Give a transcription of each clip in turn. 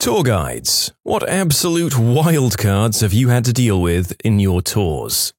Tour guides. What absolute wildcards have you had to deal with in your tours?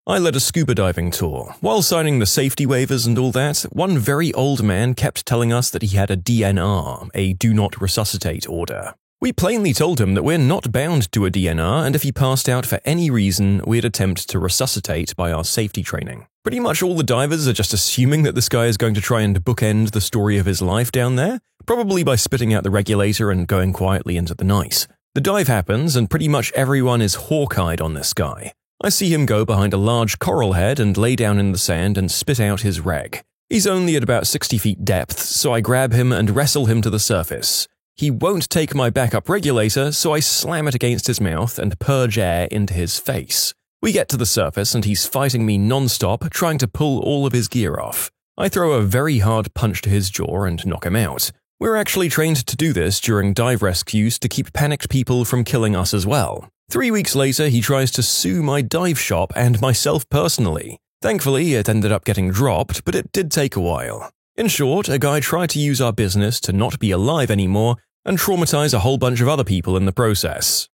I led a scuba diving tour. While signing the safety waivers and all that, one very old man kept telling us that he had a DNR, a Do Not Resuscitate order. We plainly told him that we're not bound to a DNR, and if he passed out for any reason, we'd attempt to resuscitate by our safety training. Pretty much all the divers are just assuming that this guy is going to try and bookend the story of his life down there, probably by spitting out the regulator and going quietly into the night. The dive happens, and pretty much everyone is hawk-eyed on this guy. I see him go behind a large coral head and lay down in the sand and spit out his reg. He's only at about 60 feet depth, so I grab him and wrestle him to the surface. He won't take my backup regulator, so I slam it against his mouth and purge air into his face. We get to the surface and he's fighting me non-stop, trying to pull all of his gear off. I throw a very hard punch to his jaw and knock him out. We're actually trained to do this during dive rescues to keep panicked people from killing us as well. 3 weeks later, he tries to sue my dive shop and myself personally. Thankfully, it ended up getting dropped, but it did take a while. In short, a guy tried to use our business to not be alive anymore and traumatize a whole bunch of other people in the process.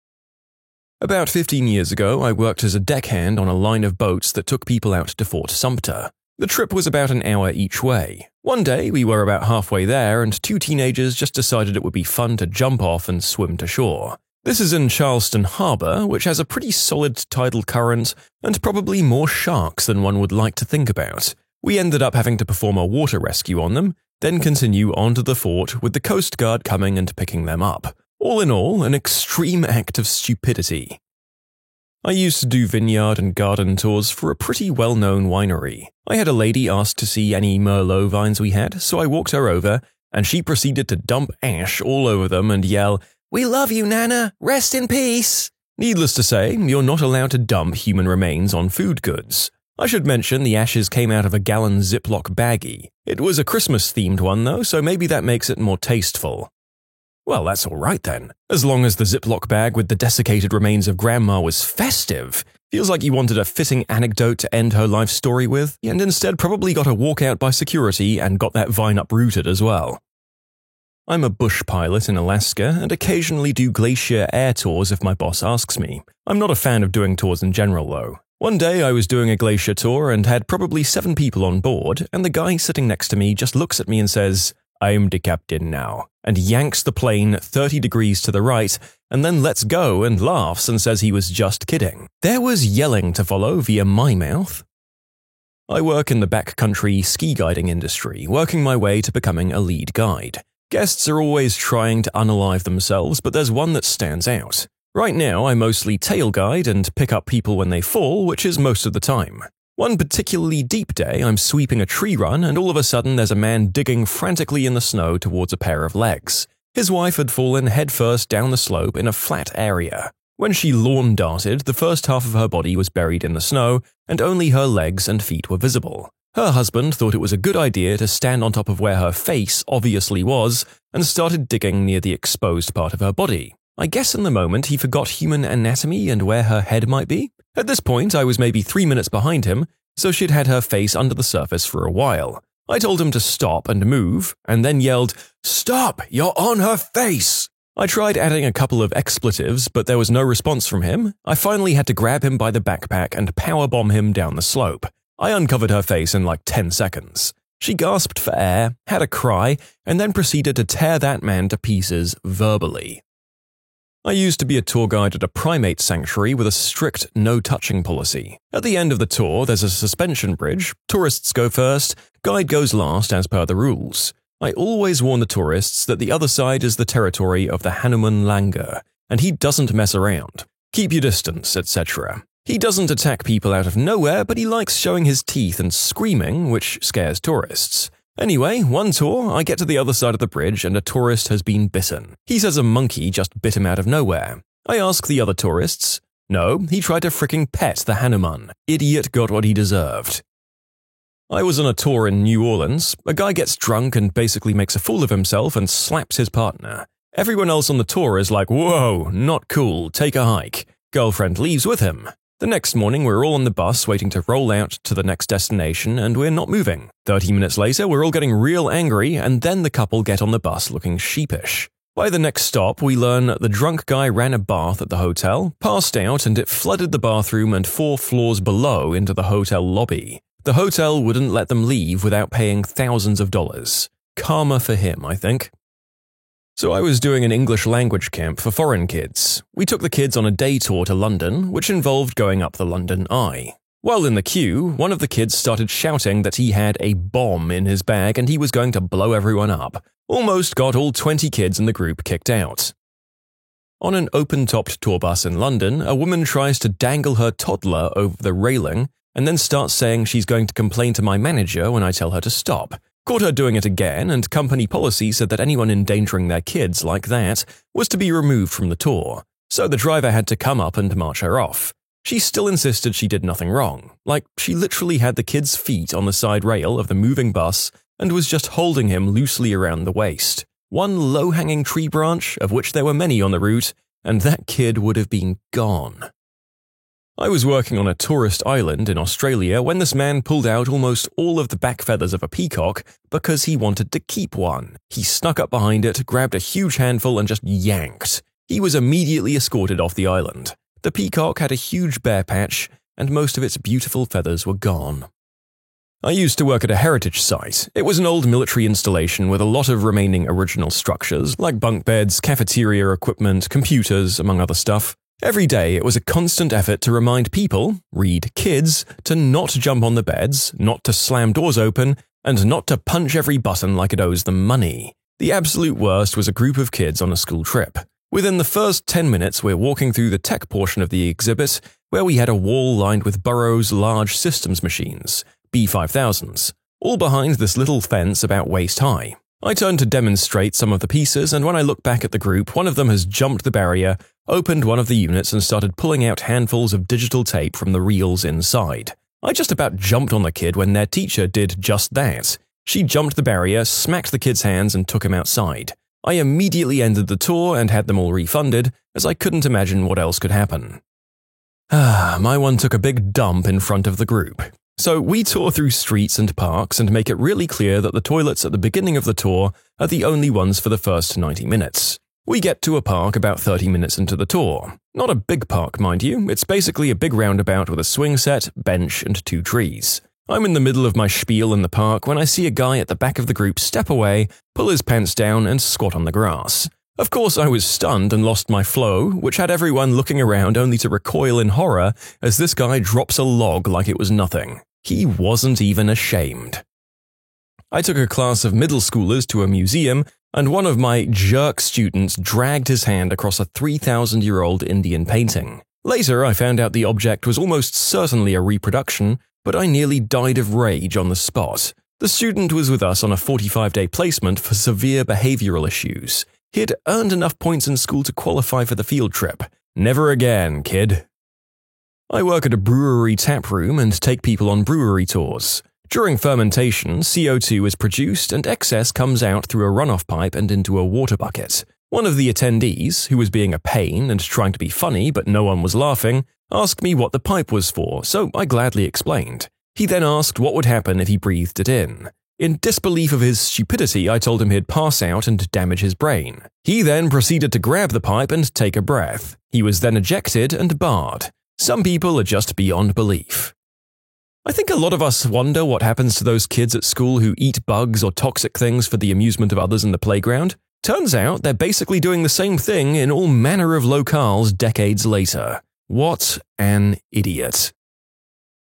About 15 years ago, I worked as a deckhand on a line of boats that took people out to Fort Sumter. The trip was about an hour each way. One day, we were about halfway there, and two teenagers just decided it would be fun to jump off and swim to shore. This is in Charleston Harbor, which has a pretty solid tidal current and probably more sharks than one would like to think about. We ended up having to perform a water rescue on them, then continue onto the fort with the Coast Guard coming and picking them up. All in all, an extreme act of stupidity. I used to do vineyard and garden tours for a pretty well-known winery. I had a lady ask to see any Merlot vines we had, so I walked her over, and she proceeded to dump ash all over them and yell, "We love you, Nana! Rest in peace!" Needless to say, you're not allowed to dump human remains on food goods. I should mention the ashes came out of a gallon Ziploc baggie. It was a Christmas-themed one though, so maybe that makes it more tasteful. Well, that's alright then. As long as the Ziploc bag with the desiccated remains of Grandma was festive. Feels like you wanted a fitting anecdote to end her life story with, and instead probably got a walkout by security and got that vine uprooted as well. I'm a bush pilot in Alaska and occasionally do glacier air tours if my boss asks me. I'm not a fan of doing tours in general though. One day I was doing a glacier tour and had probably 7 people on board, and the guy sitting next to me just looks at me and says, "I'm the captain now," and yanks the plane 30 degrees to the right, and then lets go and laughs and says he was just kidding. There was yelling to follow via my mouth. I work in the backcountry ski guiding industry, working my way to becoming a lead guide. Guests are always trying to unalive themselves, but there's one that stands out. Right now, I mostly tail guide and pick up people when they fall, which is most of the time. One particularly deep day, I'm sweeping a tree run, and all of a sudden there's a man digging frantically in the snow towards a pair of legs. His wife had fallen headfirst down the slope in a flat area. When she lawn darted, the first half of her body was buried in the snow, and only her legs and feet were visible. Her husband thought it was a good idea to stand on top of where her face obviously was, and started digging near the exposed part of her body. I guess in the moment he forgot human anatomy and where her head might be. At this point, I was maybe 3 minutes behind him, so she'd had her face under the surface for a while. I told him to stop and move, and then yelled, "Stop! You're on her face!" I tried adding a couple of expletives, but there was no response from him. I finally had to grab him by the backpack and powerbomb him down the slope. I uncovered her face in like 10 seconds. She gasped for air, had a cry, and then proceeded to tear that man to pieces verbally. I used to be a tour guide at a primate sanctuary with a strict no-touching policy. At the end of the tour, there's a suspension bridge. Tourists go first, guide goes last as per the rules. I always warn the tourists that the other side is the territory of the Hanuman Langur, and he doesn't mess around. Keep your distance, etc. He doesn't attack people out of nowhere, but he likes showing his teeth and screaming, which scares tourists. Anyway, one tour, I get to the other side of the bridge and a tourist has been bitten. He says a monkey just bit him out of nowhere. I ask the other tourists. No, he tried to fricking pet the Hanuman. Idiot got what he deserved. I was on a tour in New Orleans. A guy gets drunk and basically makes a fool of himself and slaps his partner. Everyone else on the tour is like, "Whoa, not cool, take a hike." Girlfriend leaves with him. The next morning, we're all on the bus waiting to roll out to the next destination, and we're not moving. 30 minutes later, we're all getting real angry, and then the couple get on the bus looking sheepish. By the next stop, we learn the drunk guy ran a bath at the hotel, passed out, and it flooded the bathroom and 4 floors below into the hotel lobby. The hotel wouldn't let them leave without paying thousands of dollars. Karma for him, I think. So I was doing an English language camp for foreign kids. We took the kids on a day tour to London, which involved going up the London Eye. While in the queue, one of the kids started shouting that he had a bomb in his bag and he was going to blow everyone up. Almost got all 20 kids in the group kicked out. On an open-topped tour bus in London, a woman tries to dangle her toddler over the railing and then starts saying she's going to complain to my manager when I tell her to stop. Caught her doing it again, and company policy said that anyone endangering their kids like that was to be removed from the tour, so the driver had to come up and march her off. She still insisted she did nothing wrong, like she literally had the kid's feet on the side rail of the moving bus and was just holding him loosely around the waist. One low-hanging tree branch, of which there were many on the route, and that kid would have been gone. I was working on a tourist island in Australia when this man pulled out almost all of the back feathers of a peacock because he wanted to keep one. He snuck up behind it, grabbed a huge handful and just yanked. He was immediately escorted off the island. The peacock had a huge bare patch, and most of its beautiful feathers were gone. I used to work at a heritage site. It was an old military installation with a lot of remaining original structures, like bunk beds, cafeteria equipment, computers, among other stuff. Every day it was a constant effort to remind people, read kids, to not jump on the beds, not to slam doors open, and not to punch every button like it owes them money. The absolute worst was a group of kids on a school trip. Within the first 10 minutes, we're walking through the tech portion of the exhibit, where we had a wall lined with Burroughs large systems machines, B5000s, all behind this little fence about waist high. I turned to demonstrate some of the pieces, and when I look back at the group, one of them has jumped the barrier, opened one of the units, and started pulling out handfuls of digital tape from the reels inside. I just about jumped on the kid when their teacher did just that. She jumped the barrier, smacked the kid's hands, and took him outside. I immediately ended the tour and had them all refunded, as I couldn't imagine what else could happen. My one took a big dump in front of the group. So we tour through streets and parks and make it really clear that the toilets at the beginning of the tour are the only ones for the first 90 minutes. We get to a park about 30 minutes into the tour. Not a big park, mind you. It's basically a big roundabout with a swing set, bench, and 2 trees. I'm in the middle of my spiel in the park when I see a guy at the back of the group step away, pull his pants down, and squat on the grass. Of course, I was stunned and lost my flow, which had everyone looking around only to recoil in horror as this guy drops a log like it was nothing. He wasn't even ashamed. I took a class of middle schoolers to a museum, and one of my jerk students dragged his hand across a 3,000-year-old Indian painting. Later, I found out the object was almost certainly a reproduction, but I nearly died of rage on the spot. The student was with us on a 45-day placement for severe behavioral issues. He had earned enough points in school to qualify for the field trip. Never again, kid. I work at a brewery tap room and take people on brewery tours. During fermentation, CO2 is produced and excess comes out through a runoff pipe and into a water bucket. One of the attendees, who was being a pain and trying to be funny but no one was laughing, asked me what the pipe was for, so I gladly explained. He then asked what would happen if he breathed it in. In disbelief of his stupidity, I told him he'd pass out and damage his brain. He then proceeded to grab the pipe and take a breath. He was then ejected and barred. Some people are just beyond belief. I think a lot of us wonder what happens to those kids at school who eat bugs or toxic things for the amusement of others in the playground. Turns out they're basically doing the same thing in all manner of locales decades later. What an idiot.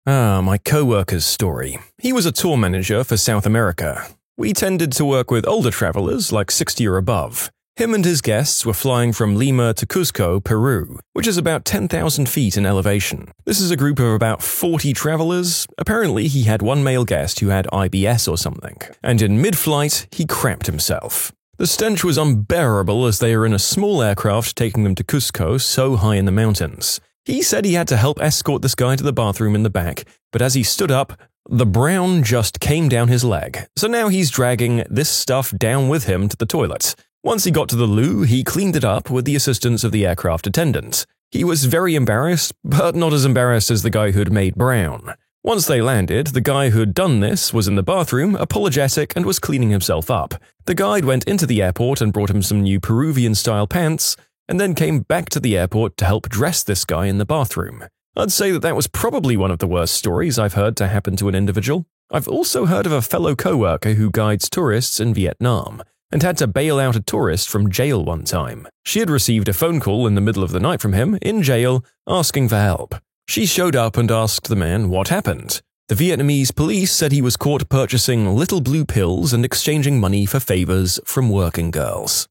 My co-worker's story. He was a tour manager for South America. We tended to work with older travelers, like 60 or above. Him and his guests were flying from Lima to Cusco, Peru, which is about 10,000 feet in elevation. This is a group of about 40 travelers. Apparently, he had one male guest who had IBS or something, and in mid-flight, he crapped himself. The stench was unbearable as they were in a small aircraft taking them to Cusco so high in the mountains. He said he had to help escort this guy to the bathroom in the back, but as he stood up, the brown just came down his leg, so now he's dragging this stuff down with him to the toilet. Once he got to the loo, he cleaned it up with the assistance of the aircraft attendant. He was very embarrassed, but not as embarrassed as the guy who'd made brown. Once they landed, the guy who'd done this was in the bathroom, apologetic, and was cleaning himself up. The guide went into the airport and brought him some new Peruvian-style pants, and then came back to the airport to help dress this guy in the bathroom. I'd say that was probably one of the worst stories I've heard to happen to an individual. I've also heard of a fellow coworker who guides tourists in Vietnam, and had to bail out a tourist from jail one time. She had received a phone call in the middle of the night from him, in jail, asking for help. She showed up and asked the man what happened. The Vietnamese police said he was caught purchasing little blue pills and exchanging money for favors from working girls.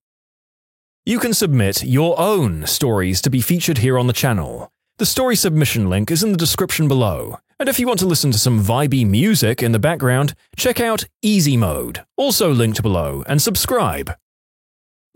You can submit your own stories to be featured here on the channel. The story submission link is in the description below. And if you want to listen to some vibey music in the background, check out Easy Mode, also linked below, and subscribe.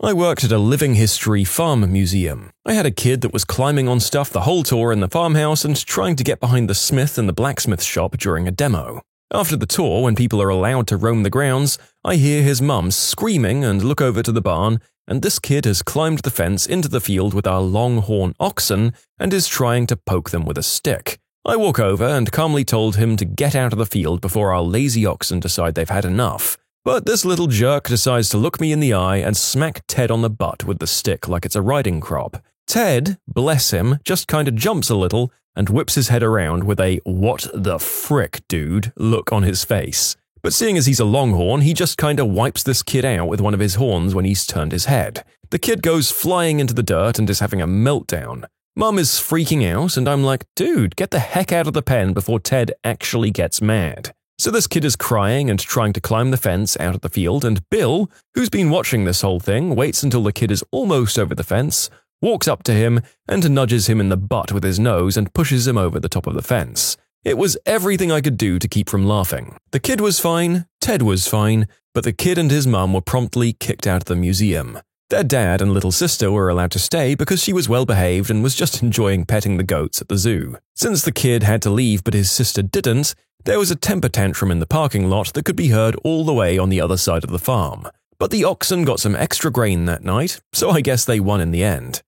I worked at a living history farm museum. I had a kid that was climbing on stuff the whole tour in the farmhouse and trying to get behind the smith in the blacksmith shop during a demo. After the tour, when people are allowed to roam the grounds, I hear his mum screaming and look over to the barn, and this kid has climbed the fence into the field with our longhorn oxen and is trying to poke them with a stick. I walk over and calmly told him to get out of the field before our lazy oxen decide they've had enough. But this little jerk decides to look me in the eye and smack Ted on the butt with the stick like it's a riding crop. Ted, bless him, just kinda jumps a little and whips his head around with a "what the frick, dude" look on his face. But seeing as he's a longhorn, he just kinda wipes this kid out with one of his horns when he's turned his head. The kid goes flying into the dirt and is having a meltdown. Mum is freaking out, and I'm like, dude, get the heck out of the pen before Ted actually gets mad. So this kid is crying and trying to climb the fence out of the field, and Bill, who's been watching this whole thing, waits until the kid is almost over the fence, walks up to him, and nudges him in the butt with his nose and pushes him over the top of the fence. It was everything I could do to keep from laughing. The kid was fine, Ted was fine, but the kid and his mum were promptly kicked out of the museum. Their dad and little sister were allowed to stay because she was well behaved and was just enjoying petting the goats at the zoo. Since the kid had to leave but his sister didn't, there was a temper tantrum in the parking lot that could be heard all the way on the other side of the farm. But the oxen got some extra grain that night, so I guess they won in the end.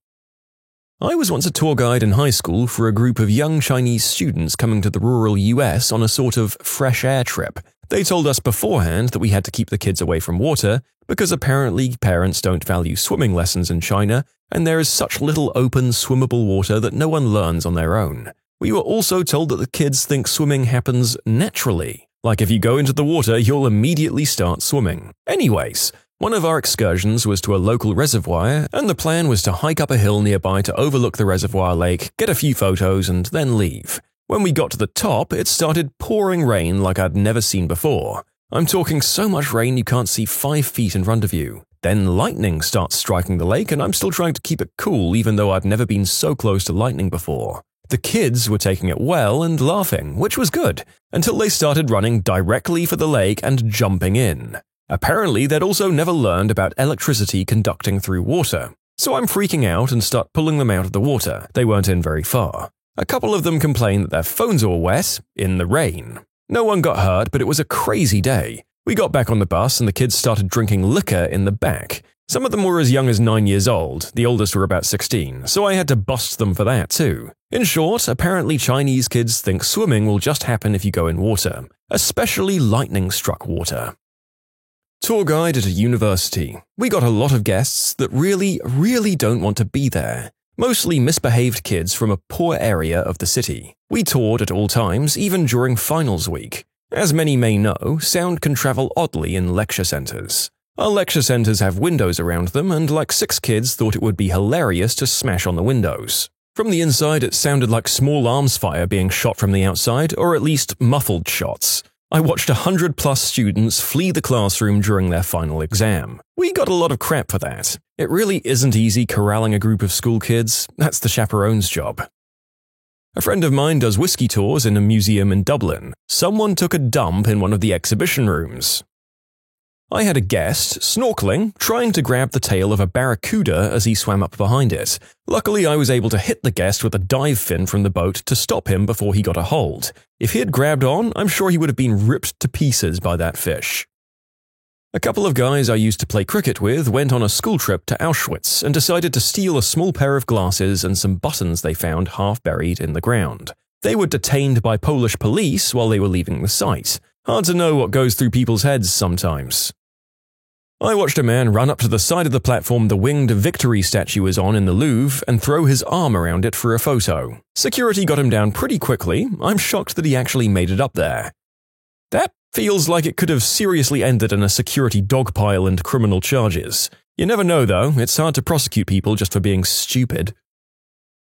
I was once a tour guide in high school for a group of young Chinese students coming to the rural US on a sort of fresh air trip. They told us beforehand that we had to keep the kids away from water because apparently parents don't value swimming lessons in China, and there is such little open, swimmable water that no one learns on their own. We were also told that the kids think swimming happens naturally. Like if you go into the water, you'll immediately start swimming. Anyways, one of our excursions was to a local reservoir, and the plan was to hike up a hill nearby to overlook the reservoir lake, get a few photos, and then leave. When we got to the top, it started pouring rain like I'd never seen before. I'm talking so much rain you can't see 5 feet in front of you. Then lightning starts striking the lake, and I'm still trying to keep it cool even though I'd never been so close to lightning before. The kids were taking it well and laughing, which was good, until they started running directly for the lake and jumping in. Apparently, they'd also never learned about electricity conducting through water. So I'm freaking out and start pulling them out of the water. They weren't in very far. A couple of them complained that their phones were wet in the rain. No one got hurt, but it was a crazy day. We got back on the bus and the kids started drinking liquor in the back. Some of them were as young as 9 years old, the oldest were about 16, so I had to bust them for that too. In short, apparently Chinese kids think swimming will just happen if you go in water, especially lightning-struck water. Tour guide at a university. We got a lot of guests that really don't want to be there. Mostly misbehaved kids from a poor area of the city. We toured at all times, even during finals week. As many may know, sound can travel oddly in lecture centers. Our lecture centers have windows around them, and like 6 kids thought it would be hilarious to smash on the windows. From the inside, it sounded like small arms fire being shot from the outside, or at least muffled shots. I watched 100+ students flee the classroom during their final exam. We got a lot of crap for that. It really isn't easy corralling a group of school kids. That's the chaperone's job. A friend of mine does whiskey tours in a museum in Dublin. Someone took a dump in one of the exhibition rooms. I had a guest snorkeling, trying to grab the tail of a barracuda as he swam up behind it. Luckily, I was able to hit the guest with a dive fin from the boat to stop him before he got a hold. If he had grabbed on, I'm sure he would have been ripped to pieces by that fish. A couple of guys I used to play cricket with went on a school trip to Auschwitz and decided to steal a small pair of glasses and some buttons they found half buried in the ground. They were detained by Polish police while they were leaving the site. Hard to know what goes through people's heads sometimes. I watched a man run up to the side of the platform the winged Victory statue is on in the Louvre and throw his arm around it for a photo. Security got him down pretty quickly. I'm shocked that he actually made it up there. That feels like it could have seriously ended in a security dogpile and criminal charges. You never know though, it's hard to prosecute people just for being stupid.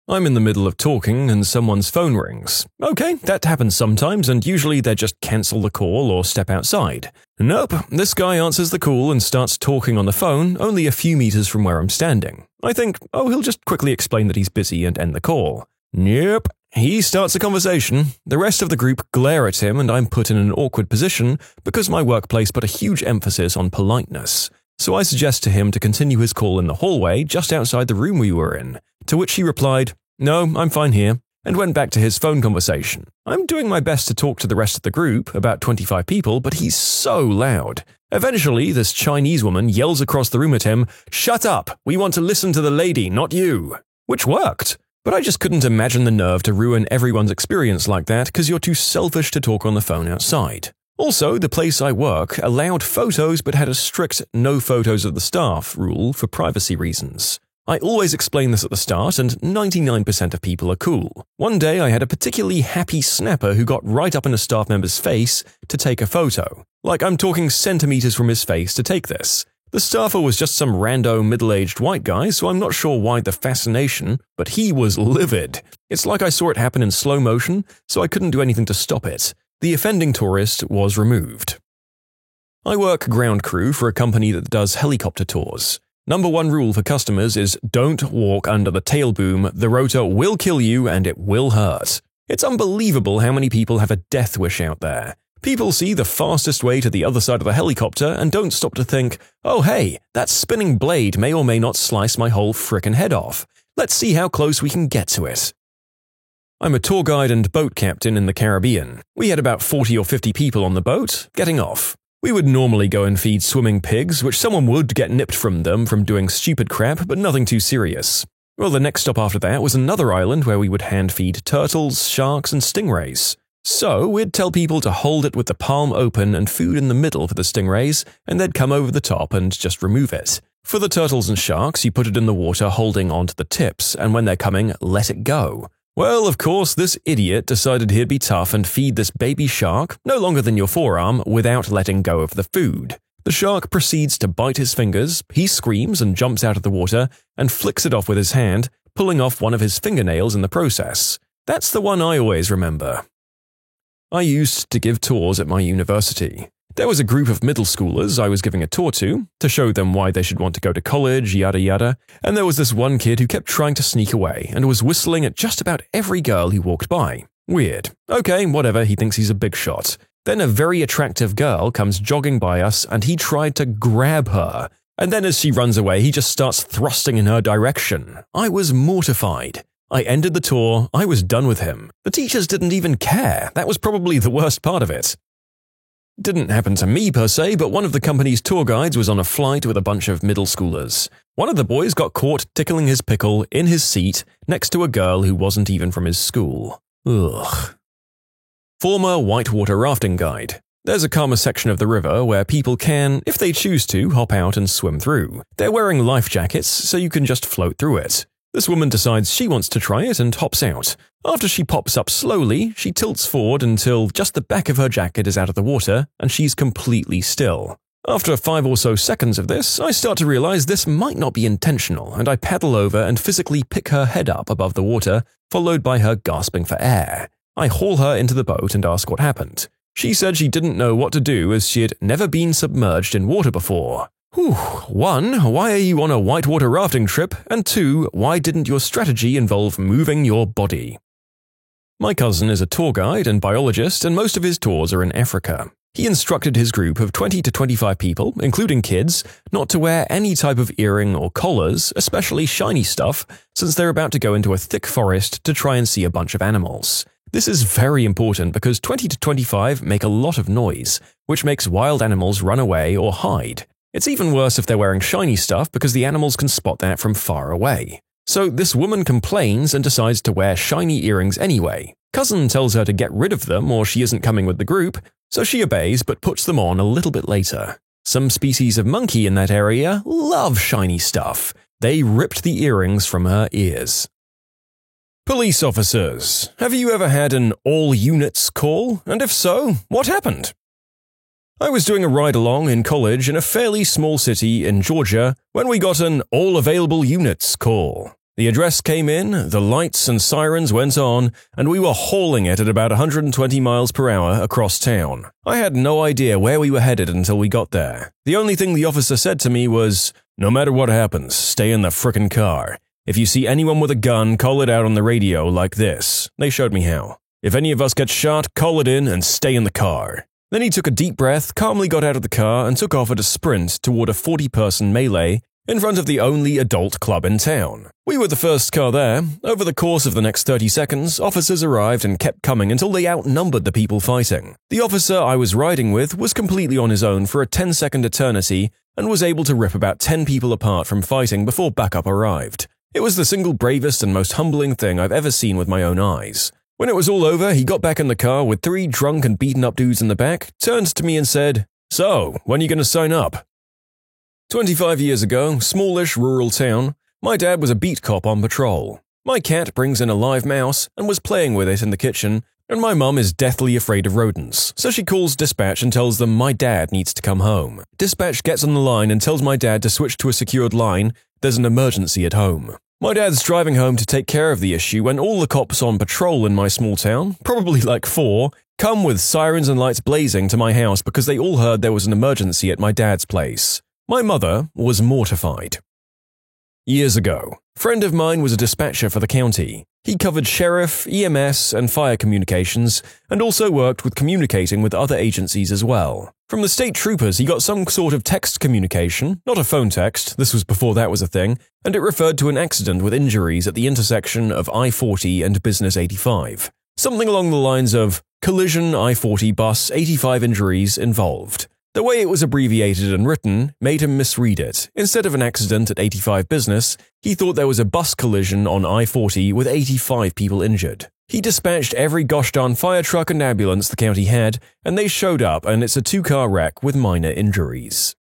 I'm in the middle of talking and someone's phone rings. Okay, that happens sometimes and usually they just cancel the call or step outside. Nope, this guy answers the call and starts talking on the phone only a few meters from where I'm standing. I think, he'll just quickly explain that he's busy and end the call. Nope. He starts a conversation. The rest of the group glare at him and I'm put in an awkward position because my workplace put a huge emphasis on politeness. So I suggest to him to continue his call in the hallway just outside the room we were in, to which he replied, "No, I'm fine here," and went back to his phone conversation. I'm doing my best to talk to the rest of the group, about 25 people, but he's so loud. Eventually, this Chinese woman yells across the room at him, "Shut up! We want to listen to the lady, not you!" Which worked. But I just couldn't imagine the nerve to ruin everyone's experience like that because you're too selfish to talk on the phone outside. Also, the place I work allowed photos but had a strict no photos of the staff rule for privacy reasons. I always explain this at the start and 99% of people are cool. One day I had a particularly happy snapper who got right up in a staff member's face to take a photo. Like I'm talking centimeters from his face to take this. The staffer was just some rando middle-aged white guy, so I'm not sure why the fascination, but he was livid. It's like I saw it happen in slow motion, so I couldn't do anything to stop it. The offending tourist was removed. I work ground crew for a company that does helicopter tours. Number one rule for customers is don't walk under the tail boom, the rotor will kill you and it will hurt. It's unbelievable how many people have a death wish out there. People see the fastest way to the other side of the helicopter and don't stop to think, oh hey, that spinning blade may or may not slice my whole frickin' head off. Let's see how close we can get to it. I'm a tour guide and boat captain in the Caribbean. We had about 40 or 50 people on the boat, getting off. We would normally go and feed swimming pigs, which someone would get nipped from them from doing stupid crap, but nothing too serious. Well, the next stop after that was another island where we would hand feed turtles, sharks, and stingrays. So we'd tell people to hold it with the palm open and food in the middle for the stingrays, and they'd come over the top and just remove it. For the turtles and sharks, you put it in the water holding onto the tips, and when they're coming, let it go. Well, of course, this idiot decided he'd be tough and feed this baby shark, no longer than your forearm, without letting go of the food. The shark proceeds to bite his fingers, he screams and jumps out of the water and flicks it off with his hand, pulling off one of his fingernails in the process. That's the one I always remember. I used to give tours at my university. There was a group of middle schoolers I was giving a tour to show them why they should want to go to college, yada yada, and there was this one kid who kept trying to sneak away and was whistling at just about every girl who walked by. Weird. Okay, whatever, he thinks he's a big shot. Then a very attractive girl comes jogging by us and he tried to grab her. And then as she runs away, he just starts thrusting in her direction. I was mortified. I ended the tour, I was done with him. The teachers didn't even care. That was probably the worst part of it. Didn't happen to me per se, but one of the company's tour guides was on a flight with a bunch of middle schoolers. One of the boys got caught tickling his pickle in his seat next to a girl who wasn't even from his school. Ugh. Former whitewater rafting guide. There's a calmer section of the river where people can, if they choose to, hop out and swim through. They're wearing life jackets, so you can just float through it. This woman decides she wants to try it and hops out. After she pops up slowly, she tilts forward until just the back of her jacket is out of the water and she's completely still. After 5 or so seconds of this, I start to realize this might not be intentional and I paddle over and physically pick her head up above the water, followed by her gasping for air. I haul her into the boat and ask what happened. She said she didn't know what to do as she had never been submerged in water before. Whew. 1. Why are you on a whitewater rafting trip? And 2. Why didn't your strategy involve moving your body? My cousin is a tour guide and biologist, and most of his tours are in Africa. He instructed his group of 20 to 25 people, including kids, not to wear any type of earring or collars, especially shiny stuff, since they're about to go into a thick forest to try and see a bunch of animals. This is very important because 20 to 25 make a lot of noise, which makes wild animals run away or hide. It's even worse if they're wearing shiny stuff because the animals can spot that from far away. So this woman complains and decides to wear shiny earrings anyway. Cousin tells her to get rid of them or she isn't coming with the group, so she obeys but puts them on a little bit later. Some species of monkey in that area love shiny stuff. They ripped the earrings from her ears. Police officers, have you ever had an all units call? And if so, what happened? I was doing a ride-along in college in a fairly small city in Georgia when we got an all available units call. The address came in, the lights and sirens went on, and we were hauling it at about 120 miles per hour across town. I had no idea where we were headed until we got there. The only thing the officer said to me was, "No matter what happens, stay in the frickin' car. If you see anyone with a gun, call it out on the radio like this." They showed me how. "If any of us get shot, call it in and stay in the car." Then he took a deep breath, calmly got out of the car, and took off at a sprint toward a 40-person melee in front of the only adult club in town. We were the first car there. Over the course of the next 30 seconds, officers arrived and kept coming until they outnumbered the people fighting. The officer I was riding with was completely on his own for a 10-second eternity and was able to rip about 10 people apart from fighting before backup arrived. It was the single bravest and most humbling thing I've ever seen with my own eyes. When it was all over, he got back in the car with 3 drunk and beaten up dudes in the back, turned to me and said, "So, when are you going to sign up?" 25 years ago, smallish rural town, my dad was a beat cop on patrol. My cat brings in a live mouse and was playing with it in the kitchen, and my mum is deathly afraid of rodents, so she calls dispatch and tells them my dad needs to come home. Dispatch gets on the line and tells my dad to switch to a secured line. There's an emergency at home. My dad's driving home to take care of the issue when all the cops on patrol in my small town, probably like 4, come with sirens and lights blazing to my house because they all heard there was an emergency at my dad's place. My mother was mortified. Years ago, a friend of mine was a dispatcher for the county. He covered sheriff, EMS, and fire communications, and also worked with communicating with other agencies as well. From the state troopers, he got some sort of text communication, not a phone text, this was before that was a thing, and it referred to an accident with injuries at the intersection of I-40 and Business 85. Something along the lines of, collision I-40 bus, 85 injuries involved. The way it was abbreviated and written made him misread it. Instead of an accident at 85 Business, he thought there was a bus collision on I-40 with 85 people injured. He dispatched every gosh darn fire truck and ambulance the county had, and they showed up and it's a 2-car wreck with minor injuries.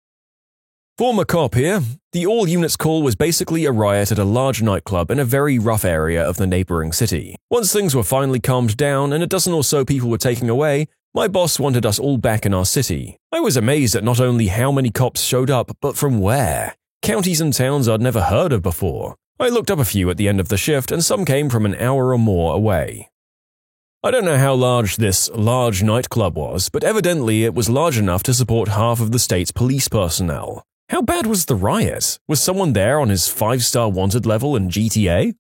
Former cop here. The all-units call was basically a riot at a large nightclub in a very rough area of the neighboring city. Once things were finally calmed down and a dozen or so people were taken away, my boss wanted us all back in our city. I was amazed at not only how many cops showed up, but from where. Counties and towns I'd never heard of before. I looked up a few at the end of the shift, and some came from an hour or more away. I don't know how large this large nightclub was, but evidently it was large enough to support half of the state's police personnel. How bad was the riot? Was someone there on his 5-star wanted level in GTA?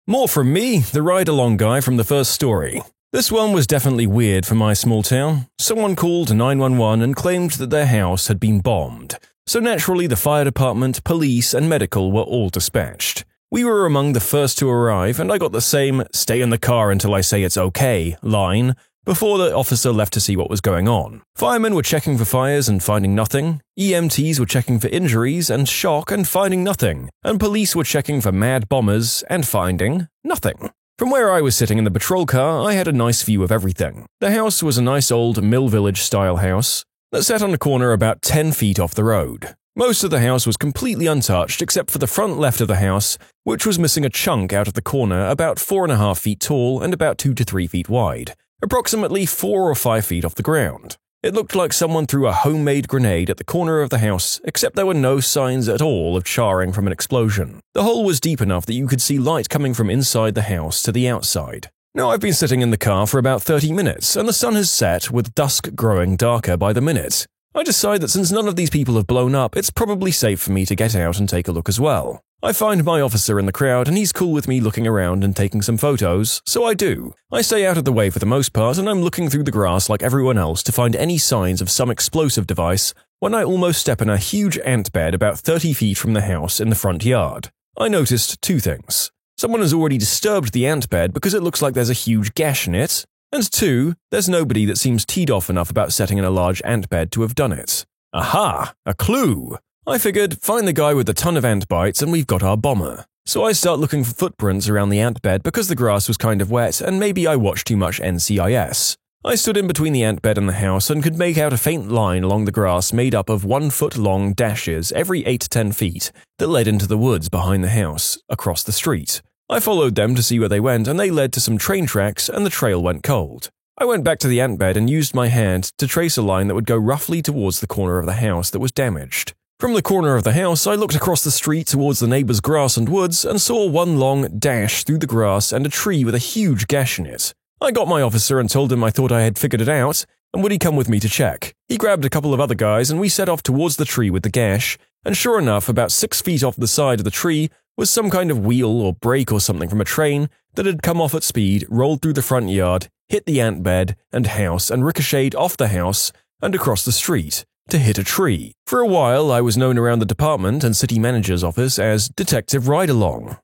More from me, the ride-along guy from the first story. This one was definitely weird for my small town. Someone called 911 and claimed that their house had been bombed. So naturally the fire department, police, and medical were all dispatched. We were among the first to arrive, and I got the same "stay in the car until I say it's okay" line before the officer left to see what was going on. Firemen were checking for fires and finding nothing. EMTs were checking for injuries and shock and finding nothing. And police were checking for mad bombers and finding nothing. From where I was sitting in the patrol car, I had a nice view of everything. The house was a nice old Mill Village-style house that sat on a corner about 10 feet off the road. Most of the house was completely untouched except for the front left of the house, which was missing a chunk out of the corner about 4.5 feet tall and about 2 to 3 feet wide, approximately 4 or 5 feet off the ground. It looked like someone threw a homemade grenade at the corner of the house, except there were no signs at all of charring from an explosion. The hole was deep enough that you could see light coming from inside the house to the outside. Now I've been sitting in the car for about 30 minutes, and the sun has set with dusk growing darker by the minute. I decide that since none of these people have blown up, it's probably safe for me to get out and take a look as well. I find my officer in the crowd and he's cool with me looking around and taking some photos, so I do. I stay out of the way for the most part and I'm looking through the grass like everyone else to find any signs of some explosive device when I almost step in a huge ant bed about 30 feet from the house in the front yard. I noticed 2 things. Someone has already disturbed the ant bed because it looks like there's a huge gash in it, and 2, there's nobody that seems teed off enough about setting in a large ant bed to have done it. Aha! A clue! I figured, find the guy with the ton of ant bites and we've got our bomber. So I start looking for footprints around the ant bed because the grass was kind of wet and maybe I watched too much NCIS. I stood in between the ant bed and the house and could make out a faint line along the grass made up of 1-foot-long dashes every 8 to 10 feet that led into the woods behind the house, across the street. I followed them to see where they went and they led to some train tracks and the trail went cold. I went back to the ant bed and used my hand to trace a line that would go roughly towards the corner of the house that was damaged. From the corner of the house, I looked across the street towards the neighbor's grass and woods and saw one long dash through the grass and a tree with a huge gash in it. I got my officer and told him I thought I had figured it out, and would he come with me to check. He grabbed a couple of other guys and we set off towards the tree with the gash, and sure enough, about 6 feet off the side of the tree was some kind of wheel or brake or something from a train that had come off at speed, rolled through the front yard, hit the ant bed and house and ricocheted off the house and across the street to hit a tree. For a while, I was known around the department and city manager's office as Detective Ride-Along.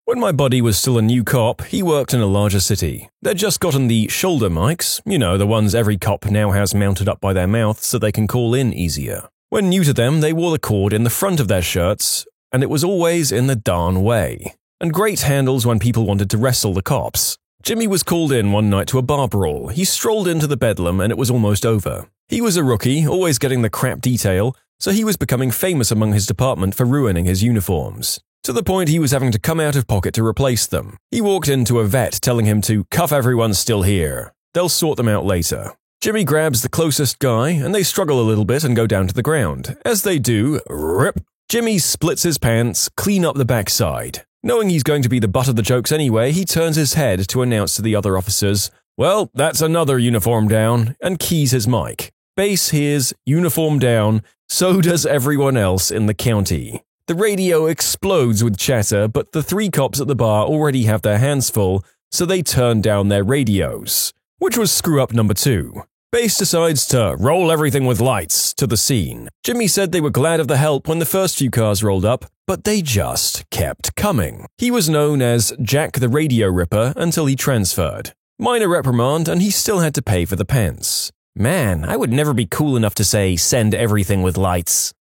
When my buddy was still a new cop, he worked in a larger city. They'd just gotten the shoulder mics, the ones every cop now has mounted up by their mouth so they can call in easier. When new to them, they wore the cord in the front of their shirts, and it was always in the darn way. And great handles when people wanted to wrestle the cops. Jimmy was called in one night to a bar brawl. He strolled into the bedlam and it was almost over. He was a rookie, always getting the crap detail, so he was becoming famous among his department for ruining his uniforms. To the point he was having to come out of pocket to replace them. He walked into a vet telling him to cuff everyone still here. They'll sort them out later. Jimmy grabs the closest guy and they struggle a little bit and go down to the ground. As they do, rip, Jimmy splits his pants, clean up the backside. Knowing he's going to be the butt of the jokes anyway, he turns his head to announce to the other officers, "Well, that's another uniform down," and keys his mic. Base hears uniform down, so does everyone else in the county. The radio explodes with chatter, but the 3 cops at the bar already have their hands full, so they turn down their radios. Which was screw-up number 2. Base decides to roll everything with lights to the scene. Jimmy said they were glad of the help when the first few cars rolled up, but they just kept coming. He was known as Jack the Radio Ripper until he transferred. Minor reprimand, and he still had to pay for the pants. Man, I would never be cool enough to say, "Send everything with lights."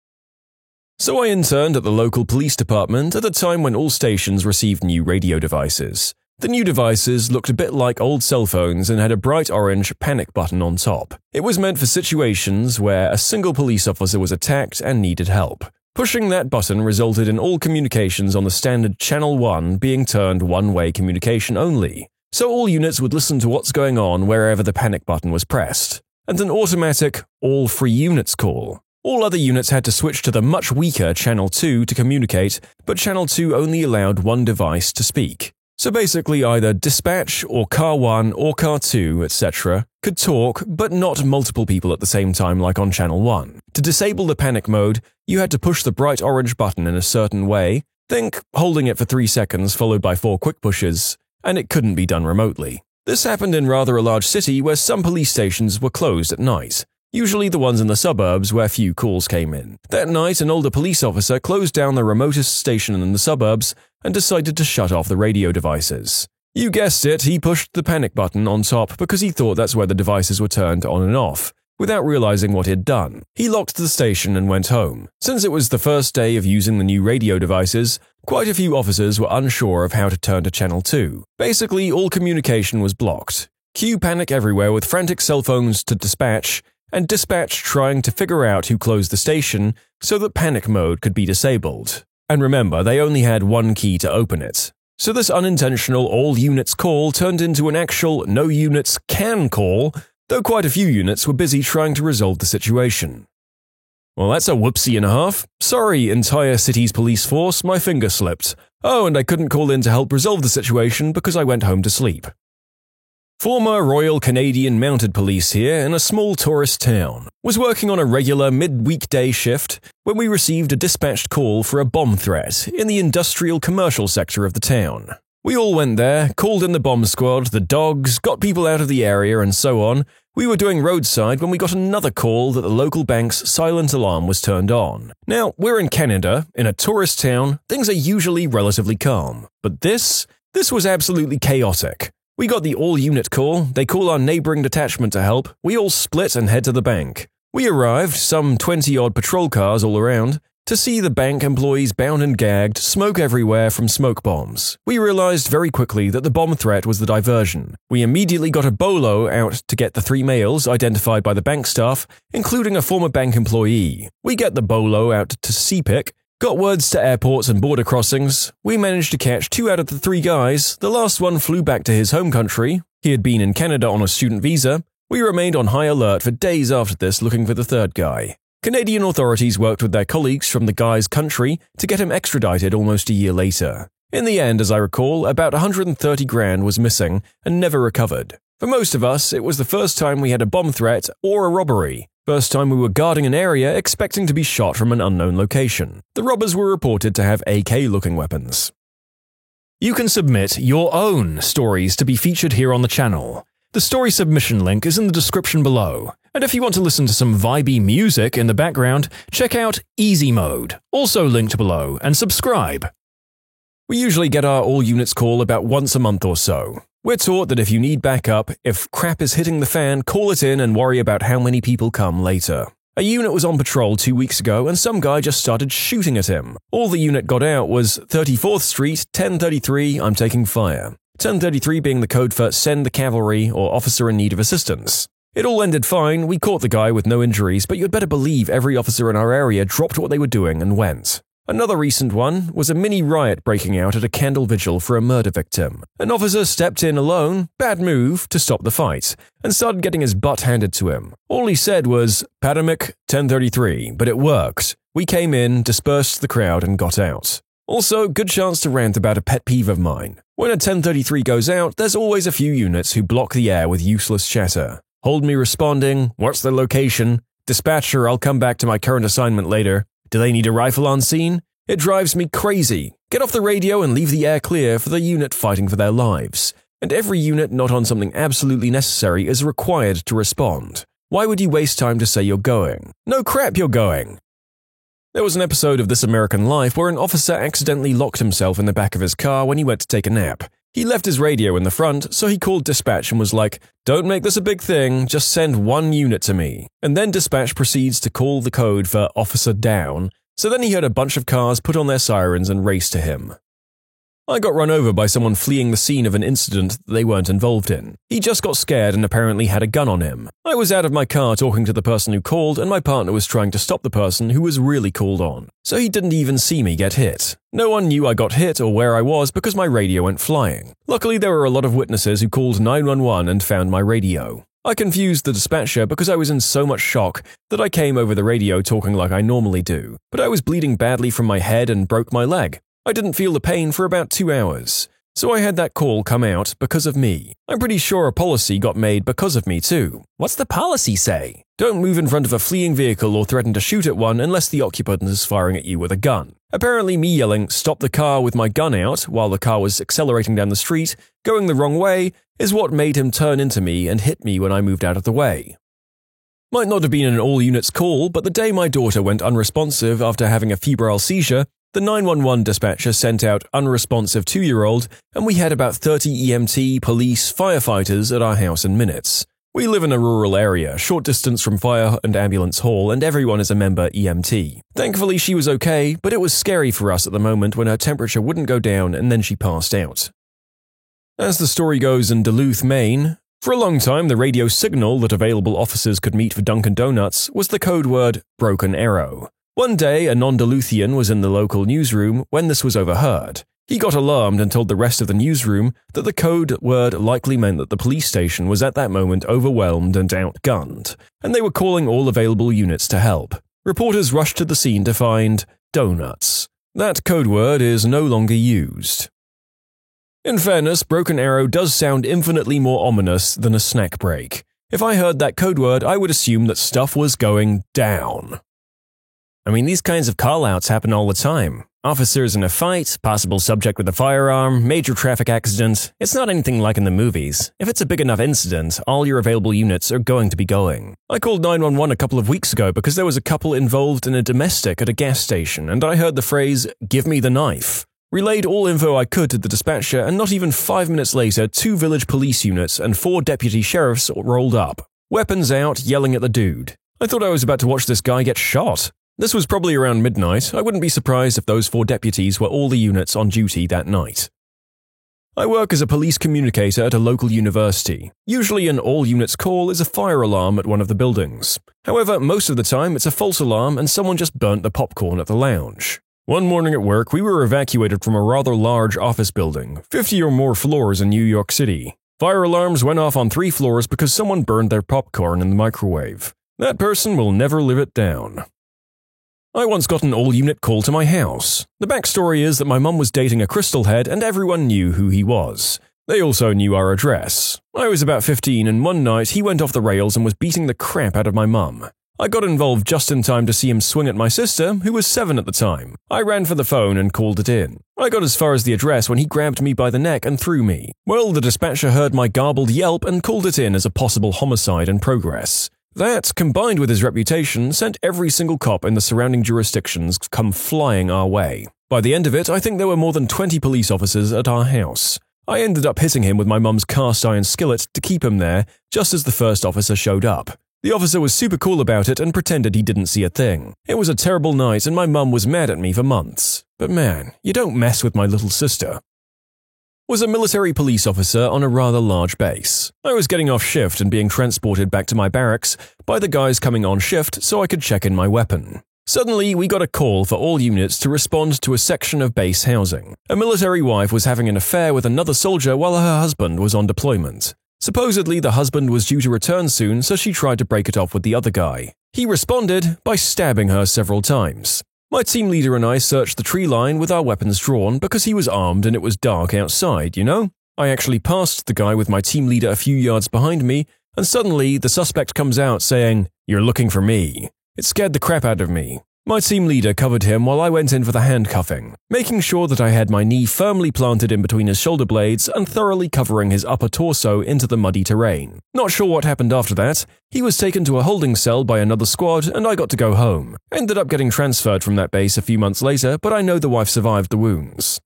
So I interned at the local police department at a time when all stations received new radio devices. The new devices looked a bit like old cell phones and had a bright orange panic button on top. It was meant for situations where a single police officer was attacked and needed help. Pushing that button resulted in all communications on the standard Channel 1 being turned one-way communication only, so all units would listen to what's going on wherever the panic button was pressed, and an automatic all free units call. All other units had to switch to the much weaker Channel 2 to communicate, but Channel 2 only allowed one device to speak. So basically either dispatch or car 1 or car 2, etc. could talk, but not multiple people at the same time like on Channel 1. To disable the panic mode, you had to push the bright orange button in a certain way, think holding it for 3 seconds followed by 4 quick pushes, and it couldn't be done remotely. This happened in rather a large city where some police stations were closed at night. Usually the ones in the suburbs where few calls came in. That night, an older police officer closed down the remotest station in the suburbs and decided to shut off the radio devices. You guessed it, he pushed the panic button on top because he thought that's where the devices were turned on and off, without realizing what he'd done. He locked the station and went home. Since it was the first day of using the new radio devices, quite a few officers were unsure of how to turn to Channel 2. Basically, all communication was blocked. Cue panic everywhere with frantic cell phones to dispatch, and dispatch trying to figure out who closed the station so that panic mode could be disabled. And remember, they only had one key to open it. So this unintentional all units call turned into an actual no units can call, though quite a few units were busy trying to resolve the situation. Well, that's a whoopsie and a half. Sorry, entire city's police force, my finger slipped. Oh, and I couldn't call in to help resolve the situation because I went home to sleep. Former Royal Canadian Mounted Police here in a small tourist town. Was working on a regular mid-weekday shift when we received a dispatched call for a bomb threat in the industrial commercial sector of the town. We all went there, called in the bomb squad, the dogs, got people out of the area and so on. We were doing roadside when we got another call that the local bank's silent alarm was turned on. Now, we're in Canada, in a tourist town, things are usually relatively calm. But this was absolutely chaotic. We got the all-unit call, they call our neighboring detachment to help, we all split and head to the bank. We arrived, some 20-odd patrol cars all around, to see the bank employees bound and gagged, smoke everywhere from smoke bombs. We realized very quickly that the bomb threat was the diversion. We immediately got a bolo out to get the 3 males identified by the bank staff, including a former bank employee. We get the bolo out to CPIC, got words to airports and border crossings. We managed to catch 2 out of the 3 guys. The last one flew back to his home country. He had been in Canada on a student visa. We remained on high alert for days after this looking for the 3rd guy. Canadian authorities worked with their colleagues from the guy's country to get him extradited almost a year later. In the end, as I recall, about 130 grand was missing and never recovered. For most of us, it was the first time we had a bomb threat or a robbery. First time we were guarding an area expecting to be shot from an unknown location. The robbers were reported to have AK-looking weapons. You can submit your own stories to be featured here on the channel. The story submission link is in the description below. And if you want to listen to some vibey music in the background, check out Easy Mode, also linked below, and subscribe. We usually get our all-units call about once a month or so. We're taught that if you need backup, if crap is hitting the fan, call it in and worry about how many people come later. A unit was on patrol 2 weeks ago and some guy just started shooting at him. All the unit got out was 34th Street, 1033, I'm taking fire. 1033 being the code for send the cavalry or officer in need of assistance. It all ended fine, we caught the guy with no injuries, but you'd better believe every officer in our area dropped what they were doing and went. Another recent one was a mini riot breaking out at a candle vigil for a murder victim. An officer stepped in alone, bad move, to stop the fight, and started getting his butt handed to him. All he said was, Padamic, 1033, but it worked. We came in, dispersed the crowd, and got out. Also, good chance to rant about a pet peeve of mine. When a 1033 goes out, there's always a few units who block the air with useless chatter. Hold me responding, what's the location? Dispatcher, I'll come back to my current assignment later. Do they need a rifle on scene? It drives me crazy. Get off the radio and leave the air clear for the unit fighting for their lives. And every unit not on something absolutely necessary is required to respond. Why would you waste time to say you're going? No crap, you're going. There was an episode of This American Life where an officer accidentally locked himself in the back of his car when he went to take a nap. He left his radio in the front, so he called dispatch and was like, don't make this a big thing, just send 1 unit to me. And then dispatch proceeds to call the code for officer down, so then he heard a bunch of cars put on their sirens and race to him. I got run over by someone fleeing the scene of an incident that they weren't involved in. He just got scared and apparently had a gun on him. I was out of my car talking to the person who called and my partner was trying to stop the person who was really called on. So he didn't even see me get hit. No one knew I got hit or where I was because my radio went flying. Luckily there were a lot of witnesses who called 911 and found my radio. I confused the dispatcher because I was in so much shock that I came over the radio talking like I normally do. But I was bleeding badly from my head and broke my leg. I didn't feel the pain for about 2 hours, so I had that call come out because of me. I'm pretty sure a policy got made because of me too. What's the policy say? Don't move in front of a fleeing vehicle or threaten to shoot at one unless the occupant is firing at you with a gun. Apparently me yelling, stop the car with my gun out while the car was accelerating down the street, going the wrong way, is what made him turn into me and hit me when I moved out of the way. Might not have been an all-units call, but the day my daughter went unresponsive after having a febrile seizure, the 911 dispatcher sent out unresponsive 2-year-old, and we had about 30 EMT, police, firefighters at our house in minutes. We live in a rural area, short distance from fire and ambulance hall, and everyone is a member EMT. Thankfully, she was okay, but it was scary for us at the moment when her temperature wouldn't go down and then she passed out. As the story goes in Duluth, Maine, for a long time the radio signal that available officers could meet for Dunkin' Donuts was the code word Broken Arrow. One day, a non-Duluthian was in the local newsroom when this was overheard. He got alarmed and told the rest of the newsroom that the code word likely meant that the police station was at that moment overwhelmed and outgunned, and they were calling all available units to help. Reporters rushed to the scene to find donuts. That code word is no longer used. In fairness, Broken Arrow does sound infinitely more ominous than a snack break. If I heard that code word, I would assume that stuff was going down. I mean, these kinds of call-outs happen all the time. Officers in a fight, possible subject with a firearm, major traffic accident. It's not anything like in the movies. If it's a big enough incident, all your available units are going to be going. I called 911 a couple of weeks ago because there was a couple involved in a domestic at a gas station, and I heard the phrase, "Give me the knife." Relayed all info I could to the dispatcher, and not even 5 minutes later, 2 village police units and 4 deputy sheriffs rolled up. Weapons out, yelling at the dude. I thought I was about to watch this guy get shot. This was probably around midnight. I wouldn't be surprised if those 4 deputies were all the units on duty that night. I work as a police communicator at a local university. Usually an all-units call is a fire alarm at one of the buildings. However, most of the time it's a false alarm and someone just burnt the popcorn at the lounge. One morning at work, we were evacuated from a rather large office building, 50 or more floors in New York City. Fire alarms went off on 3 floors because someone burned their popcorn in the microwave. That person will never live it down. I once got an all-unit call to my house. The backstory is that my mum was dating a crystal head and everyone knew who he was. They also knew our address. I was about 15 and one night he went off the rails and was beating the crap out of my mum. I got involved just in time to see him swing at my sister, who was 7 at the time. I ran for the phone and called it in. I got as far as the address when he grabbed me by the neck and threw me. Well, the dispatcher heard my garbled yelp and called it in as a possible homicide in progress. That, combined with his reputation, sent every single cop in the surrounding jurisdictions come flying our way. By the end of it, I think there were more than 20 police officers at our house. I ended up hitting him with my mum's cast iron skillet to keep him there, just as the first officer showed up. The officer was super cool about it and pretended he didn't see a thing. It was a terrible night and my mum was mad at me for months. But man, you don't mess with my little sister. Was a military police officer on a rather large base. I was getting off shift and being transported back to my barracks by the guys coming on shift so I could check in my weapon. Suddenly, we got a call for all units to respond to a section of base housing. A military wife was having an affair with another soldier while her husband was on deployment. Supposedly, the husband was due to return soon, so she tried to break it off with the other guy. He responded by stabbing her several times. My team leader and I searched the tree line with our weapons drawn because he was armed and it was dark outside, you know? I actually passed the guy with my team leader a few yards behind me, and suddenly the suspect comes out saying, "You're looking for me." It scared the crap out of me. My team leader covered him while I went in for the handcuffing, making sure that I had my knee firmly planted in between his shoulder blades and thoroughly covering his upper torso into the muddy terrain. Not sure what happened after that. He was taken to a holding cell by another squad and I got to go home. Ended up getting transferred from that base a few months later, but I know the wife survived the wounds.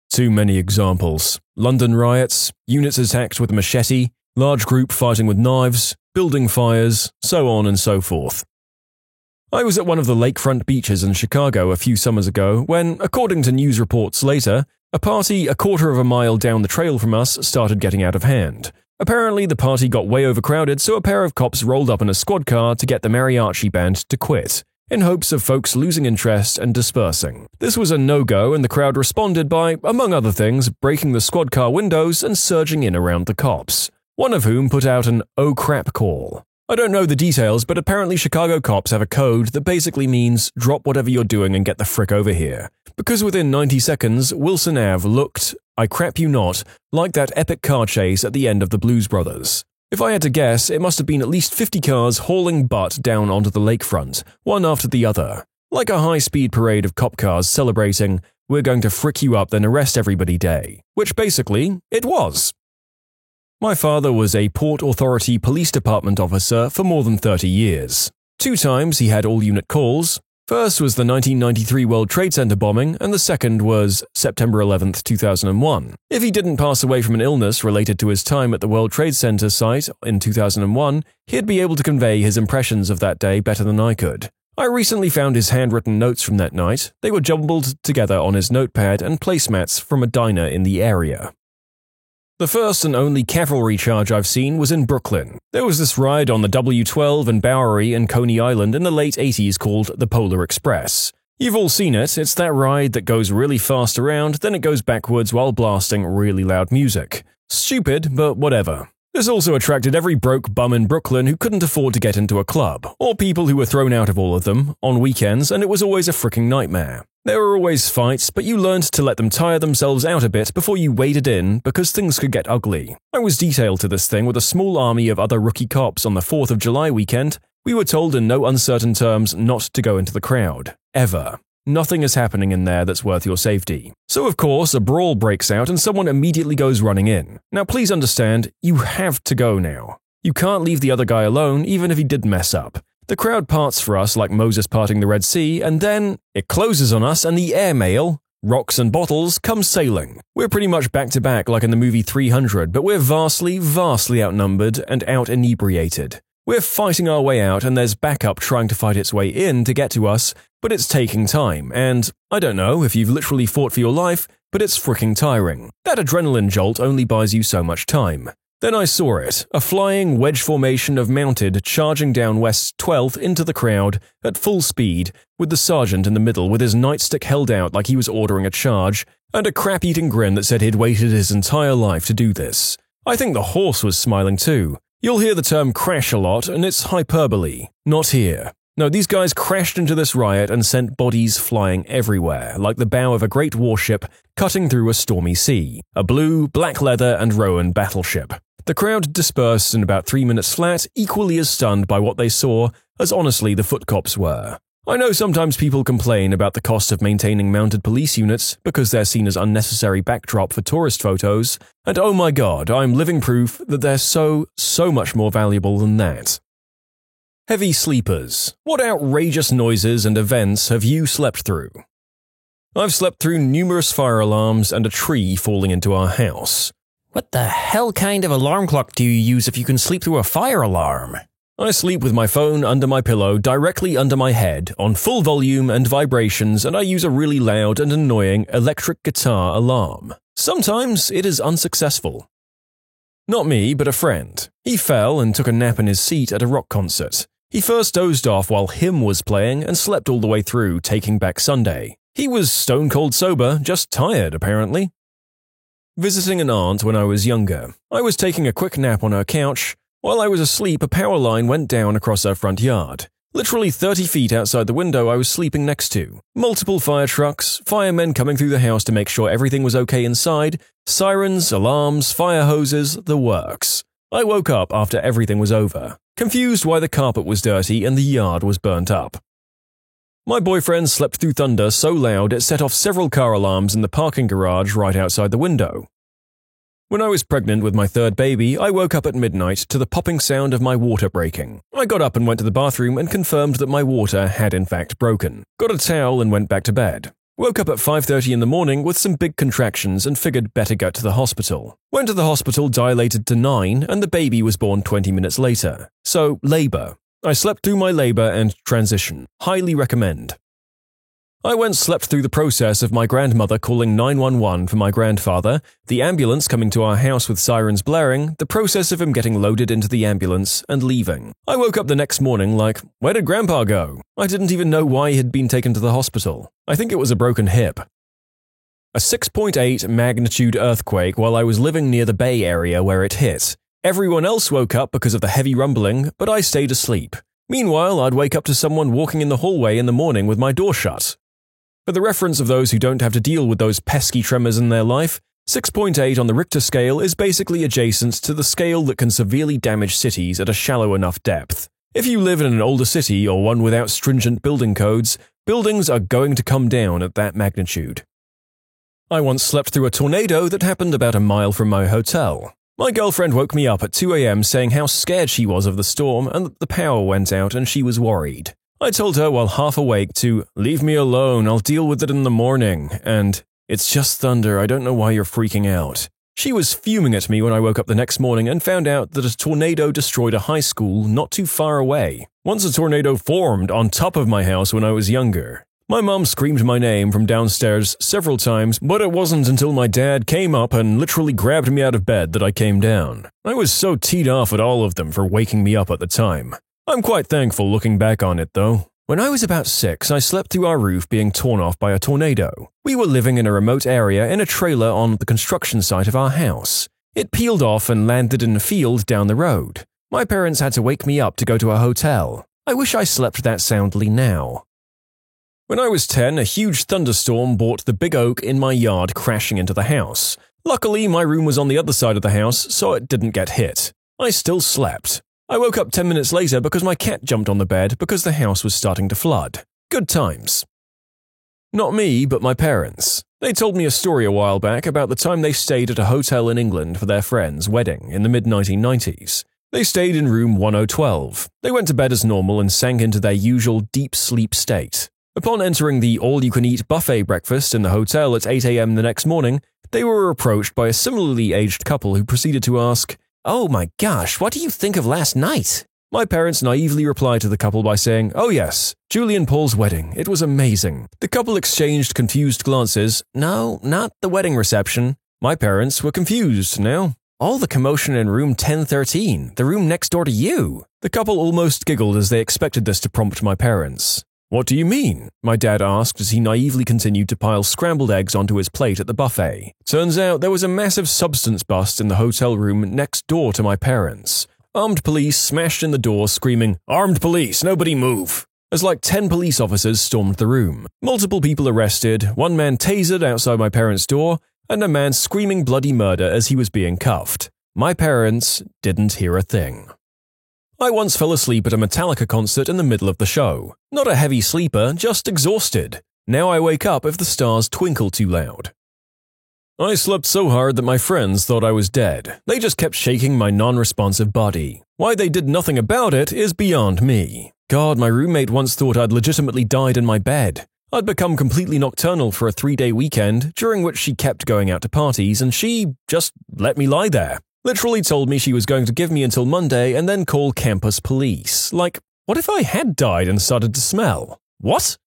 Too many examples. London riots, units attacked with a machete, large group fighting with knives, building fires, so on and so forth. I was at one of the lakefront beaches in Chicago a few summers ago when, according to news reports later, a party a quarter of a mile down the trail from us started getting out of hand. Apparently, the party got way overcrowded, so a pair of cops rolled up in a squad car to get the mariachi band to quit, in hopes of folks losing interest and dispersing. This was a no-go and the crowd responded by, among other things, breaking the squad car windows and surging in around the cops, one of whom put out an "oh crap" call. I don't know the details, but apparently Chicago cops have a code that basically means drop whatever you're doing and get the frick over here. Because within 90 seconds, Wilson Ave looked, I crap you not, like that epic car chase at the end of the Blues Brothers. If I had to guess, it must have been at least 50 cars hauling butt down onto the lakefront, one after the other. Like a high-speed parade of cop cars celebrating, "We're going to frick you up then arrest everybody" day. Which basically, it was. My father was a Port Authority Police Department officer for more than 30 years. 2 times he had all-unit calls. First was the 1993 World Trade Center bombing, and the second was September 11, 2001. If he didn't pass away from an illness related to his time at the World Trade Center site in 2001, he'd be able to convey his impressions of that day better than I could. I recently found his handwritten notes from that night. They were jumbled together on his notepad and placemats from a diner in the area. The first and only cavalry charge I've seen was in Brooklyn. There was this ride on the W12 and Bowery in Coney Island in the late 80s called the Polar Express. You've all seen it. It's that ride that goes really fast around, then it goes backwards while blasting really loud music. Stupid, but whatever. This also attracted every broke bum in Brooklyn who couldn't afford to get into a club, or people who were thrown out of all of them, on weekends, and it was always a freaking nightmare. There were always fights, but you learned to let them tire themselves out a bit before you waded in because things could get ugly. I was detailed to this thing with a small army of other rookie cops on the 4th of July weekend. We were told in no uncertain terms not to go into the crowd. Ever. Nothing is happening in there that's worth your safety. So of course, a brawl breaks out and someone immediately goes running in. Now please understand, you have to go now. You can't leave the other guy alone even if he did mess up. The crowd parts for us like Moses parting the Red Sea, and then it closes on us and the airmail, rocks and bottles, come sailing. We're pretty much back to back like in the movie 300, but we're vastly, vastly outnumbered and out-inebriated. We're fighting our way out and there's backup trying to fight its way in to get to us, but it's taking time, and I don't know if you've literally fought for your life, but it's freaking tiring. That adrenaline jolt only buys you so much time. Then I saw it, a flying wedge formation of mounted charging down West's 12th into the crowd at full speed, with the sergeant in the middle with his nightstick held out like he was ordering a charge, and a crap-eating grin that said he'd waited his entire life to do this. I think the horse was smiling too. You'll hear the term crash a lot, and it's hyperbole. Not here. No, these guys crashed into this riot and sent bodies flying everywhere, like the bow of a great warship cutting through a stormy sea, a blue, black leather, and Rowan battleship. The crowd dispersed in about 3 minutes flat, equally as stunned by what they saw as honestly the foot cops were. I know sometimes people complain about the cost of maintaining mounted police units because they're seen as unnecessary backdrop for tourist photos, and oh my god, I'm living proof that they're so much more valuable than that. Heavy sleepers. What outrageous noises and events have you slept through? I've slept through numerous fire alarms and a tree falling into our house. What the hell kind of alarm clock do you use if you can sleep through a fire alarm? I sleep with my phone under my pillow directly under my head on full volume and vibrations, and I use a really loud and annoying electric guitar alarm. Sometimes it is unsuccessful. Not me, but a friend. He fell and took a nap in his seat at a rock concert. He first dozed off while Hymn was playing and slept all the way through Taking Back Sunday. He was stone cold sober, just tired apparently. Visiting an aunt when I was younger. I was taking a quick nap on her couch. While I was asleep, a power line went down across her front yard. Literally 30 feet outside the window I was sleeping next to. Multiple fire trucks, firemen coming through the house to make sure everything was okay inside, sirens, alarms, fire hoses, the works. I woke up after everything was over, confused why the carpet was dirty and the yard was burnt up. My boyfriend slept through thunder so loud it set off several car alarms in the parking garage right outside the window. When I was pregnant with my third baby, I woke up at midnight to the popping sound of my water breaking. I got up and went to the bathroom and confirmed that my water had in fact broken. Got a towel and went back to bed. Woke up at 5:30 in the morning with some big contractions and figured better go to the hospital. Went to the hospital dilated to 9 and the baby was born 20 minutes later. So, labor. I slept through my labor and transition. Highly recommend. I once slept through the process of my grandmother calling 911 for my grandfather, the ambulance coming to our house with sirens blaring, the process of him getting loaded into the ambulance and leaving. I woke up the next morning like, where did Grandpa go? I didn't even know why he had been taken to the hospital. I think it was a broken hip. A 6.8 magnitude earthquake while I was living near the Bay Area where it hit. Everyone else woke up because of the heavy rumbling, but I stayed asleep. Meanwhile, I'd wake up to someone walking in the hallway in the morning with my door shut. For the reference of those who don't have to deal with those pesky tremors in their life, 6.8 on the Richter scale is basically adjacent to the scale that can severely damage cities at a shallow enough depth. If you live in an older city or one without stringent building codes, buildings are going to come down at that magnitude. I once slept through a tornado that happened about a mile from my hotel. My girlfriend woke me up at 2 a.m. saying how scared she was of the storm and that the power went out and she was worried. I told her while half awake to leave me alone, I'll deal with it in the morning, and it's just thunder, I don't know why you're freaking out. She was fuming at me when I woke up the next morning and found out that a tornado destroyed a high school not too far away. Once a tornado formed on top of my house when I was younger. My mom screamed my name from downstairs several times, but it wasn't until my dad came up and literally grabbed me out of bed that I came down. I was so teed off at all of them for waking me up at the time. I'm quite thankful looking back on it, though. When I was about 6, I slept through our roof being torn off by a tornado. We were living in a remote area in a trailer on the construction site of our house. It peeled off and landed in a field down the road. My parents had to wake me up to go to a hotel. I wish I slept that soundly now. When I was 10, a huge thunderstorm brought the big oak in my yard crashing into the house. Luckily, my room was on the other side of the house, so it didn't get hit. I still slept. I woke up 10 minutes later because my cat jumped on the bed because the house was starting to flood. Good times. Not me, but my parents. They told me a story a while back about the time they stayed at a hotel in England for their friend's wedding in the mid-1990s. They stayed in room 1012. They went to bed as normal and sank into their usual deep sleep state. Upon entering the all-you-can-eat buffet breakfast in the hotel at 8 a.m. the next morning, they were approached by a similarly aged couple who proceeded to ask, "Oh my gosh, what do you think of last night?" My parents naively replied to the couple by saying, "Oh yes, Julie and Paul's wedding. It was amazing." The couple exchanged confused glances. "No, not the wedding reception." My parents were confused now. "All the commotion in room 1013, the room next door to you." The couple almost giggled as they expected this to prompt my parents. "What do you mean?" my dad asked as he naively continued to pile scrambled eggs onto his plate at the buffet. Turns out there was a massive substance bust in the hotel room next door to my parents. Armed police smashed in the door screaming, "Armed police, nobody move!" as like 10 police officers stormed the room. Multiple people arrested, one man tasered outside my parents' door, and a man screaming bloody murder as he was being cuffed. My parents didn't hear a thing. I once fell asleep at a Metallica concert in the middle of the show. Not a heavy sleeper, just exhausted. Now I wake up if the stars twinkle too loud. I slept so hard that my friends thought I was dead. They just kept shaking my non-responsive body. Why they did nothing about it is beyond me. God, my roommate once thought I'd legitimately died in my bed. I'd become completely nocturnal for a 3-day weekend, during which she kept going out to parties, and she just let me lie there. Literally told me she was going to give me until Monday and then call campus police. Like, what if I had died and started to smell? What?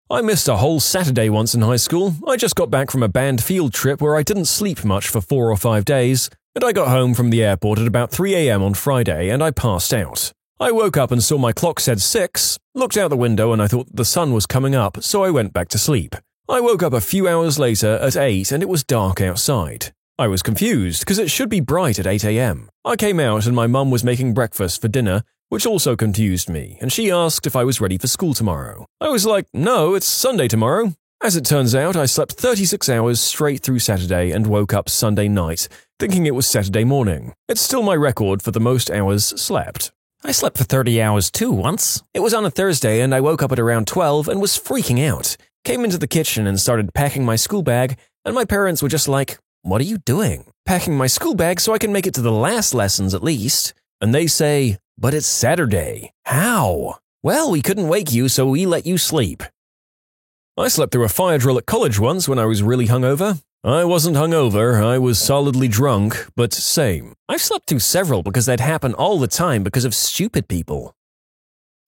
I missed a whole Saturday once in high school. I just got back from a band field trip where I didn't sleep much for 4 or 5 days, and I got home from the airport at about 3 a.m. on Friday and I passed out. I woke up and saw my clock said 6, looked out the window and I thought the sun was coming up, so I went back to sleep. I woke up a few hours later at 8 and it was dark outside. I was confused because it should be bright at 8 a.m. I came out and my mum was making breakfast for dinner, which also confused me, and she asked if I was ready for school tomorrow. I was like, "No, it's Sunday tomorrow." As it turns out, I slept 36 hours straight through Saturday and woke up Sunday night, thinking it was Saturday morning. It's still my record for the most hours slept. I slept for 30 hours too once. It was on a Thursday and I woke up at around 12 and was freaking out. Came into the kitchen and started packing my school bag, and my parents were just like, "What are you doing?" "Packing my school bag so I can make it to the last lessons at least." And they say, "But it's Saturday." "How?" "Well, we couldn't wake you, so we let you sleep." I slept through a fire drill at college once when I was really hungover. I wasn't hungover, I was solidly drunk, but same. I've slept through several because they'd happen all the time because of stupid people.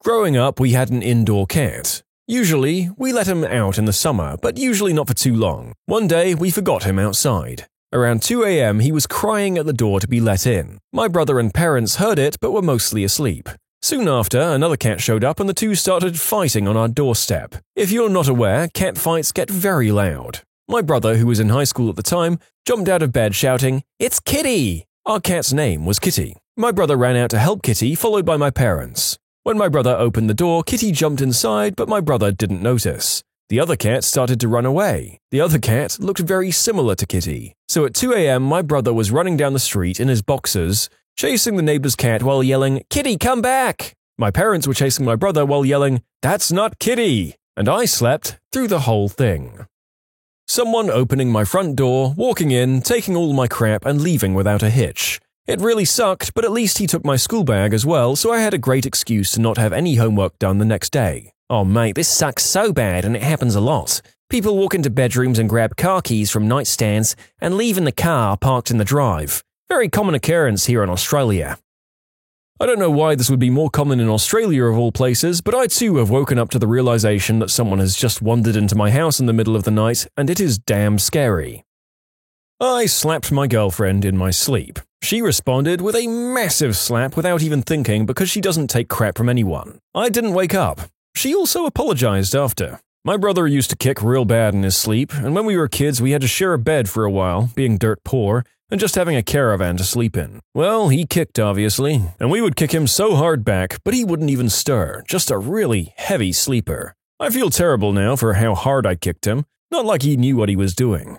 Growing up, we had an indoor cat. Usually, we let him out in the summer, but usually not for too long. One day, we forgot him outside. Around 2 a.m., he was crying at the door to be let in. My brother and parents heard it, but were mostly asleep. Soon after, another cat showed up and the two started fighting on our doorstep. If you're not aware, cat fights get very loud. My brother, who was in high school at the time, jumped out of bed shouting, "It's Kitty!" Our cat's name was Kitty. My brother ran out to help Kitty, followed by my parents. When my brother opened the door, Kitty jumped inside, but my brother didn't notice. The other cat started to run away. The other cat looked very similar to Kitty. So at 2 a.m., my brother was running down the street in his boxers, chasing the neighbor's cat while yelling, "Kitty, come back!" My parents were chasing my brother while yelling, "That's not Kitty!" And I slept through the whole thing. Someone opening my front door, walking in, taking all my crap and leaving without a hitch. It really sucked, but at least he took my school bag as well, so I had a great excuse to not have any homework done the next day. Oh mate, this sucks so bad and it happens a lot. People walk into bedrooms and grab car keys from nightstands and leave in the car parked in the drive. Very common occurrence here in Australia. I don't know why this would be more common in Australia of all places, but I too have woken up to the realization that someone has just wandered into my house in the middle of the night, and it is damn scary. I slapped my girlfriend in my sleep. She responded with a massive slap without even thinking because she doesn't take crap from anyone. I didn't wake up. She also apologized after. My brother used to kick real bad in his sleep, and when we were kids we had to share a bed for a while, being dirt poor, and just having a caravan to sleep in. Well, he kicked obviously, and we would kick him so hard back, but he wouldn't even stir, just a really heavy sleeper. I feel terrible now for how hard I kicked him, not like he knew what he was doing.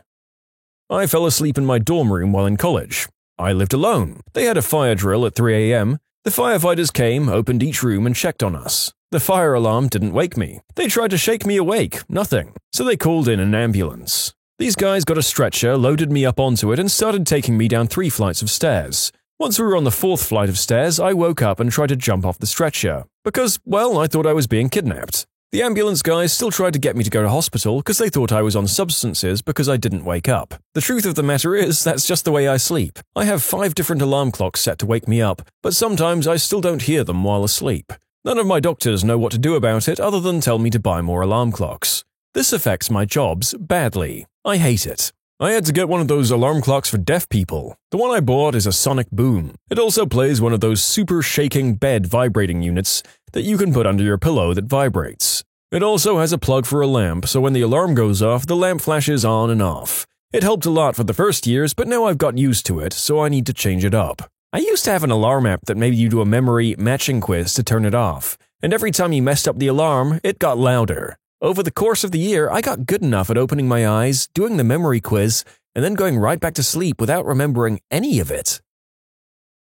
I fell asleep in my dorm room while in college. I lived alone. They had a fire drill at 3 a.m. The firefighters came, opened each room and checked on us. The fire alarm didn't wake me. They tried to shake me awake, nothing. So they called in an ambulance. These guys got a stretcher, loaded me up onto it and started taking me down 3 flights of stairs. Once we were on the 4th flight of stairs, I woke up and tried to jump off the stretcher. Because, well, I thought I was being kidnapped. The ambulance guys still tried to get me to go to hospital because they thought I was on substances because I didn't wake up. The truth of the matter is, that's just the way I sleep. I have 5 different alarm clocks set to wake me up, but sometimes I still don't hear them while asleep. None of my doctors know what to do about it other than tell me to buy more alarm clocks. This affects my jobs badly. I hate it. I had to get one of those alarm clocks for deaf people. The one I bought is a sonic boom. It also plays one of those super shaking bed vibrating units that you can put under your pillow that vibrates. It also has a plug for a lamp, so when the alarm goes off, the lamp flashes on and off. It helped a lot for the first years, but now I've got used to it, so I need to change it up. I used to have an alarm app that made you do a memory matching quiz to turn it off, and every time you messed up the alarm, it got louder. Over the course of the year, I got good enough at opening my eyes, doing the memory quiz, and then going right back to sleep without remembering any of it.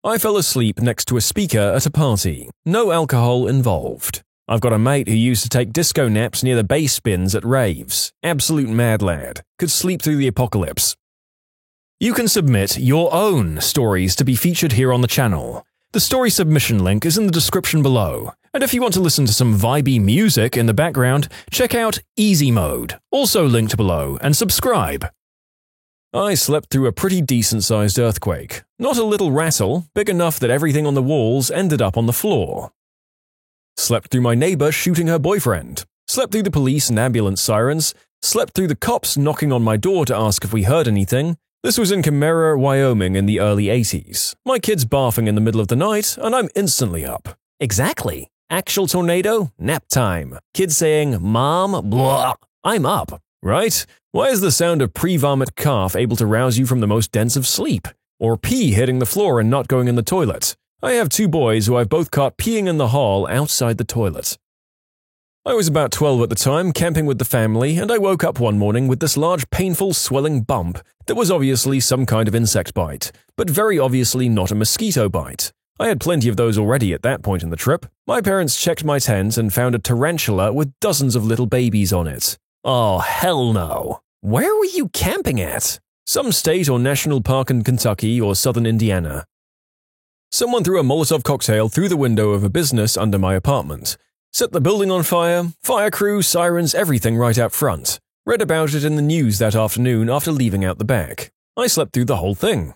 I fell asleep next to a speaker at a party. No alcohol involved. I've got a mate who used to take disco naps near the bass bins at raves. Absolute mad lad. Could sleep through the apocalypse. You can submit your own stories to be featured here on the channel. The story submission link is in the description below. And if you want to listen to some vibey music in the background, check out Easy Mode, also linked below, and subscribe. I slept through a pretty decent-sized earthquake. Not a little rattle, big enough that everything on the walls ended up on the floor. Slept through my neighbor shooting her boyfriend. Slept through the police and ambulance sirens. Slept through the cops knocking on my door to ask if we heard anything. This was in Chimera, Wyoming in the early 80s. My kid's barfing in the middle of the night, and I'm instantly up. Exactly. Actual tornado, nap time. Kids saying, "Mom, blah." I'm up. Right? Why is the sound of pre-vomit cough able to rouse you from the most dense of sleep? Or pee hitting the floor and not going in the toilet? I have 2 boys who I've both caught peeing in the hall outside the toilet. I was about 12 at the time, camping with the family, and I woke up one morning with this large, painful, swelling bump that was obviously some kind of insect bite, but very obviously not a mosquito bite. I had plenty of those already at that point in the trip. My parents checked my tent and found a tarantula with dozens of little babies on it. Oh, hell no. Where were you camping at? Some state or national park in Kentucky or southern Indiana. Someone threw a Molotov cocktail through the window of a business under my apartment. Set the building on fire, fire crew, sirens, everything right out front. Read about it in the news that afternoon after leaving out the back. I slept through the whole thing.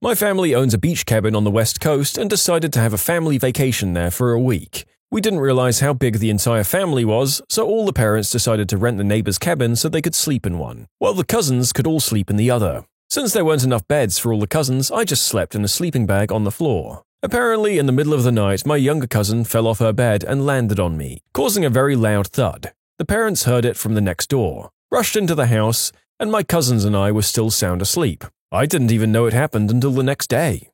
My family owns a beach cabin on the west coast and decided to have a family vacation there for a week. We didn't realize how big the entire family was, so all the parents decided to rent the neighbor's cabin so they could sleep in one, while the cousins could all sleep in the other. Since there weren't enough beds for all the cousins, I just slept in a sleeping bag on the floor. Apparently, in the middle of the night, my younger cousin fell off her bed and landed on me, causing a very loud thud. The parents heard it from the next door, rushed into the house, and my cousins and I were still sound asleep. I didn't even know it happened until the next day.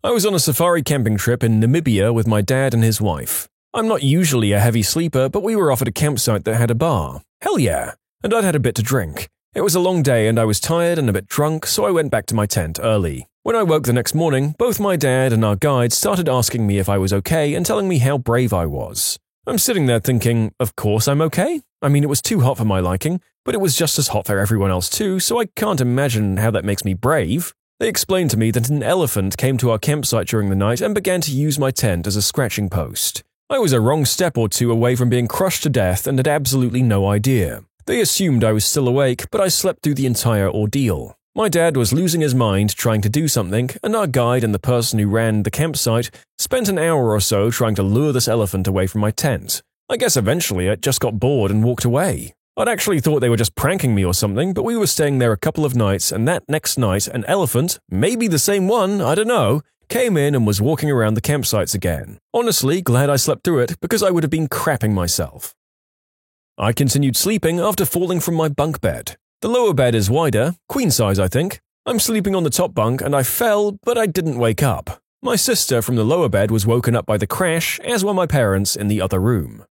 I was on a safari camping trip in Namibia with my dad and his wife. I'm not usually a heavy sleeper, but we were off at a campsite that had a bar. Hell yeah! And I'd had a bit to drink. It was a long day and I was tired and a bit drunk, so I went back to my tent early. When I woke the next morning, both my dad and our guide started asking me if I was okay and telling me how brave I was. I'm sitting there thinking, of course I'm okay. I mean, it was too hot for my liking, but it was just as hot for everyone else too, so I can't imagine how that makes me brave. They explained to me that an elephant came to our campsite during the night and began to use my tent as a scratching post. I was a wrong step or two away from being crushed to death and had absolutely no idea. They assumed I was still awake, but I slept through the entire ordeal. My dad was losing his mind trying to do something, and our guide and the person who ran the campsite spent an hour or so trying to lure this elephant away from my tent. I guess eventually it just got bored and walked away. I'd actually thought they were just pranking me or something, but we were staying there a couple of nights, and that next night an elephant, maybe the same one, I don't know, came in and was walking around the campsites again. Honestly, glad I slept through it because I would have been crapping myself. I continued sleeping after falling from my bunk bed. The lower bed is wider, queen size I think. I'm sleeping on the top bunk and I fell, but I didn't wake up. My sister from the lower bed was woken up by the crash, as were my parents in the other room.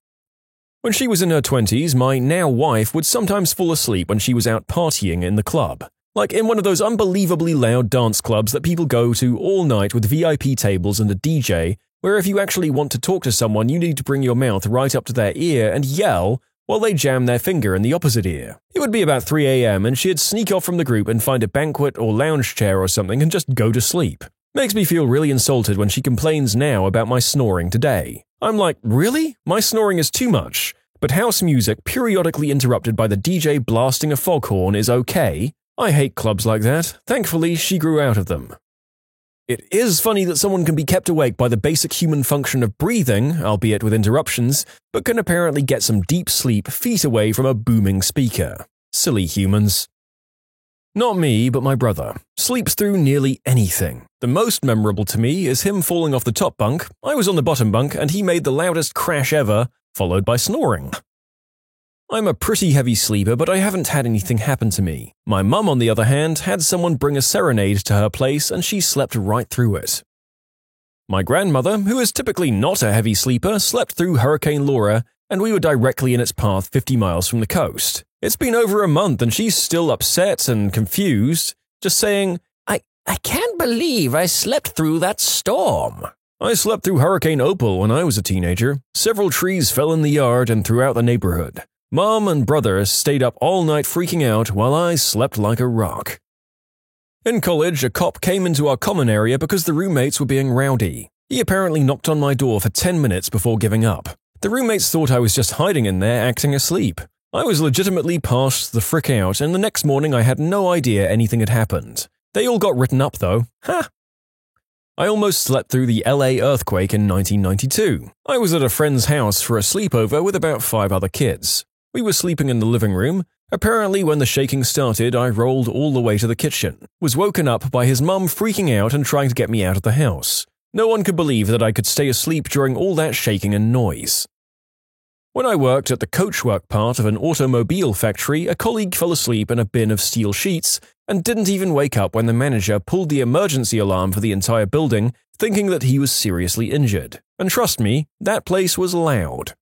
When she was in her 20s, my now wife would sometimes fall asleep when she was out partying in the club. Like in one of those unbelievably loud dance clubs that people go to all night with VIP tables and a DJ, where if you actually want to talk to someone you need to bring your mouth right up to their ear and yell while they jam their finger in the opposite ear. It would be about 3 a.m. and she'd sneak off from the group and find a banquet or lounge chair or something and just go to sleep. Makes me feel really insulted when she complains now about my snoring today. I'm like, really? My snoring is too much. But house music periodically interrupted by the DJ blasting a foghorn is okay. I hate clubs like that. Thankfully, she grew out of them. It is funny that someone can be kept awake by the basic human function of breathing, albeit with interruptions, but can apparently get some deep sleep feet away from a booming speaker. Silly humans. Not me, but my brother. Sleeps through nearly anything. The most memorable to me is him falling off the top bunk. I was on the bottom bunk, and he made the loudest crash ever, followed by snoring. I'm a pretty heavy sleeper, but I haven't had anything happen to me. My mum, on the other hand, had someone bring a serenade to her place and she slept right through it. My grandmother, who is typically not a heavy sleeper, slept through Hurricane Laura, and we were directly in its path 50 miles from the coast. It's been over a month and she's still upset and confused, just saying, I can't believe I slept through that storm. I slept through Hurricane Opal when I was a teenager. Several trees fell in the yard and throughout the neighborhood. Mom and brother stayed up all night freaking out while I slept like a rock. In college, a cop came into our common area because the roommates were being rowdy. He apparently knocked on my door for 10 minutes before giving up. The roommates thought I was just hiding in there acting asleep. I was legitimately passed the frick out, and the next morning I had no idea anything had happened. They all got written up though. Ha! I almost slept through the LA earthquake in 1992. I was at a friend's house for a sleepover with about 5 other kids. We were sleeping in the living room. Apparently, when the shaking started, I rolled all the way to the kitchen, was woken up by his mum freaking out and trying to get me out of the house. No one could believe that I could stay asleep during all that shaking and noise. When I worked at the coachwork part of an automobile factory, a colleague fell asleep in a bin of steel sheets and didn't even wake up when the manager pulled the emergency alarm for the entire building, thinking that he was seriously injured. And trust me, that place was loud.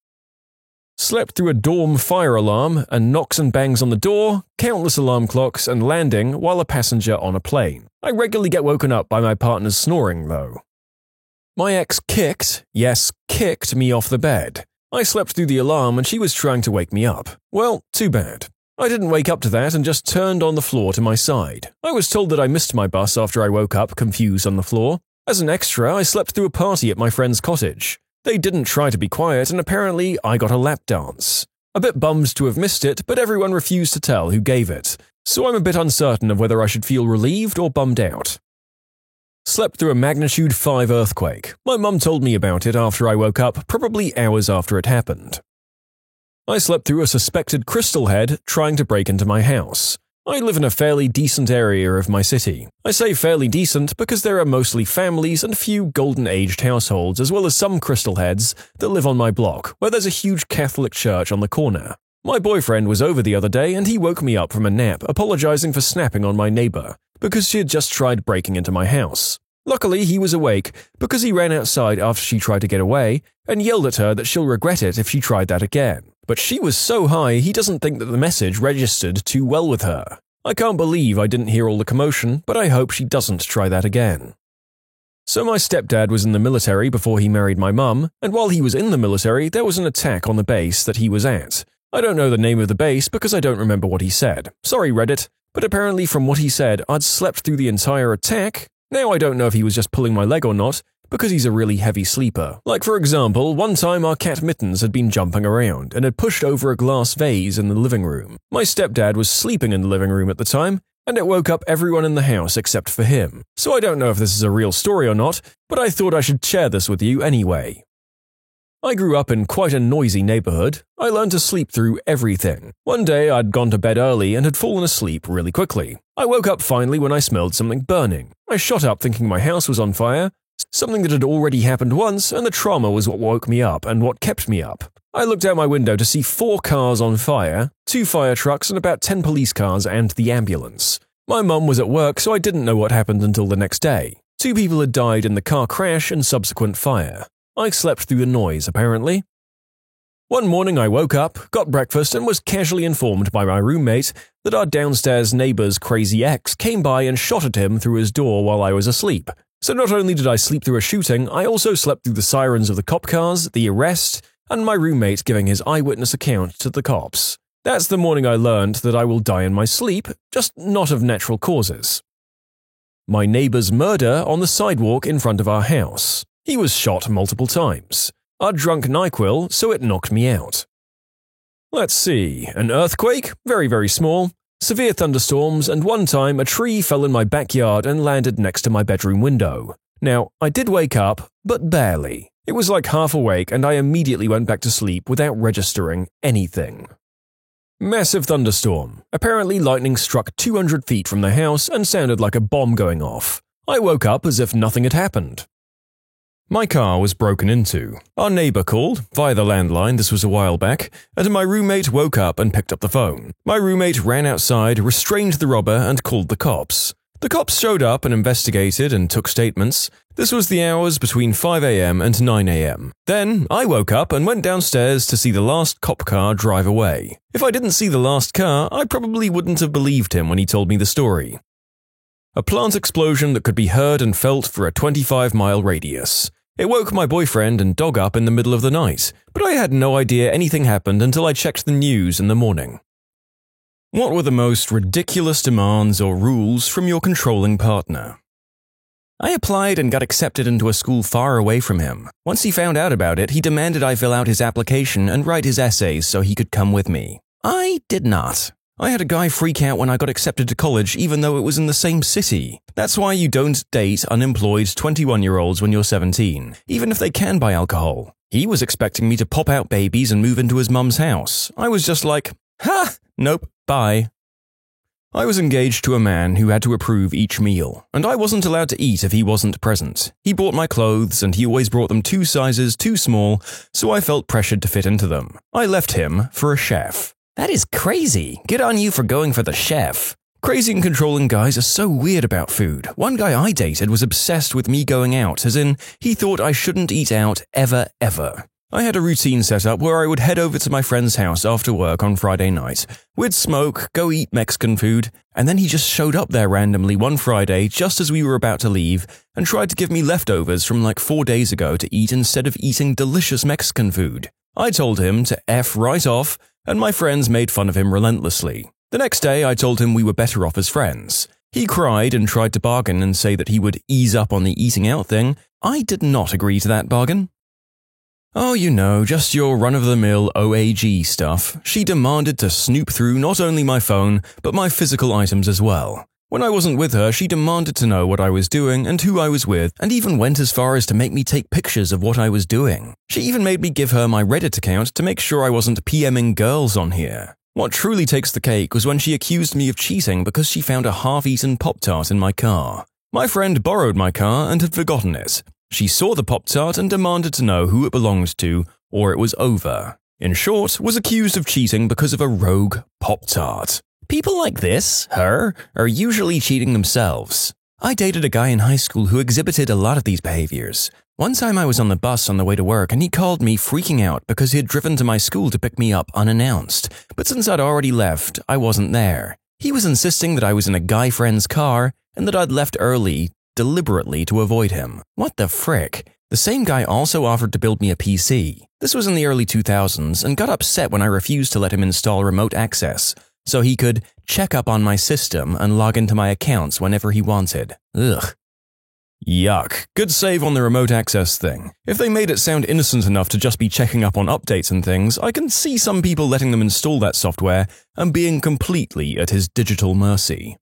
Slept through a dorm fire alarm and knocks and bangs on the door, countless alarm clocks, and landing while a passenger on a plane. I regularly get woken up by my partner's snoring, though. My ex kicked me off the bed. I slept through the alarm and she was trying to wake me up. Well, too bad. I didn't wake up to that and just turned on the floor to my side. I was told that I missed my bus after I woke up confused on the floor. As an extra, I slept through a party at my friend's cottage. They didn't try to be quiet and apparently I got a lap dance. A bit bummed to have missed it, but everyone refused to tell who gave it. So I'm a bit uncertain of whether I should feel relieved or bummed out. Slept through a magnitude 5 earthquake. My mum told me about it after I woke up, probably hours after it happened. I slept through a suspected crystal head trying to break into my house. I live in a fairly decent area of my city. I say fairly decent because there are mostly families and few golden-aged households, as well as some crystal heads that live on my block, where there's a huge Catholic church on the corner. My boyfriend was over the other day and he woke me up from a nap, apologizing for snapping on my neighbor, because she had just tried breaking into my house. Luckily, he was awake because he ran outside after she tried to get away and yelled at her that she'll regret it if she tried that again. But she was so high he doesn't think that the message registered too well with her. I can't believe I didn't hear all the commotion, but I hope she doesn't try that again. So my stepdad was in the military before he married my mum, and while he was in the military, there was an attack on the base that he was at. I don't know the name of the base because I don't remember what he said. Sorry, Reddit. But apparently from what he said, I'd slept through the entire attack. Now I don't know if he was just pulling my leg or not, because he's a really heavy sleeper. Like for example, one time our cat Mittens had been jumping around and had pushed over a glass vase in the living room. My stepdad was sleeping in the living room at the time, and it woke up everyone in the house except for him. So I don't know if this is a real story or not, but I thought I should share this with you anyway. I grew up in quite a noisy neighborhood. I learned to sleep through everything. One day I'd gone to bed early and had fallen asleep really quickly. I woke up finally when I smelled something burning. I shot up thinking my house was on fire, something that had already happened once, and the trauma was what woke me up and what kept me up. I looked out my window to see 4 cars on fire, 2 fire trucks and about 10 police cars and the ambulance. My mum was at work, so I didn't know what happened until the next day. 2 people had died in the car crash and subsequent fire. I slept through the noise, apparently. One morning I woke up, got breakfast, and was casually informed by my roommate that our downstairs neighbor's crazy ex came by and shot at him through his door while I was asleep. So not only did I sleep through a shooting, I also slept through the sirens of the cop cars, the arrest, and my roommate giving his eyewitness account to the cops. That's the morning I learned that I will die in my sleep, just not of natural causes. My neighbor's murder on the sidewalk in front of our house. He was shot multiple times. I'd drunk NyQuil, so it knocked me out. Let's see, an earthquake? Very, very small. Severe thunderstorms, and one time a tree fell in my backyard and landed next to my bedroom window. Now, I did wake up, but barely. It was like half awake and I immediately went back to sleep without registering anything. Massive thunderstorm. Apparently lightning struck 200 feet from the house and sounded like a bomb going off. I woke up as if nothing had happened. My car was broken into. Our neighbor called, via the landline, this was a while back, and my roommate woke up and picked up the phone. My roommate ran outside, restrained the robber, and called the cops. The cops showed up and investigated and took statements. This was the hours between 5 a.m. and 9 a.m. Then, I woke up and went downstairs to see the last cop car drive away. If I didn't see the last car, I probably wouldn't have believed him when he told me the story. A plant explosion that could be heard and felt for a 25-mile radius. It woke my boyfriend and dog up in the middle of the night, but I had no idea anything happened until I checked the news in the morning. What were the most ridiculous demands or rules from your controlling partner? I applied and got accepted into a school far away from him. Once he found out about it, he demanded I fill out his application and write his essays so he could come with me. I did not. I had a guy freak out when I got accepted to college even though it was in the same city. That's why you don't date unemployed 21-year-olds when you're 17, even if they can buy alcohol. He was expecting me to pop out babies and move into his mum's house. I was just like, ha, nope, bye. I was engaged to a man who had to approve each meal, and I wasn't allowed to eat if he wasn't present. He bought my clothes, and he always brought them 2 sizes too small, so I felt pressured to fit into them. I left him for a chef. That is crazy. Good on you for going for the chef. Crazy and controlling guys are so weird about food. One guy I dated was obsessed with me going out, as in, he thought I shouldn't eat out ever. I had a routine set up where I would head over to my friend's house after work on Friday night. We'd smoke, go eat Mexican food, and then he just showed up there randomly one Friday just as we were about to leave and tried to give me leftovers from like 4 days ago to eat instead of eating delicious Mexican food. I told him to F right off, and my friends made fun of him relentlessly. The next day, I told him we were better off as friends. He cried and tried to bargain and say that he would ease up on the eating out thing. I did not agree to that bargain. Oh, you know, just your run-of-the-mill OAG stuff. She demanded to snoop through not only my phone, but my physical items as well. When I wasn't with her, she demanded to know what I was doing and who I was with, and even went as far as to make me take pictures of what I was doing. She even made me give her my Reddit account to make sure I wasn't PMing girls on here. What truly takes the cake was when she accused me of cheating because she found a half-eaten Pop-Tart in my car. My friend borrowed my car and had forgotten it. She saw the Pop-Tart and demanded to know who it belonged to, or it was over. In short, was accused of cheating because of a rogue Pop-Tart. People like this, her, are usually cheating themselves. I dated a guy in high school who exhibited a lot of these behaviors. One time I was on the bus on the way to work and he called me freaking out because he had driven to my school to pick me up unannounced. But since I'd already left, I wasn't there. He was insisting that I was in a guy friend's car and that I'd left early, deliberately to avoid him. What the frick? The same guy also offered to build me a PC. This was in the early 2000s and got upset when I refused to let him install remote access, so he could check up on my system and log into my accounts whenever he wanted. Ugh. Yuck. Good save on the remote access thing. If they made it sound innocent enough to just be checking up on updates and things, I can see some people letting them install that software and being completely at his digital mercy.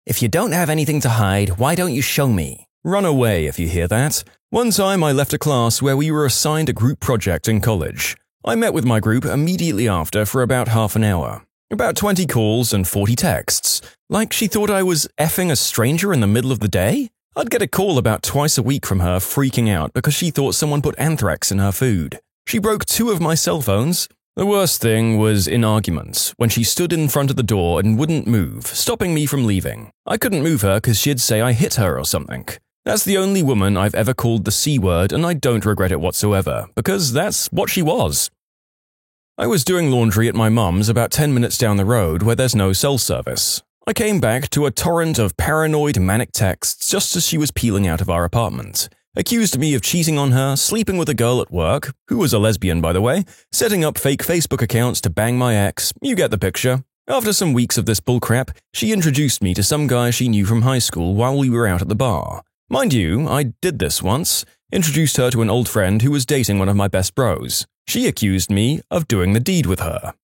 If you don't have anything to hide, why don't you show me? Run away if you hear that. One time I left a class where we were assigned a group project in college. I met with my group immediately after for about half an hour. About 20 calls and 40 texts. Like she thought I was effing a stranger in the middle of the day? I'd get a call about twice a week from her freaking out because she thought someone put anthrax in her food. She broke 2 of my cell phones. The worst thing was in arguments, when she stood in front of the door and wouldn't move, stopping me from leaving. I couldn't move her because she'd say I hit her or something. That's the only woman I've ever called the C word, and I don't regret it whatsoever, because that's what she was. I was doing laundry at my mum's about 10 minutes down the road where there's no cell service. I came back to a torrent of paranoid manic texts just as she was peeling out of our apartment. Accused me of cheating on her, sleeping with a girl at work, who was a lesbian by the way, setting up fake Facebook accounts to bang my ex, you get the picture. After some weeks of this bullcrap, she introduced me to some guy she knew from high school while we were out at the bar. Mind you, I did this once. Introduced her to an old friend who was dating one of my best bros. She accused me of doing the deed with her.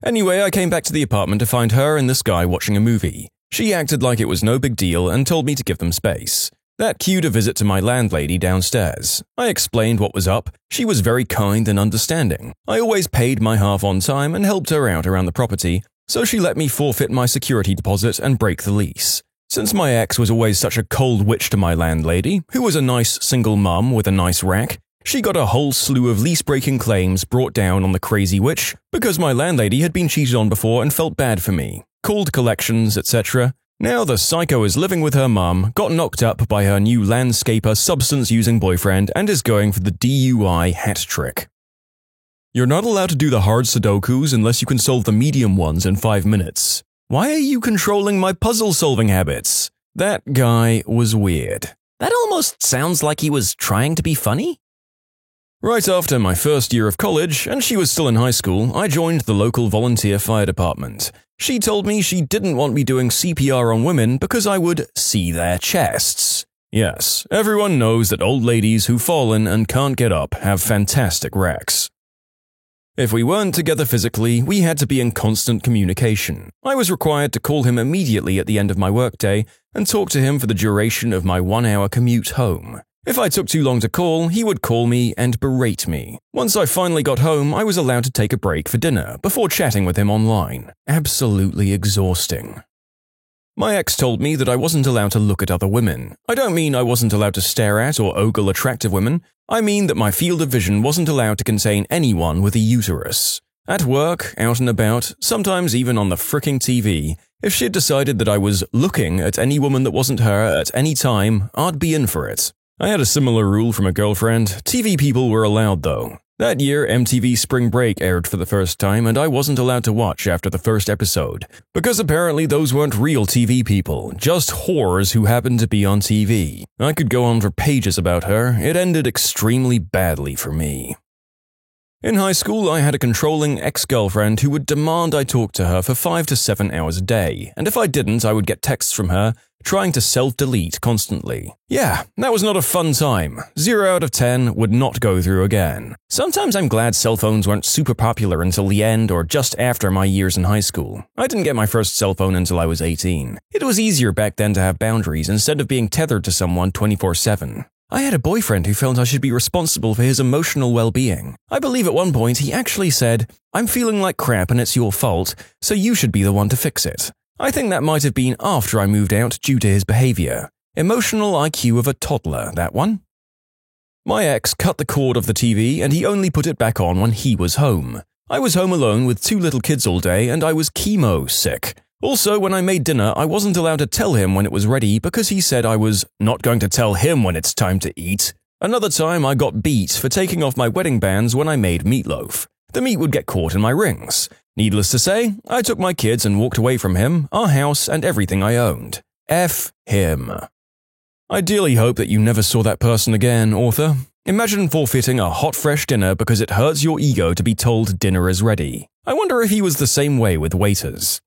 Anyway, I came back to the apartment to find her and this guy watching a movie. She acted like it was no big deal and told me to give them space. That cued a visit to my landlady downstairs. I explained what was up. She was very kind and understanding. I always paid my half on time and helped her out around the property, so she let me forfeit my security deposit and break the lease. Since my ex was always such a cold witch to my landlady, who was a nice single mum with a nice rack, she got a whole slew of lease-breaking claims brought down on the crazy witch because my landlady had been cheated on before and felt bad for me, called collections, etc. Now the psycho is living with her mum, got knocked up by her new landscaper substance-using boyfriend, and is going for the DUI hat trick. You're not allowed to do the hard Sudokus unless you can solve the medium ones in 5 minutes. Why are you controlling my puzzle-solving habits? That guy was weird. That almost sounds like he was trying to be funny. Right after my first year of college, and she was still in high school, I joined the local volunteer fire department. She told me she didn't want me doing CPR on women because I would see their chests. Yes, everyone knows that old ladies who've fallen and can't get up have fantastic racks. If we weren't together physically, we had to be in constant communication. I was required to call him immediately at the end of my workday and talk to him for the duration of my 1-hour commute home. If I took too long to call, he would call me and berate me. Once I finally got home, I was allowed to take a break for dinner before chatting with him online. Absolutely exhausting. My ex told me that I wasn't allowed to look at other women. I don't mean I wasn't allowed to stare at or ogle attractive women. I mean that my field of vision wasn't allowed to contain anyone with a uterus. At work, out and about, sometimes even on the fricking TV, if she'd decided that I was looking at any woman that wasn't her at any time, I'd be in for it. I had a similar rule from a girlfriend. TV people were allowed, though. That year, MTV Spring Break aired for the first time, and I wasn't allowed to watch after the first episode, because apparently those weren't real TV people, just whores who happened to be on TV. I could go on for pages about her. It ended extremely badly for me. In high school, I had a controlling ex-girlfriend who would demand I talk to her for 5 to 7 hours a day, and if I didn't, I would get texts from her trying to self-delete constantly. Yeah, that was not a fun time. 0 out of 10 would not go through again. Sometimes I'm glad cell phones weren't super popular until the end or just after my years in high school. I didn't get my first cell phone until I was 18. It was easier back then to have boundaries instead of being tethered to someone 24/7. I had a boyfriend who felt I should be responsible for his emotional well-being. I believe at one point he actually said, "I'm feeling like crap and it's your fault, so you should be the one to fix it." I think that might have been after I moved out due to his behavior. Emotional IQ of a toddler, that one. My ex cut the cord of the TV and he only put it back on when he was home. I was home alone with 2 little kids all day and I was chemo sick. Also, when I made dinner, I wasn't allowed to tell him when it was ready because he said I was not going to tell him when it's time to eat. Another time I got beat for taking off my wedding bands when I made meatloaf. The meat would get caught in my rings. Needless to say, I took my kids and walked away from him, our house, and everything I owned. F him. I dearly hope that you never saw that person again, author. Imagine forfeiting a hot, fresh dinner because it hurts your ego to be told dinner is ready. I wonder if he was the same way with waiters.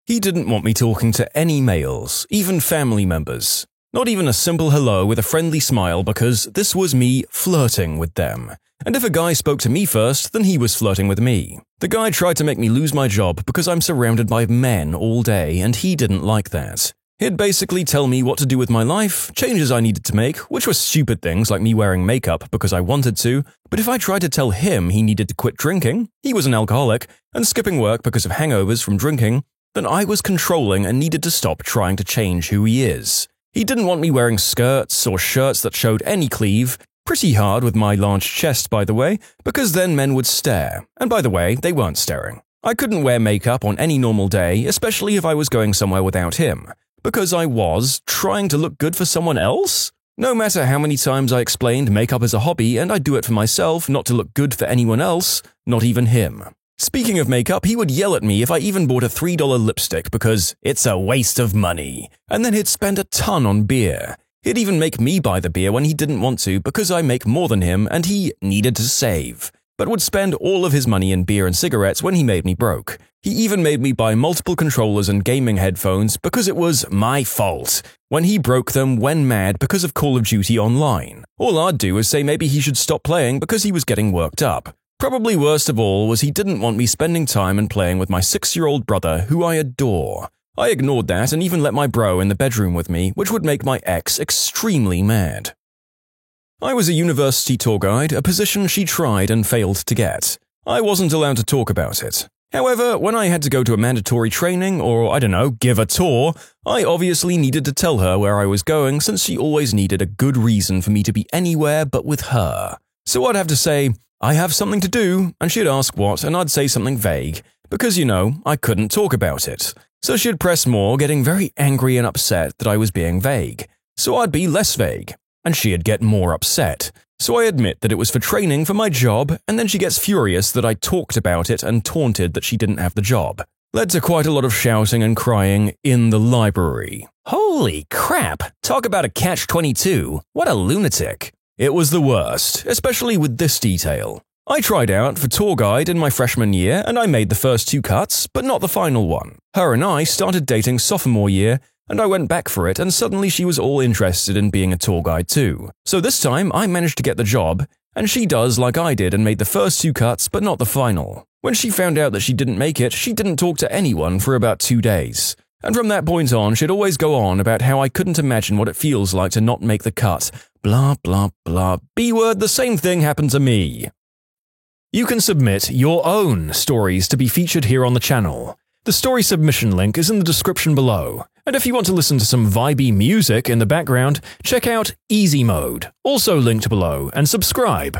He didn't want me talking to any males, even family members. Not even a simple hello with a friendly smile because this was me flirting with them. And if a guy spoke to me first, then he was flirting with me. The guy tried to make me lose my job because I'm surrounded by men all day, and he didn't like that. He'd basically tell me what to do with my life, changes I needed to make, which were stupid things like me wearing makeup because I wanted to, but if I tried to tell him he needed to quit drinking, he was an alcoholic, and skipping work because of hangovers from drinking, then I was controlling and needed to stop trying to change who he is. He didn't want me wearing skirts or shirts that showed any cleave. Pretty hard with my large chest, by the way, because then men would stare. And by the way, they weren't staring. I couldn't wear makeup on any normal day, especially if I was going somewhere without him, because I was trying to look good for someone else? No matter how many times I explained makeup is a hobby and I do it for myself, not to look good for anyone else, not even him. Speaking of makeup, he would yell at me if I even bought a $3 lipstick because it's a waste of money, and then he'd spend a ton on beer. He'd even make me buy the beer when he didn't want to because I make more than him and he needed to save, but would spend all of his money in beer and cigarettes when he made me broke. He even made me buy multiple controllers and gaming headphones because it was my fault when he broke them when mad because of Call of Duty Online. All I'd do is say maybe he should stop playing because he was getting worked up. Probably worst of all was he didn't want me spending time and playing with my 6-year-old brother, who I adore. I ignored that and even let my bro in the bedroom with me, which would make my ex extremely mad. I was a university tour guide, a position she tried and failed to get. I wasn't allowed to talk about it. However, when I had to go to a mandatory training or, I don't know, give a tour, I obviously needed to tell her where I was going since she always needed a good reason for me to be anywhere but with her. So I'd have to say, I have something to do, and she'd ask what, and I'd say something vague, because, I couldn't talk about it. So she'd press more, getting very angry and upset that I was being vague. So I'd be less vague, and she'd get more upset. So I admit that it was for training for my job, and then she gets furious that I talked about it and taunted that she didn't have the job. Led to quite a lot of shouting and crying in the library. Holy crap! Talk about a catch-22. What a lunatic. It was the worst, especially with this detail. I tried out for tour guide in my freshman year and I made the first 2 cuts, but not the final one. Her and I started dating sophomore year and I went back for it and suddenly she was all interested in being a tour guide too. So this time I managed to get the job and she does like I did and made the first 2 cuts but not the final. When she found out that she didn't make it, she didn't talk to anyone for about 2 days. And from that point on, she'd always go on about how I couldn't imagine what it feels like to not make the cut. Blah, blah, blah. B-word, the same thing happened to me. You can submit your own stories to be featured here on the channel. The story submission link is in the description below. And if you want to listen to some vibey music in the background, check out Easy Mode, also linked below, and subscribe.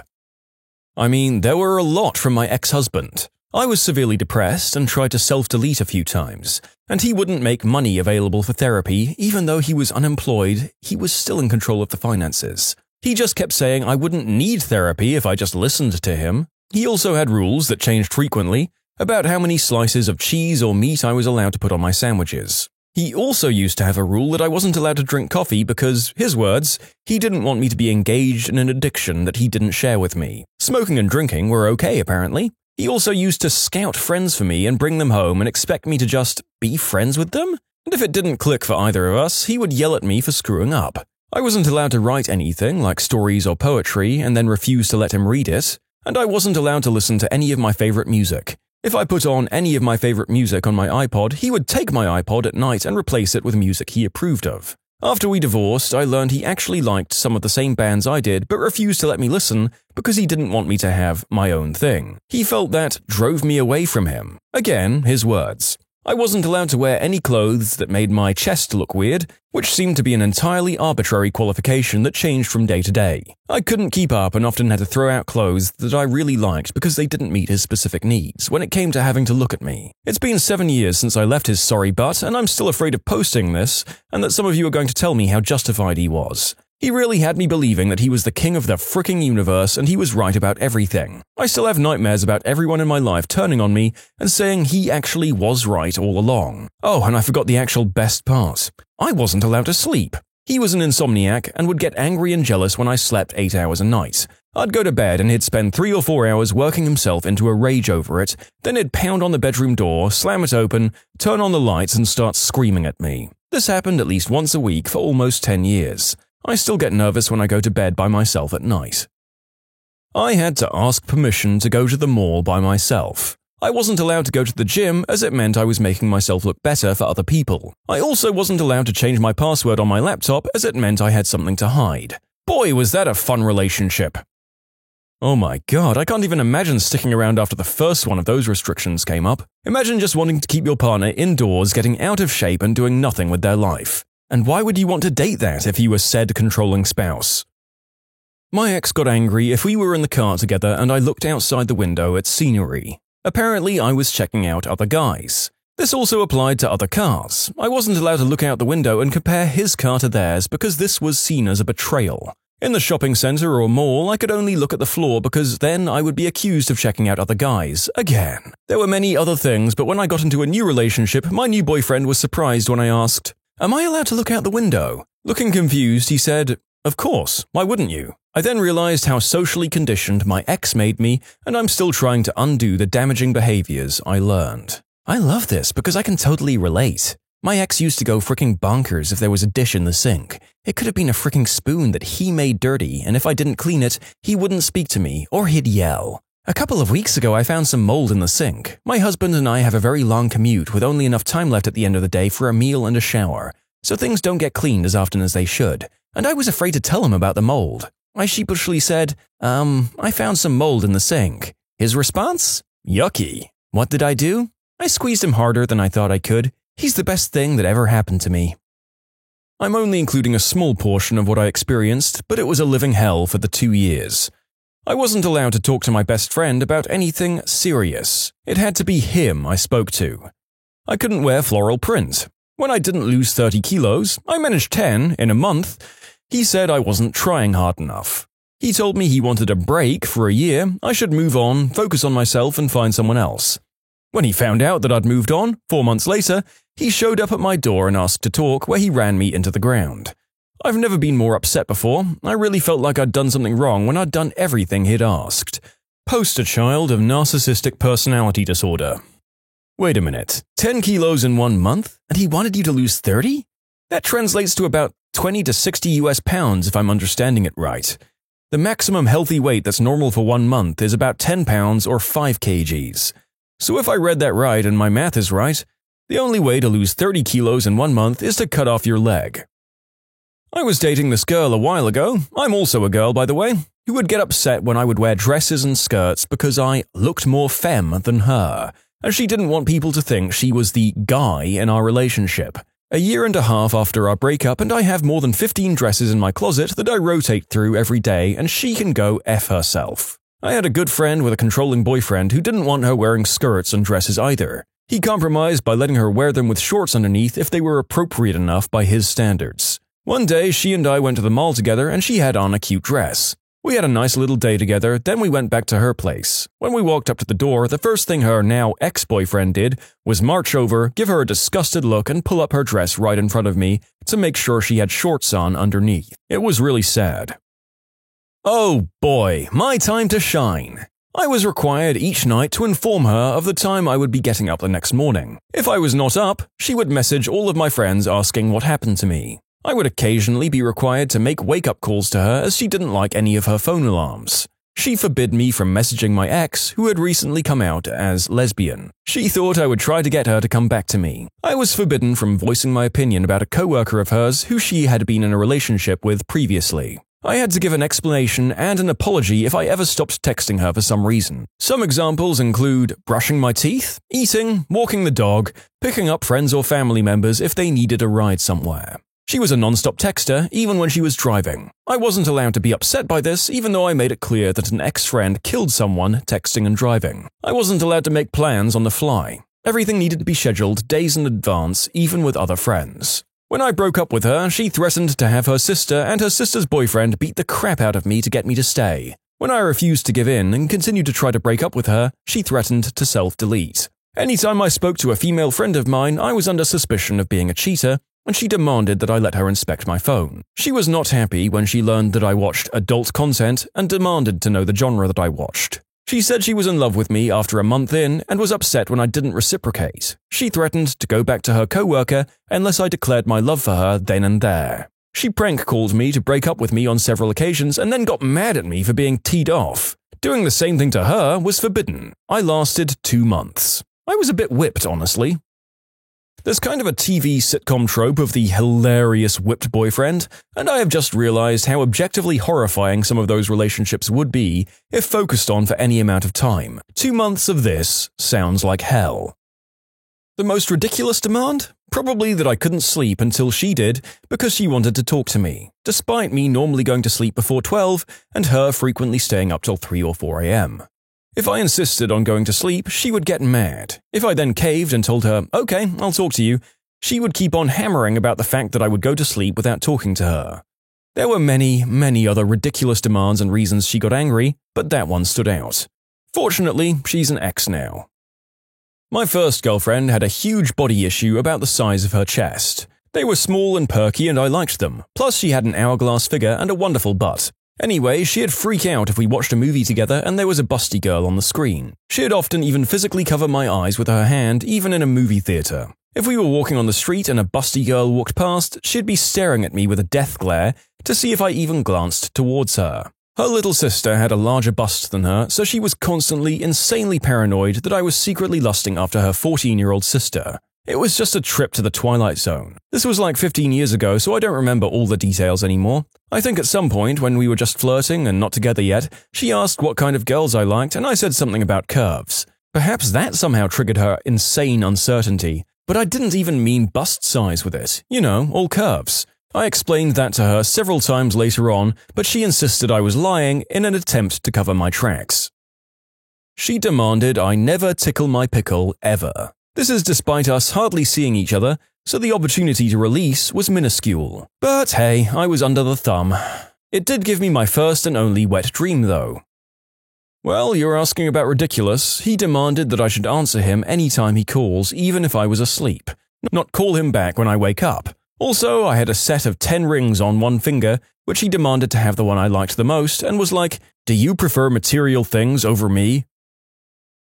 I mean, there were a lot from my ex-husband. I was severely depressed and tried to self-delete a few times, and he wouldn't make money available for therapy. Even though he was unemployed, he was still in control of the finances. He just kept saying I wouldn't need therapy if I just listened to him. He also had rules that changed frequently about how many slices of cheese or meat I was allowed to put on my sandwiches. He also used to have a rule that I wasn't allowed to drink coffee because, his words, he didn't want me to be engaged in an addiction that he didn't share with me. Smoking and drinking were okay, apparently. He also used to scout friends for me and bring them home and expect me to just be friends with them. And if it didn't click for either of us, he would yell at me for screwing up. I wasn't allowed to write anything like stories or poetry and then refuse to let him read it. And I wasn't allowed to listen to any of my favorite music. If I put on any of my favorite music on my iPod, he would take my iPod at night and replace it with music he approved of. After we divorced, I learned he actually liked some of the same bands I did but refused to let me listen because he didn't want me to have my own thing. He felt that drove me away from him. Again, his words. I wasn't allowed to wear any clothes that made my chest look weird, which seemed to be an entirely arbitrary qualification that changed from day to day. I couldn't keep up and often had to throw out clothes that I really liked because they didn't meet his specific needs when it came to having to look at me. It's been 7 years since I left his sorry butt, and I'm still afraid of posting this, and that some of you are going to tell me how justified he was. He really had me believing that he was the king of the fricking universe and he was right about everything. I still have nightmares about everyone in my life turning on me and saying he actually was right all along. Oh, and I forgot the actual best part. I wasn't allowed to sleep. He was an insomniac and would get angry and jealous when I slept 8 hours a night. I'd go to bed and he'd spend 3 or 4 hours working himself into a rage over it, then he'd pound on the bedroom door, slam it open, turn on the lights and start screaming at me. This happened at least once a week for almost 10 years. I still get nervous when I go to bed by myself at night. I had to ask permission to go to the mall by myself. I wasn't allowed to go to the gym as it meant I was making myself look better for other people. I also wasn't allowed to change my password on my laptop as it meant I had something to hide. Boy, was that a fun relationship. Oh my god, I can't even imagine sticking around after the first one of those restrictions came up. Imagine just wanting to keep your partner indoors, getting out of shape and doing nothing with their life. And why would you want to date that if you were said controlling spouse? My ex got angry if we were in the car together and I looked outside the window at scenery. Apparently, I was checking out other guys. This also applied to other cars. I wasn't allowed to look out the window and compare his car to theirs because this was seen as a betrayal. In the shopping center or mall, I could only look at the floor because then I would be accused of checking out other guys. Again. There were many other things, but when I got into a new relationship, my new boyfriend was surprised when I asked, "Am I allowed to look out the window?" Looking confused, he said, "Of course, why wouldn't you?" I then realized how socially conditioned my ex made me, and I'm still trying to undo the damaging behaviors I learned. I love this because I can totally relate. My ex used to go freaking bonkers if there was a dish in the sink. It could have been a freaking spoon that he made dirty, and if I didn't clean it, he wouldn't speak to me, or he'd yell. A couple of weeks ago, I found some mold in the sink. My husband and I have a very long commute with only enough time left at the end of the day for a meal and a shower, so things don't get cleaned as often as they should, and I was afraid to tell him about the mold. I sheepishly said, I found some mold in the sink. His response? Yucky. What did I do? I squeezed him harder than I thought I could. He's the best thing that ever happened to me. I'm only including a small portion of what I experienced, but it was a living hell for the 2 years. I wasn't allowed to talk to my best friend about anything serious. It had to be him I spoke to. I couldn't wear floral print. When I didn't lose 30 kilos, I managed 10 in a month. He said I wasn't trying hard enough. He told me he wanted a break for a year, I should move on, focus on myself and find someone else. When he found out that I'd moved on, 4 months later, he showed up at my door and asked to talk, where he ran me into the ground. I've never been more upset before. I really felt like I'd done something wrong when I'd done everything he'd asked. Poster child of narcissistic personality disorder. Wait a minute, 10 kilos in 1 month, and he wanted you to lose 30? That translates to about 20 to 60 US pounds if I'm understanding it right. The maximum healthy weight that's normal for 1 month is about 10 pounds or 5 kgs. So if I read that right and my math is right, the only way to lose 30 kilos in 1 month is to cut off your leg. I was dating this girl a while ago, I'm also a girl by the way, who would get upset when I would wear dresses and skirts because I looked more femme than her, and she didn't want people to think she was the guy in our relationship. A year and a half after our breakup, and I have more than 15 dresses in my closet that I rotate through every day, and she can go F herself. I had a good friend with a controlling boyfriend who didn't want her wearing skirts and dresses either. He compromised by letting her wear them with shorts underneath if they were appropriate enough by his standards. One day, she and I went to the mall together and she had on a cute dress. We had a nice little day together, then we went back to her place. When we walked up to the door, the first thing her now ex-boyfriend did was march over, give her a disgusted look, and pull up her dress right in front of me to make sure she had shorts on underneath. It was really sad. Oh boy, my time to shine. I was required each night to inform her of the time I would be getting up the next morning. If I was not up, she would message all of my friends asking what happened to me. I would occasionally be required to make wake-up calls to her as she didn't like any of her phone alarms. She forbid me from messaging my ex, who had recently come out as lesbian. She thought I would try to get her to come back to me. I was forbidden from voicing my opinion about a coworker of hers who she had been in a relationship with previously. I had to give an explanation and an apology if I ever stopped texting her for some reason. Some examples include brushing my teeth, eating, walking the dog, picking up friends or family members if they needed a ride somewhere. She was a non-stop texter even when she was driving. I wasn't allowed to be upset by this even though I made it clear that an ex-friend killed someone texting and driving. I wasn't allowed to make plans on the fly. Everything needed to be scheduled days in advance even with other friends. When I broke up with her, she threatened to have her sister and her sister's boyfriend beat the crap out of me to get me to stay. When I refused to give in and continued to try to break up with her, she threatened to self-delete. Anytime I spoke to a female friend of mine, I was under suspicion of being a cheater, and she demanded that I let her inspect my phone. She was not happy when she learned that I watched adult content and demanded to know the genre that I watched. She said she was in love with me after a month in and was upset when I didn't reciprocate. She threatened to go back to her coworker unless I declared my love for her then and there. She prank called me to break up with me on several occasions and then got mad at me for being teed off. Doing the same thing to her was forbidden. I lasted 2 months. I was a bit whipped, honestly. There's kind of a TV sitcom trope of the hilarious whipped boyfriend, and I have just realized how objectively horrifying some of those relationships would be if focused on for any amount of time. 2 months of this sounds like hell. The most ridiculous demand? Probably that I couldn't sleep until she did because she wanted to talk to me, despite me normally going to sleep before 12 and her frequently staying up till 3 or 4 a.m. If I insisted on going to sleep, she would get mad. If I then caved and told her, okay, I'll talk to you, she would keep on hammering about the fact that I would go to sleep without talking to her. There were many, many other ridiculous demands and reasons she got angry, but that one stood out. Fortunately, she's an ex now. My first girlfriend had a huge body issue about the size of her chest. They were small and perky and I liked them, plus she had an hourglass figure and a wonderful butt. Anyway, she'd freak out if we watched a movie together and there was a busty girl on the screen. She'd often even physically cover my eyes with her hand, even in a movie theater. If we were walking on the street and a busty girl walked past, she'd be staring at me with a death glare to see if I even glanced towards her. Her little sister had a larger bust than her, so she was constantly insanely paranoid that I was secretly lusting after her 14-year-old sister. It was just a trip to the Twilight Zone. This was like 15 years ago, so I don't remember all the details anymore. I think at some point, when we were just flirting and not together yet, she asked what kind of girls I liked, and I said something about curves. Perhaps that somehow triggered her insane uncertainty, but I didn't even mean bust size with it. You know, all curves. I explained that to her several times later on, but she insisted I was lying in an attempt to cover my tracks. She demanded I never tickle my pickle ever. This is despite us hardly seeing each other, so the opportunity to release was minuscule. But hey, I was under the thumb. It did give me my first and only wet dream, though. Well, you're asking about ridiculous. He demanded that I should answer him any time he calls, even if I was asleep. Not call him back when I wake up. Also, I had a set of 10 rings on one finger, which he demanded to have the one I liked the most, and was like, "Do you prefer material things over me?"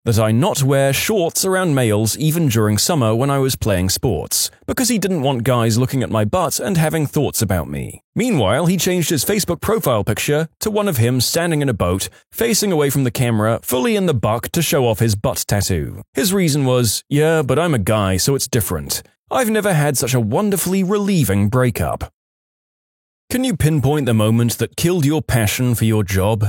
That I not wear shorts around males even during summer when I was playing sports, because he didn't want guys looking at my butt and having thoughts about me. Meanwhile, he changed his Facebook profile picture to one of him standing in a boat, facing away from the camera, fully in the buck to show off his butt tattoo. His reason was, "Yeah, but I'm a guy, so it's different. I've never had such a wonderfully relieving breakup." Can you pinpoint the moment that killed your passion for your job?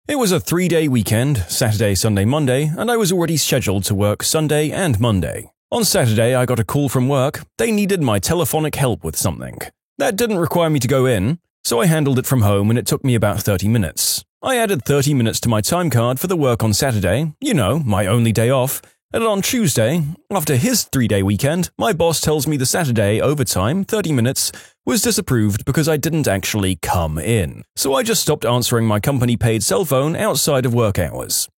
It was a 3-day weekend, Saturday, Sunday, Monday, and I was already scheduled to work Sunday and Monday. On Saturday, I got a call from work. They needed my telephonic help with something. That didn't require me to go in, so I handled it from home and it took me about 30 minutes. I added 30 minutes to my time card for the work on Saturday, you know, my only day off, and on Tuesday, after his 3-day weekend, my boss tells me the Saturday overtime, 30 minutes, was disapproved because I didn't actually come in. So I just stopped answering my company-paid cell phone outside of work hours.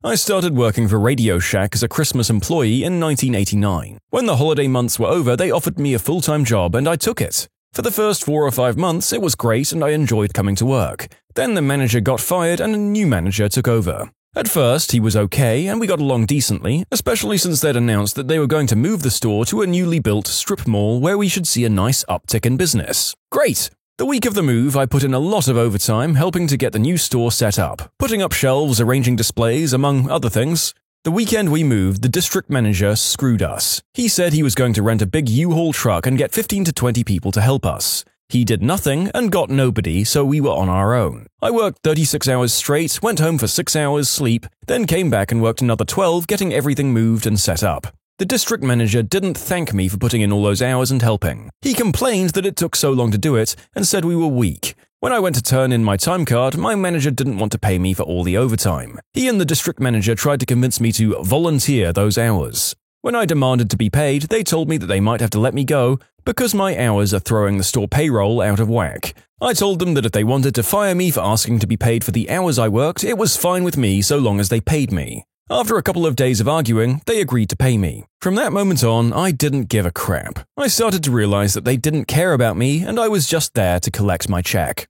I started working for Radio Shack as a Christmas employee in 1989. When the holiday months were over, they offered me a full-time job and I took it. For the first 4 or 5 months, it was great and I enjoyed coming to work. Then the manager got fired and a new manager took over. At first, he was okay, and we got along decently, especially since they'd announced that they were going to move the store to a newly built strip mall where we should see a nice uptick in business. Great! The week of the move, I put in a lot of overtime helping to get the new store set up, putting up shelves, arranging displays, among other things. The weekend we moved, the district manager screwed us. He said he was going to rent a big U-Haul truck and get 15 to 20 people to help us. He did nothing and got nobody, so we were on our own. I worked 36 hours straight, went home for 6 hours sleep, then came back and worked another 12 getting everything moved and set up. The district manager didn't thank me for putting in all those hours and helping. He complained that it took so long to do it and said we were weak. When I went to turn in my time card, my manager didn't want to pay me for all the overtime. He and the district manager tried to convince me to volunteer those hours. When I demanded to be paid, they told me that they might have to let me go because my hours are throwing the store payroll out of whack. I told them that if they wanted to fire me for asking to be paid for the hours I worked, it was fine with me so long as they paid me. After a couple of days of arguing, they agreed to pay me. From that moment on, I didn't give a crap. I started to realize that they didn't care about me and I was just there to collect my check.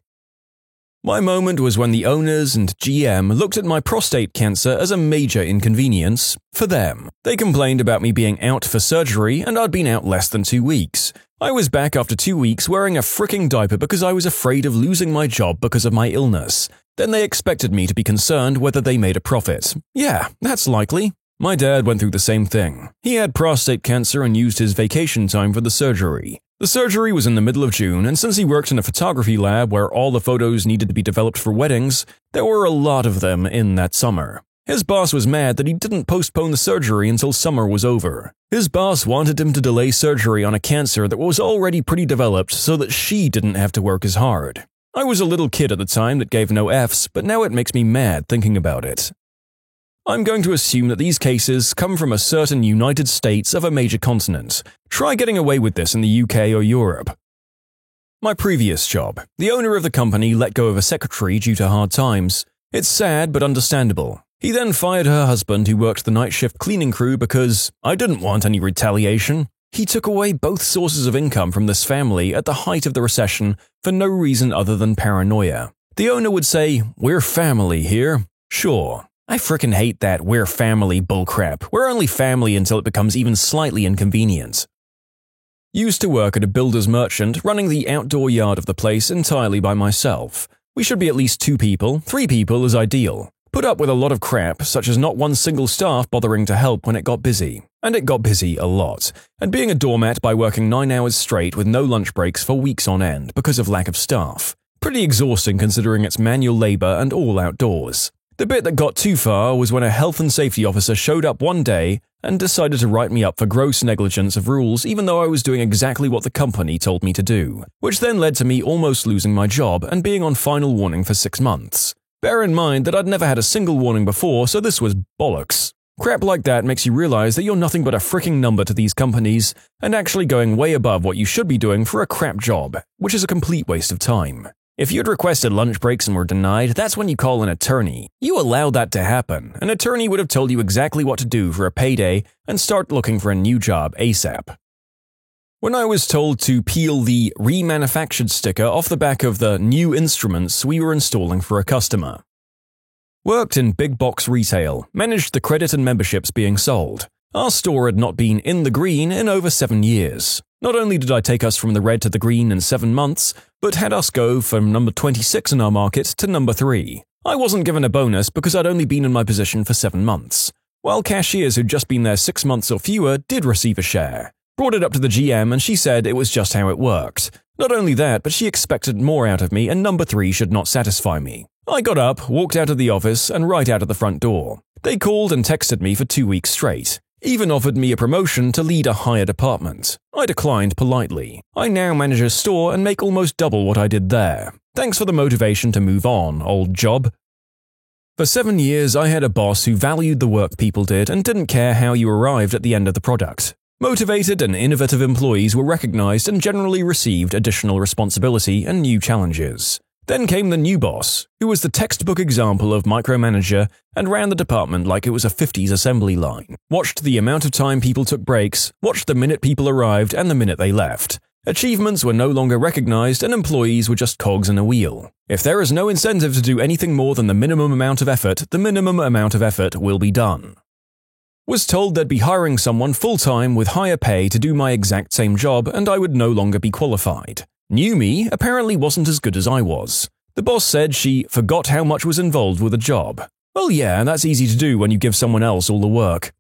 My moment was when the owners and GM looked at my prostate cancer as a major inconvenience for them. They complained about me being out for surgery and I'd been out less than 2 weeks. I was back after 2 weeks wearing a fricking diaper because I was afraid of losing my job because of my illness. Then they expected me to be concerned whether they made a profit. Yeah, that's likely. My dad went through the same thing. He had prostate cancer and used his vacation time for the surgery. The surgery was in the middle of June, and since he worked in a photography lab where all the photos needed to be developed for weddings, there were a lot of them in that summer. His boss was mad that he didn't postpone the surgery until summer was over. His boss wanted him to delay surgery on a cancer that was already pretty developed so that she didn't have to work as hard. I was a little kid at the time that gave no Fs, but now it makes me mad thinking about it. I'm going to assume that these cases come from a certain United States of a major continent. Try getting away with this in the UK or Europe. My previous job. The owner of the company let go of a secretary due to hard times. It's sad but understandable. He then fired her husband who worked the night shift cleaning crew because I didn't want any retaliation. He took away both sources of income from this family at the height of the recession for no reason other than paranoia. The owner would say, "We're family here." Sure. I frickin' hate that "we're family" bullcrap. We're only family until it becomes even slightly inconvenient. Used to work at a builder's merchant, running the outdoor yard of the place entirely by myself. We should be at least 2 people, 3 people is ideal. Put up with a lot of crap, such as not one single staff bothering to help when it got busy. And it got busy a lot. And being a doormat by working 9 hours straight with no lunch breaks for weeks on end because of lack of staff. Pretty exhausting considering it's manual labor and all outdoors. The bit that got too far was when a health and safety officer showed up one day and decided to write me up for gross negligence of rules even though I was doing exactly what the company told me to do, which then led to me almost losing my job and being on final warning for 6 months. Bear in mind that I'd never had a single warning before, so this was bollocks. Crap like that makes you realize that you're nothing but a freaking number to these companies and actually going way above what you should be doing for a crap job, which is a complete waste of time. If you'd requested lunch breaks and were denied, that's when you call an attorney. You allowed that to happen. An attorney would have told you exactly what to do for a payday and start looking for a new job ASAP. When I was told to peel the remanufactured sticker off the back of the new instruments we were installing for a customer. Worked in big box retail, managed the credit and memberships being sold. Our store had not been in the green in over 7 years. Not only did I take us from the red to the green in 7 months, but had us go from number 26 in our market to number 3. I wasn't given a bonus because I'd only been in my position for 7 months, while cashiers who'd just been there 6 months or fewer did receive a share. Brought it up to the GM and she said it was just how it worked. Not only that, but she expected more out of me and number 3 should not satisfy me. I got up, walked out of the office, and right out of the front door. They called and texted me for 2 weeks straight. Even offered me a promotion to lead a higher department. I declined politely. I now manage a store and make almost double what I did there. Thanks for the motivation to move on, old job. For 7 years, I had a boss who valued the work people did and didn't care how you arrived at the end of the product. Motivated and innovative employees were recognized and generally received additional responsibility and new challenges. Then came the new boss, who was the textbook example of micromanager and ran the department like it was a 50s assembly line. Watched the amount of time people took breaks, watched the minute people arrived and the minute they left. Achievements were no longer recognized and employees were just cogs in a wheel. If there is no incentive to do anything more than the minimum amount of effort, the minimum amount of effort will be done. Was told they'd be hiring someone full-time with higher pay to do my exact same job and I would no longer be qualified. New me apparently wasn't as good as I was. The boss said she forgot how much was involved with the job. Well, yeah, that's easy to do when you give someone else all the work.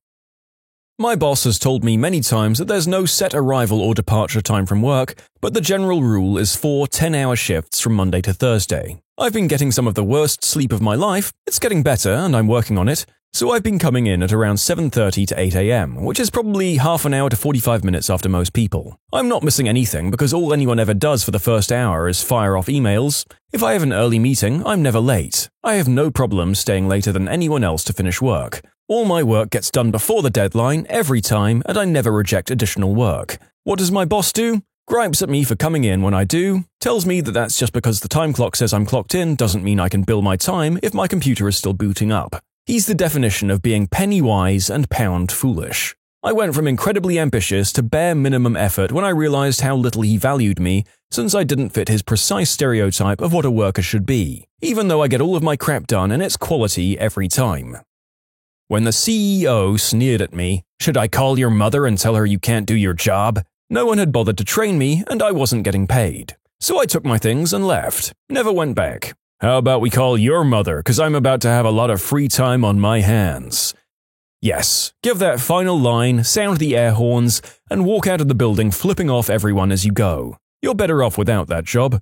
My boss has told me many times that there's no set arrival or departure time from work, but the general rule is 4 10-hour shifts from Monday to Thursday. I've been getting some of the worst sleep of my life. It's getting better and I'm working on it. So I've been coming in at around 7:30 to 8 a.m., which is probably half an hour to 45 minutes after most people. I'm not missing anything because all anyone ever does for the first hour is fire off emails. If I have an early meeting, I'm never late. I have no problem staying later than anyone else to finish work. All my work gets done before the deadline every time and I never reject additional work. What does my boss do? Gripes at me for coming in when I do, tells me that that's just because the time clock says I'm clocked in doesn't mean I can bill my time if my computer is still booting up. He's the definition of being penny wise and pound foolish. I went from incredibly ambitious to bare minimum effort when I realized how little he valued me, since I didn't fit his precise stereotype of what a worker should be, even though I get all of my crap done and it's quality every time. When the CEO sneered at me, "Should I call your mother and tell her you can't do your job?" No one had bothered to train me and I wasn't getting paid. So I took my things and left. Never went back. How about we call your mother, because I'm about to have a lot of free time on my hands. Yes, give that final line, sound the air horns, and walk out of the building flipping off everyone as you go. You're better off without that job.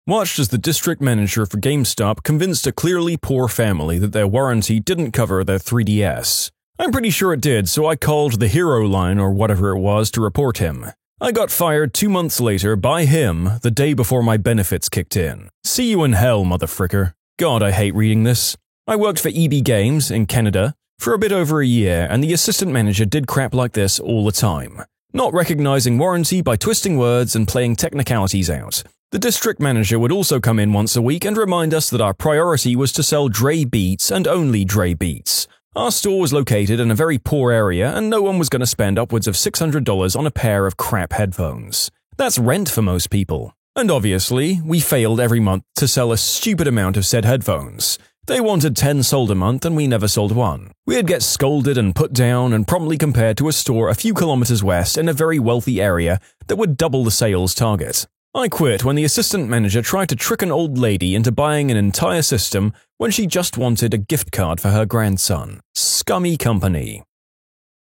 Watched as the district manager for GameStop convinced a clearly poor family that their warranty didn't cover their 3DS. I'm pretty sure it did, so I called the Hero line or whatever it was to report him. I got fired 2 months later by him the day before my benefits kicked in. See you in hell, motherfricker. God, I hate reading this. I worked for EB Games in Canada for a bit over a year and the assistant manager did crap like this all the time. Not recognizing warranty by twisting words and playing technicalities out. The district manager would also come in once a week and remind us that our priority was to sell Dre Beats and only Dre Beats. Our store was located in a very poor area and no one was going to spend upwards of $600 on a pair of crap headphones. That's rent for most people. And obviously, we failed every month to sell a stupid amount of said headphones. They wanted 10 sold a month and we never sold one. We'd get scolded and put down and promptly compared to a store a few kilometers west in a very wealthy area that would double the sales target. I quit when the assistant manager tried to trick an old lady into buying an entire system when she just wanted a gift card for her grandson. Scummy company.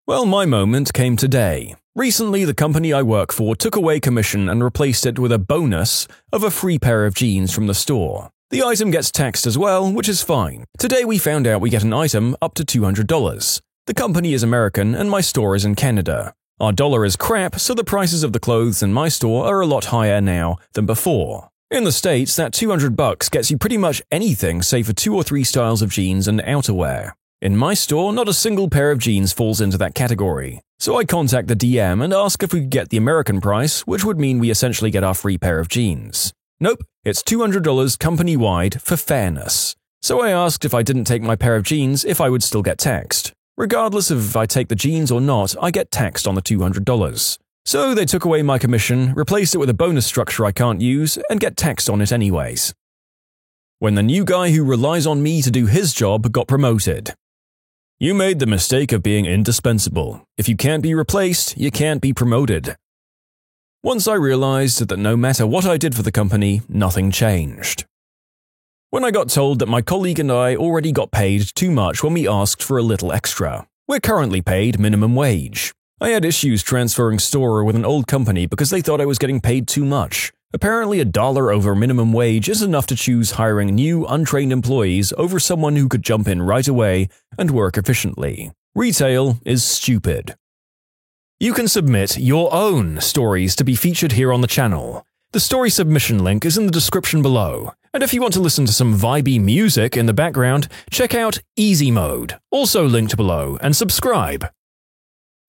Well, my moment came today. Recently, the company I work for took away commission and replaced it with a bonus of a free pair of jeans from the store. The item gets taxed as well, which is fine. Today we found out we get an item up to $200. The company is American and my store is in Canada. Our dollar is crap, so the prices of the clothes in my store are a lot higher now than before. In the States, that $200 gets you pretty much anything save for 2 or 3 styles of jeans and outerwear. In my store, not a single pair of jeans falls into that category. So I contact the DM and ask if we could get the American price, which would mean we essentially get our free pair of jeans. Nope, it's $200 company-wide for fairness. So I asked if I didn't take my pair of jeans if I would still get taxed. Regardless of if I take the jeans or not, I get taxed on the $200. So they took away my commission, replaced it with a bonus structure I can't use, and get taxed on it anyways. When the new guy who relies on me to do his job got promoted. You made the mistake of being indispensable. If you can't be replaced, you can't be promoted. Once I realized that no matter what I did for the company, nothing changed. When I got told that my colleague and I already got paid too much when we asked for a little extra. We're currently paid minimum wage. I had issues transferring store with an old company because they thought I was getting paid too much. Apparently $1 over minimum wage is enough to choose hiring new, untrained employees over someone who could jump in right away and work efficiently. Retail is stupid. You can submit your own stories to be featured here on the channel. The story submission link is in the description below. And if you want to listen to some vibey music in the background, check out Easy Mode, also linked below, and subscribe.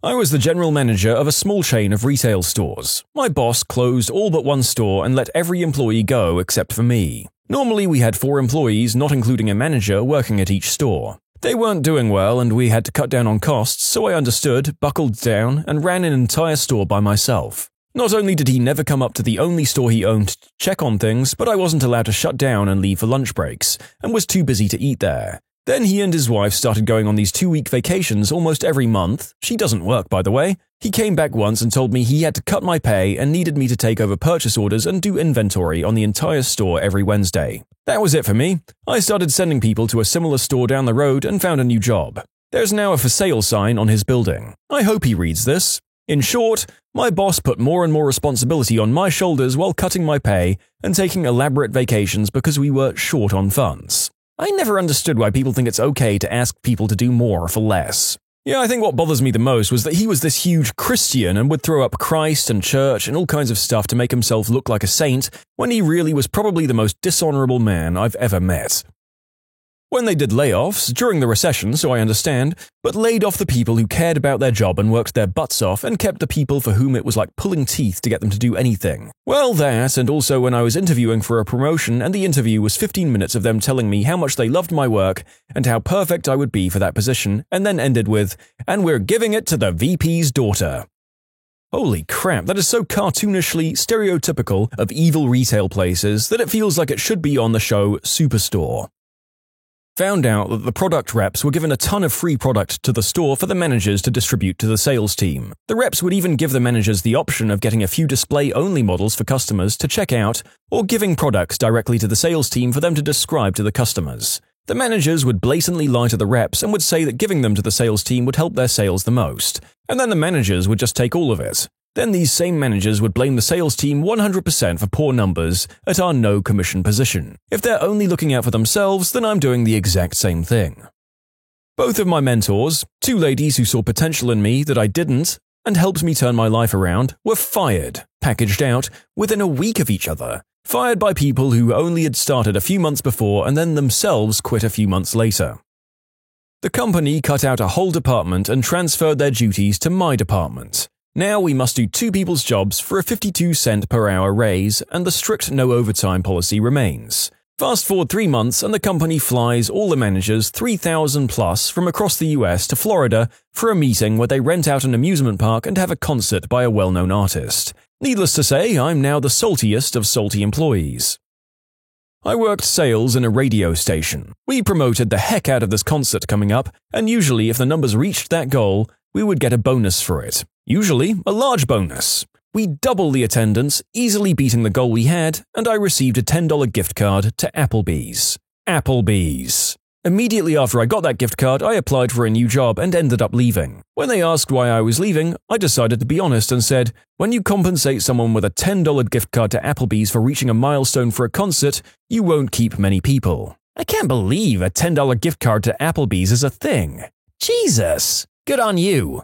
I was the general manager of a small chain of retail stores. My boss closed all but one store and let every employee go except for me. Normally we had 4 employees, not including a manager, working at each store. They weren't doing well and we had to cut down on costs, so I understood, buckled down, and ran an entire store by myself. Not only did he never come up to the only store he owned to check on things, but I wasn't allowed to shut down and leave for lunch breaks, and was too busy to eat there. Then he and his wife started going on these 2-week vacations almost every month. She doesn't work, by the way. He came back once and told me he had to cut my pay and needed me to take over purchase orders and do inventory on the entire store every Wednesday. That was it for me. I started sending people to a similar store down the road and found a new job. There's now a for sale sign on his building. I hope he reads this. In short, my boss put more and more responsibility on my shoulders while cutting my pay and taking elaborate vacations because we were short on funds. I never understood why people think it's okay to ask people to do more for less. Yeah, I think what bothers me the most was that he was this huge Christian and would throw up Christ and church and all kinds of stuff to make himself look like a saint when he really was probably the most dishonorable man I've ever met. When they did layoffs, during the recession, so I understand, but laid off the people who cared about their job and worked their butts off and kept the people for whom it was like pulling teeth to get them to do anything. Well, that, and also when I was interviewing for a promotion and the interview was 15 minutes of them telling me how much they loved my work and how perfect I would be for that position, and then ended with, "And we're giving it to the VP's daughter." Holy crap, that is so cartoonishly stereotypical of evil retail places that it feels like it should be on the show Superstore. Found out that the product reps were given a ton of free product to the store for the managers to distribute to the sales team. The reps would even give the managers the option of getting a few display-only models for customers to check out or giving products directly to the sales team for them to describe to the customers. The managers would blatantly lie to the reps and would say that giving them to the sales team would help their sales the most, and then the managers would just take all of it. Then these same managers would blame the sales team 100% for poor numbers at our no-commission position. If they're only looking out for themselves, then I'm doing the exact same thing. Both of my mentors, 2 ladies who saw potential in me that I didn't, and helped me turn my life around, were fired, packaged out, within a week of each other. Fired by people who only had started a few months before and then themselves quit a few months later. The company cut out a whole department and transferred their duties to my department. Now we must do 2 people's jobs for a 52-cent per hour raise, and the strict no overtime policy remains. Fast forward 3 months and the company flies all the managers 3,000 plus from across the US to Florida for a meeting where they rent out an amusement park and have a concert by a well-known artist. Needless to say, I'm now the saltiest of salty employees. I worked sales in a radio station. We promoted the heck out of this concert coming up, and usually if the numbers reached that goal, we would get a bonus for it. Usually a large bonus. We doubled the attendance, easily beating the goal we had, and I received a $10 gift card to Applebee's. Applebee's. Immediately after I got that gift card, I applied for a new job and ended up leaving. When they asked why I was leaving, I decided to be honest and said, when you compensate someone with a $10 gift card to Applebee's for reaching a milestone for a concert, you won't keep many people. I can't believe a $10 gift card to Applebee's is a thing. Jesus! Good on you.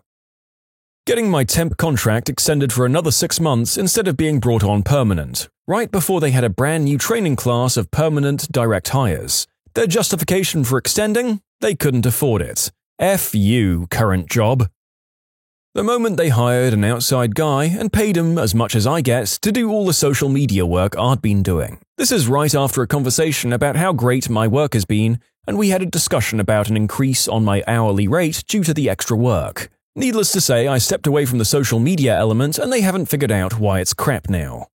Getting my temp contract extended for another 6 months instead of being brought on permanent, right before they had a brand new training class of permanent direct hires. Their justification for extending? They couldn't afford it. F you, current job. The moment they hired an outside guy and paid him as much as I get to do all the social media work I'd been doing. This is right after a conversation about how great my work has been, and we had a discussion about an increase on my hourly rate due to the extra work. Needless to say, I stepped away from the social media element and they haven't figured out why it's crap now.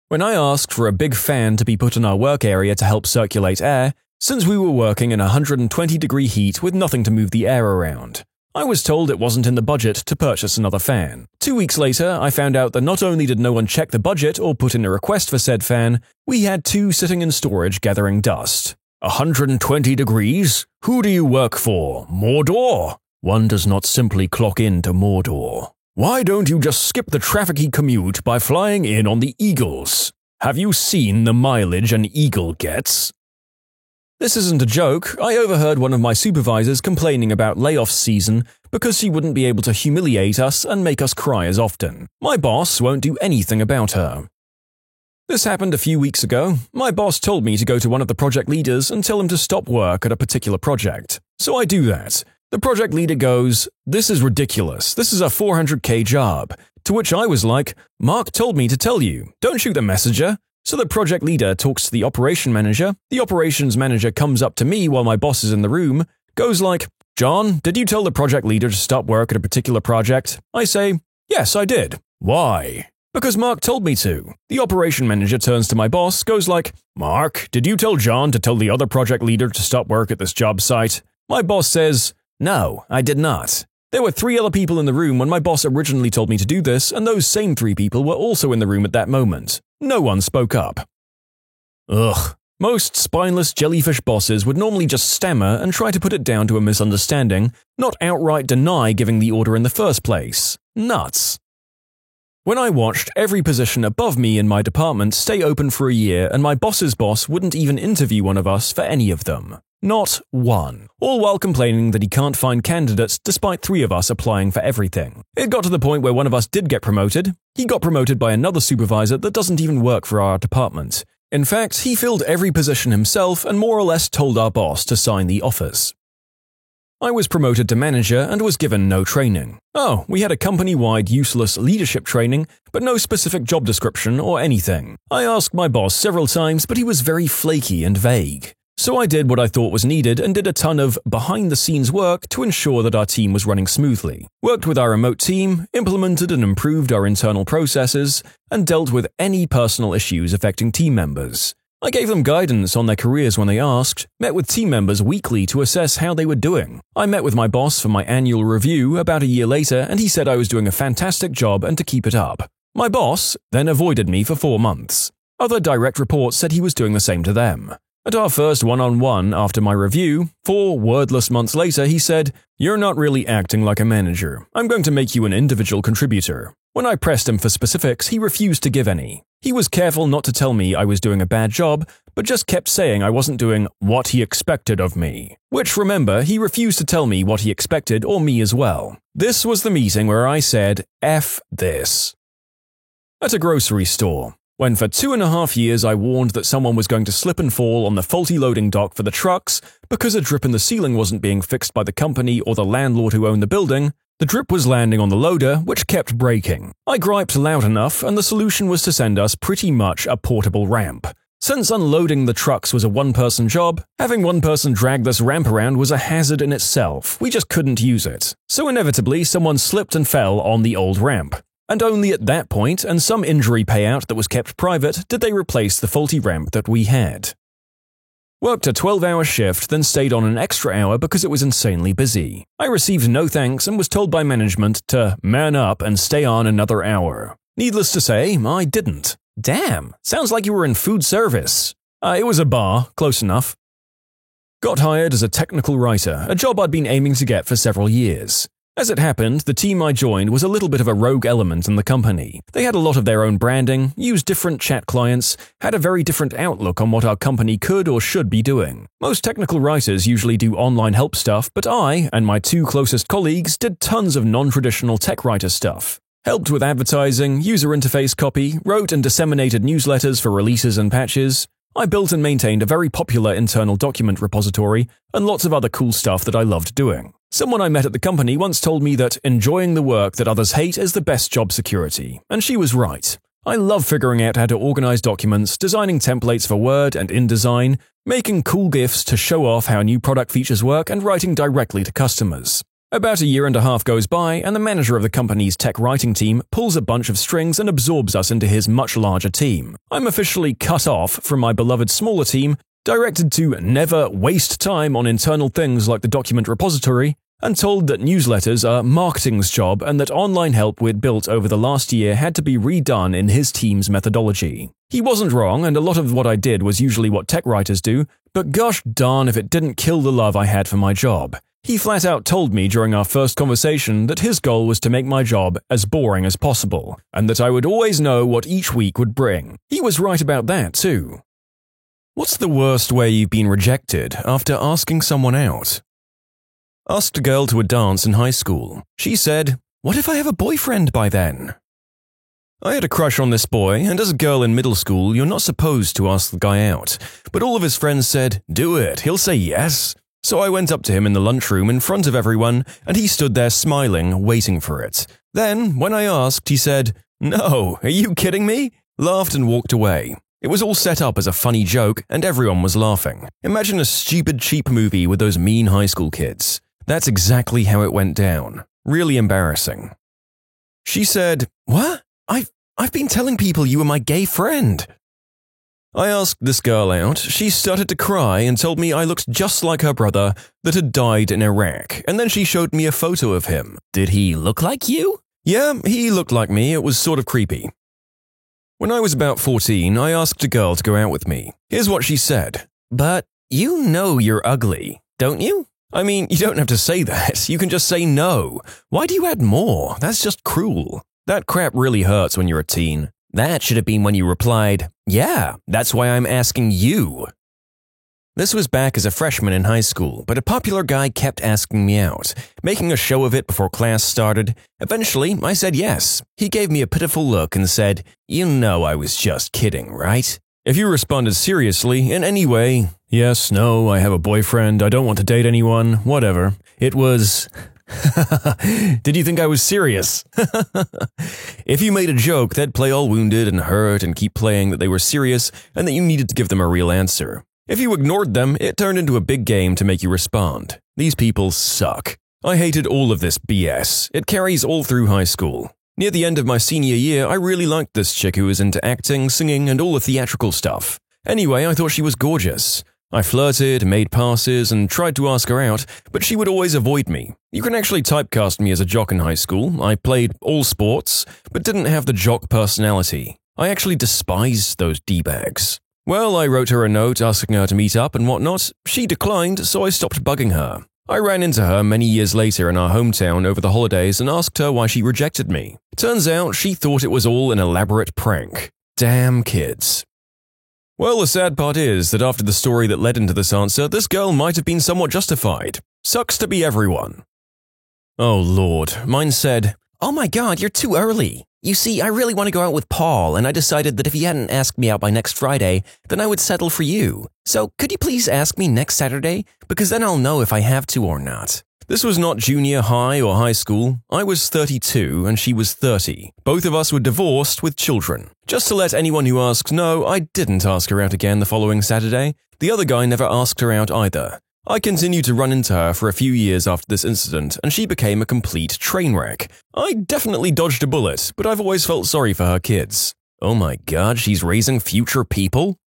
When I asked for a big fan to be put in our work area to help circulate air, since we were working in 120-degree heat with nothing to move the air around, I was told it wasn't in the budget to purchase another fan. 2 weeks later, I found out that not only did no one check the budget or put in a request for said fan, we had 2 sitting in storage gathering dust. 120 degrees? Who do you work for? Mordor? One does not simply clock into Mordor. Why don't you just skip the trafficy commute by flying in on the Eagles? Have you seen the mileage an Eagle gets? This isn't a joke. I overheard one of my supervisors complaining about layoff season because she wouldn't be able to humiliate us and make us cry as often. My boss won't do anything about her. This happened a few weeks ago. My boss told me to go to one of the project leaders and tell him to stop work at a particular project. So I do that. The project leader goes, "This is ridiculous. This is a $400K job." To which I was like, "Mark told me to tell you. Don't shoot the messenger." So the project leader talks to the operation manager. The operations manager comes up to me while my boss is in the room, goes like, "John, did you tell the project leader to stop work at a particular project?" I say, "Yes, I did." "Why?" "Because Mark told me to." The operation manager turns to my boss, goes like, "Mark, did you tell John to tell the other project leader to stop work at this job site?" My boss says, "No, I did not." There were 3 other people in the room when my boss originally told me to do this, and those same 3 people were also in the room at that moment. No one spoke up. Ugh. Most spineless jellyfish bosses would normally just stammer and try to put it down to a misunderstanding, not outright deny giving the order in the first place. Nuts. When I watched every position above me in my department stay open for a year and my boss's boss wouldn't even interview one of us for any of them. Not one. All while complaining that he can't find candidates despite 3 of us applying for everything. It got to the point where one of us did get promoted. He got promoted by another supervisor that doesn't even work for our department. In fact, he filled every position himself and more or less told our boss to sign the offers. I was promoted to manager and was given no training. Oh, we had a company-wide useless leadership training, but no specific job description or anything. I asked my boss several times, but he was very flaky and vague. So I did what I thought was needed and did a ton of behind-the-scenes work to ensure that our team was running smoothly. Worked with our remote team, implemented and improved our internal processes, and dealt with any personal issues affecting team members. I gave them guidance on their careers when they asked, met with team members weekly to assess how they were doing. I met with my boss for my annual review about a year later and he said I was doing a fantastic job and to keep it up. My boss then avoided me for 4 months. Other direct reports said he was doing the same to them. At our first one-on-one after my review, 4 wordless months later, he said, "You're not really acting like a manager. I'm going to make you an individual contributor." When I pressed him for specifics, he refused to give any. He was careful not to tell me I was doing a bad job, but just kept saying I wasn't doing what he expected of me. Which, remember, he refused to tell me what he expected or me as well. This was the meeting where I said, F this. At a grocery store. When for 2.5 years I warned that someone was going to slip and fall on the faulty loading dock for the trucks because a drip in the ceiling wasn't being fixed by the company or the landlord who owned the building, the drip was landing on the loader, which kept breaking. I griped loud enough, and the solution was to send us pretty much a portable ramp. Since unloading the trucks was a one-person job, having one person drag this ramp around was a hazard in itself. We just couldn't use it. So inevitably, someone slipped and fell on the old ramp. And only at that point, and some injury payout that was kept private, did they replace the faulty ramp that we had. Worked a 12-hour shift, then stayed on an extra hour because it was insanely busy. I received no thanks and was told by management to man up and stay on another hour. Needless to say, I didn't. Damn, sounds like you were in food service. It was a bar, close enough. Got hired as a technical writer, a job I'd been aiming to get for several years. As it happened, the team I joined was a little bit of a rogue element in the company. They had a lot of their own branding, used different chat clients, had a very different outlook on what our company could or should be doing. Most technical writers usually do online help stuff, but I and my two closest colleagues did tons of non-traditional tech writer stuff. Helped with advertising, user interface copy, wrote and disseminated newsletters for releases and patches. I built and maintained a very popular internal document repository and lots of other cool stuff that I loved doing. Someone I met at the company once told me that enjoying the work that others hate is the best job security, and she was right. I love figuring out how to organize documents, designing templates for Word and InDesign, making cool GIFs to show off how new product features work, and writing directly to customers. About a year and a half goes by, and the manager of the company's tech writing team pulls a bunch of strings and absorbs us into his much larger team. I'm officially cut off from my beloved smaller team, directed to never waste time on internal things like the document repository, and told that newsletters are marketing's job and that online help we'd built over the last year had to be redone in his team's methodology. He wasn't wrong, and a lot of what I did was usually what tech writers do, but gosh darn if it didn't kill the love I had for my job. He flat out told me during our first conversation that his goal was to make my job as boring as possible, and that I would always know what each week would bring. He was right about that, too. What's the worst way you've been rejected after asking someone out? Asked a girl to a dance in high school. She said, "What if I have a boyfriend by then?" I had a crush on this boy, and as a girl in middle school, you're not supposed to ask the guy out. But all of his friends said, "Do it, he'll say yes." So I went up to him in the lunchroom in front of everyone, and he stood there smiling, waiting for it. Then, when I asked, he said, "No, are you kidding me?" Laughed and walked away. It was all set up as a funny joke, and everyone was laughing. Imagine a stupid, cheap movie with those mean high school kids. That's exactly how it went down. Really embarrassing. She said, "What? I've been telling people you were my gay friend." I asked this girl out. She started to cry and told me I looked just like her brother that had died in Iraq, and then she showed me a photo of him. Did he look like you? Yeah, he looked like me. It was sort of creepy. When I was about 14, I asked a girl to go out with me. Here's what she said. "But you know you're ugly, don't you?" I mean, you don't have to say that. You can just say no. Why do you add more? That's just cruel. That crap really hurts when you're a teen. That should have been when you replied, "Yeah, that's why I'm asking you." This was back as a freshman in high school, but a popular guy kept asking me out, making a show of it before class started. Eventually, I said yes. He gave me a pitiful look and said, "You know I was just kidding, right?" If you responded seriously in any way, "Yes, no, I have a boyfriend, I don't want to date anyone, whatever," it was... Did you think I was serious? If you made a joke, they'd play all wounded and hurt and keep playing that they were serious and that you needed to give them a real answer. If you ignored them, it turned into a big game to make you respond. These people suck. I hated all of this BS. It carries all through high school. Near the end of my senior year, I really liked this chick who was into acting, singing, and all the theatrical stuff. Anyway, I thought she was gorgeous. I flirted, made passes, and tried to ask her out, but she would always avoid me. You can actually typecast me as a jock in high school. I played all sports, but didn't have the jock personality. I actually despised those D-bags. Well, I wrote her a note asking her to meet up and whatnot. She declined, so I stopped bugging her. I ran into her many years later in our hometown over the holidays and asked her why she rejected me. Turns out she thought it was all an elaborate prank. Damn kids. Well, the sad part is that after the story that led into this answer, this girl might have been somewhat justified. Sucks to be everyone. Oh lord, mine said, "Oh my god, you're too early." You see, I really want to go out with Paul, and I decided that if he hadn't asked me out by next Friday, then I would settle for you. So could you please ask me next Saturday? Because then I'll know if I have to or not. This was not junior high or high school. I was 32 and she was 30. Both of us were divorced with children. Just to let anyone who asks know, I didn't ask her out again the following Saturday. The other guy never asked her out either. I continued to run into her for a few years after this incident, and she became a complete train wreck. I definitely dodged a bullet, but I've always felt sorry for her kids. Oh my god, she's raising future people?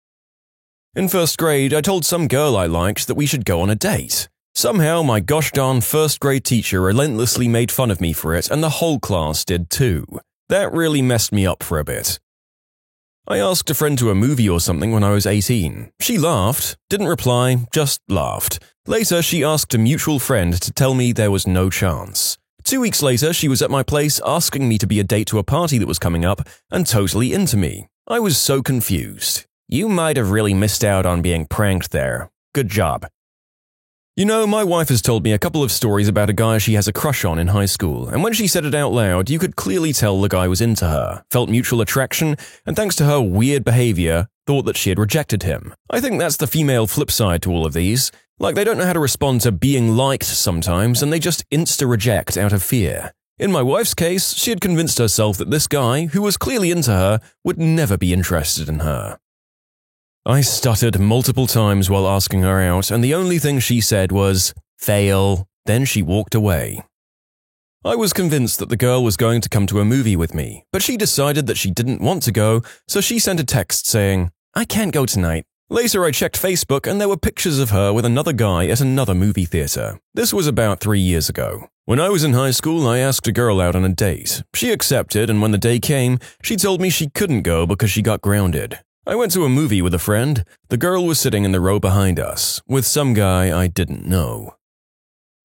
In first grade, I told some girl I liked that we should go on a date. Somehow, my gosh darn first grade teacher relentlessly made fun of me for it, and the whole class did too. That really messed me up for a bit. I asked a friend to a movie or something when I was 18. She laughed, didn't reply, just laughed. Later, she asked a mutual friend to tell me there was no chance. 2 weeks later, she was at my place asking me to be a date to a party that was coming up and totally into me. I was so confused. You might have really missed out on being pranked there. Good job. You know, my wife has told me a couple of stories about a guy she has a crush on in high school, and when she said it out loud, you could clearly tell the guy was into her, felt mutual attraction, and thanks to her weird behavior, thought that she had rejected him. I think that's the female flip side to all of these. Like, they don't know how to respond to being liked sometimes, and they just insta-reject out of fear. In my wife's case, she had convinced herself that this guy, who was clearly into her, would never be interested in her. I stuttered multiple times while asking her out, and the only thing she said was, "Fail." Then she walked away. I was convinced that the girl was going to come to a movie with me, but she decided that she didn't want to go, so she sent a text saying, "I can't go tonight." Later I checked Facebook and there were pictures of her with another guy at another movie theater. This was about 3 years ago. When I was in high school, I asked a girl out on a date. She accepted, and when the day came, she told me she couldn't go because she got grounded. I went to a movie with a friend. The girl was sitting in the row behind us, with some guy I didn't know.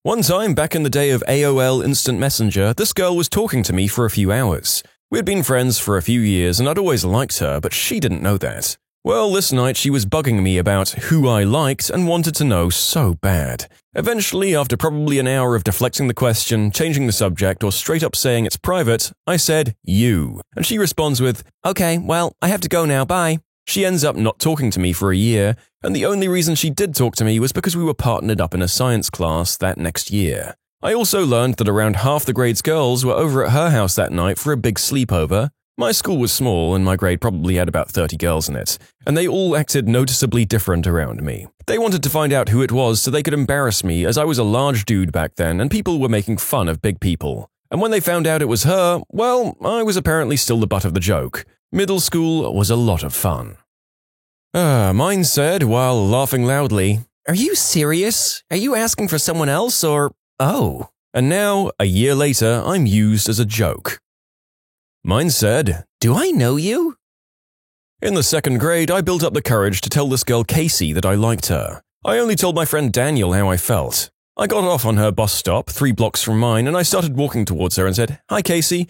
One time, back in the day of AOL Instant Messenger, this girl was talking to me for a few hours. We had been friends for a few years and I'd always liked her, but she didn't know that. Well, this night she was bugging me about who I liked and wanted to know so bad. Eventually, after probably an hour of deflecting the question, changing the subject, or straight up saying it's private, I said, "You." And she responds with, "Okay, well, I have to go now, bye." She ends up not talking to me for a year, and the only reason she did talk to me was because we were partnered up in a science class that next year. I also learned that around half the grade's girls were over at her house that night for a big sleepover. My school was small, and my grade probably had about 30 girls in it, and they all acted noticeably different around me. They wanted to find out who it was so they could embarrass me, as I was a large dude back then and people were making fun of big people. And when they found out it was her, well, I was apparently still the butt of the joke. Middle school was a lot of fun. Mine said, while laughing loudly, "Are you serious? Are you asking for someone else or…" Oh. And now, a year later, I'm used as a joke. Mine said, "Do I know you?" In the second grade, I built up the courage to tell this girl Casey that I liked her. I only told my friend Daniel how I felt. I got off on her bus stop, 3 blocks from mine, and I started walking towards her and said, "Hi, Casey,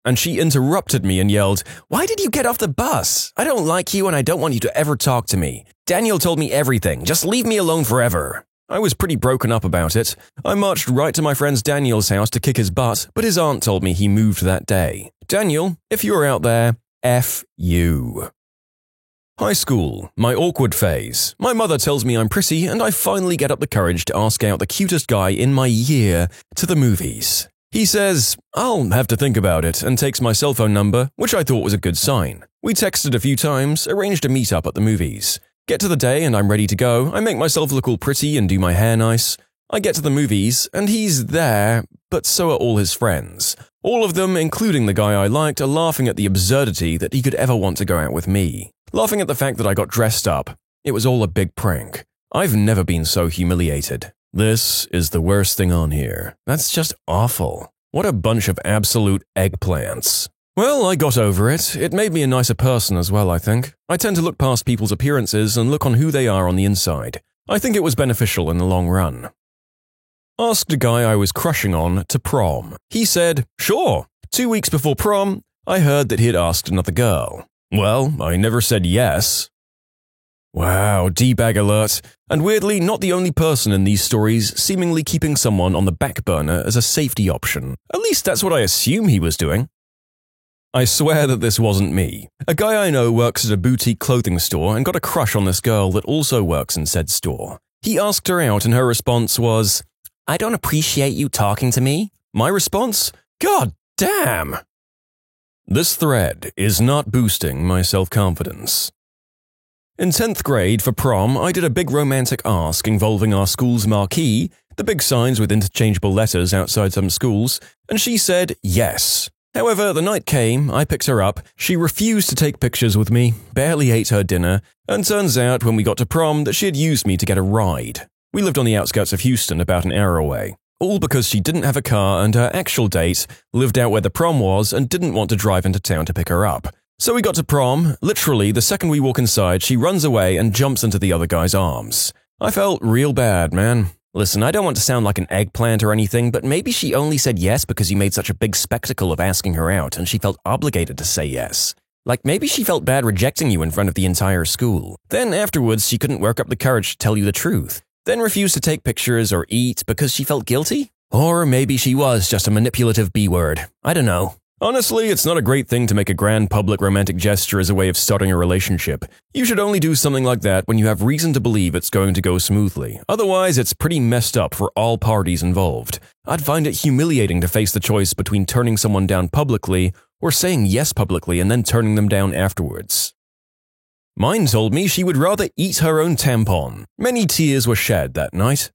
And she interrupted me and yelled, "Why did you get off the bus? I don't like you and I don't want you to ever talk to me. Daniel told me everything. Just leave me alone forever." I was pretty broken up about it. I marched right to my friend's Daniel's house to kick his butt, but his aunt told me he moved that day. Daniel, if you're out there, F you. High school, my awkward phase. My mother tells me I'm pretty and I finally get up the courage to ask out the cutest guy in my year to the movies. He says, "I'll have to think about it," and takes my cell phone number, which I thought was a good sign. We texted a few times, arranged a meet-up at the movies. Get to the day and I'm ready to go. I make myself look all pretty and do my hair nice. I get to the movies and he's there, but so are all his friends. All of them, including the guy I liked, are laughing at the absurdity that he could ever want to go out with me. Laughing at the fact that I got dressed up. It was all a big prank. I've never been so humiliated. This is the worst thing on here. That's just awful. What a bunch of absolute eggplants. Well, I got over it. It made me a nicer person as well, I think. I tend to look past people's appearances and look on who they are on the inside. I think it was beneficial in the long run. Asked a guy I was crushing on to prom. He said, "Sure." 2 weeks before prom, I heard that he'd asked another girl. Well, I never said yes. Wow, D-bag alert. And weirdly, not the only person in these stories seemingly keeping someone on the back burner as a safety option. At least that's what I assume he was doing. I swear that this wasn't me. A guy I know works at a boutique clothing store and got a crush on this girl that also works in said store. He asked her out and her response was, "I don't appreciate you talking to me." My response? God damn! This thread is not boosting my self-confidence. In 10th grade for prom, I did a big romantic ask involving our school's marquee, the big signs with interchangeable letters outside some schools, and she said yes. However, the night came, I picked her up, she refused to take pictures with me, barely ate her dinner, and turns out when we got to prom that she had used me to get a ride. We lived on the outskirts of Houston, about an hour away. All because she didn't have a car and her actual date lived out where the prom was and didn't want to drive into town to pick her up. So we got to prom, literally the second we walk inside, she runs away and jumps into the other guy's arms. I felt real bad, man. Listen, I don't want to sound like an eggplant or anything, but maybe she only said yes because you made such a big spectacle of asking her out and she felt obligated to say yes. Like maybe she felt bad rejecting you in front of the entire school. Then afterwards she couldn't work up the courage to tell you the truth. Then refused to take pictures or eat because she felt guilty? Or maybe she was just a manipulative B-word. I don't know. Honestly, it's not a great thing to make a grand public romantic gesture as a way of starting a relationship. You should only do something like that when you have reason to believe it's going to go smoothly. Otherwise, it's pretty messed up for all parties involved. I'd find it humiliating to face the choice between turning someone down publicly or saying yes publicly and then turning them down afterwards. Mine told me she would rather eat her own tampon. Many tears were shed that night.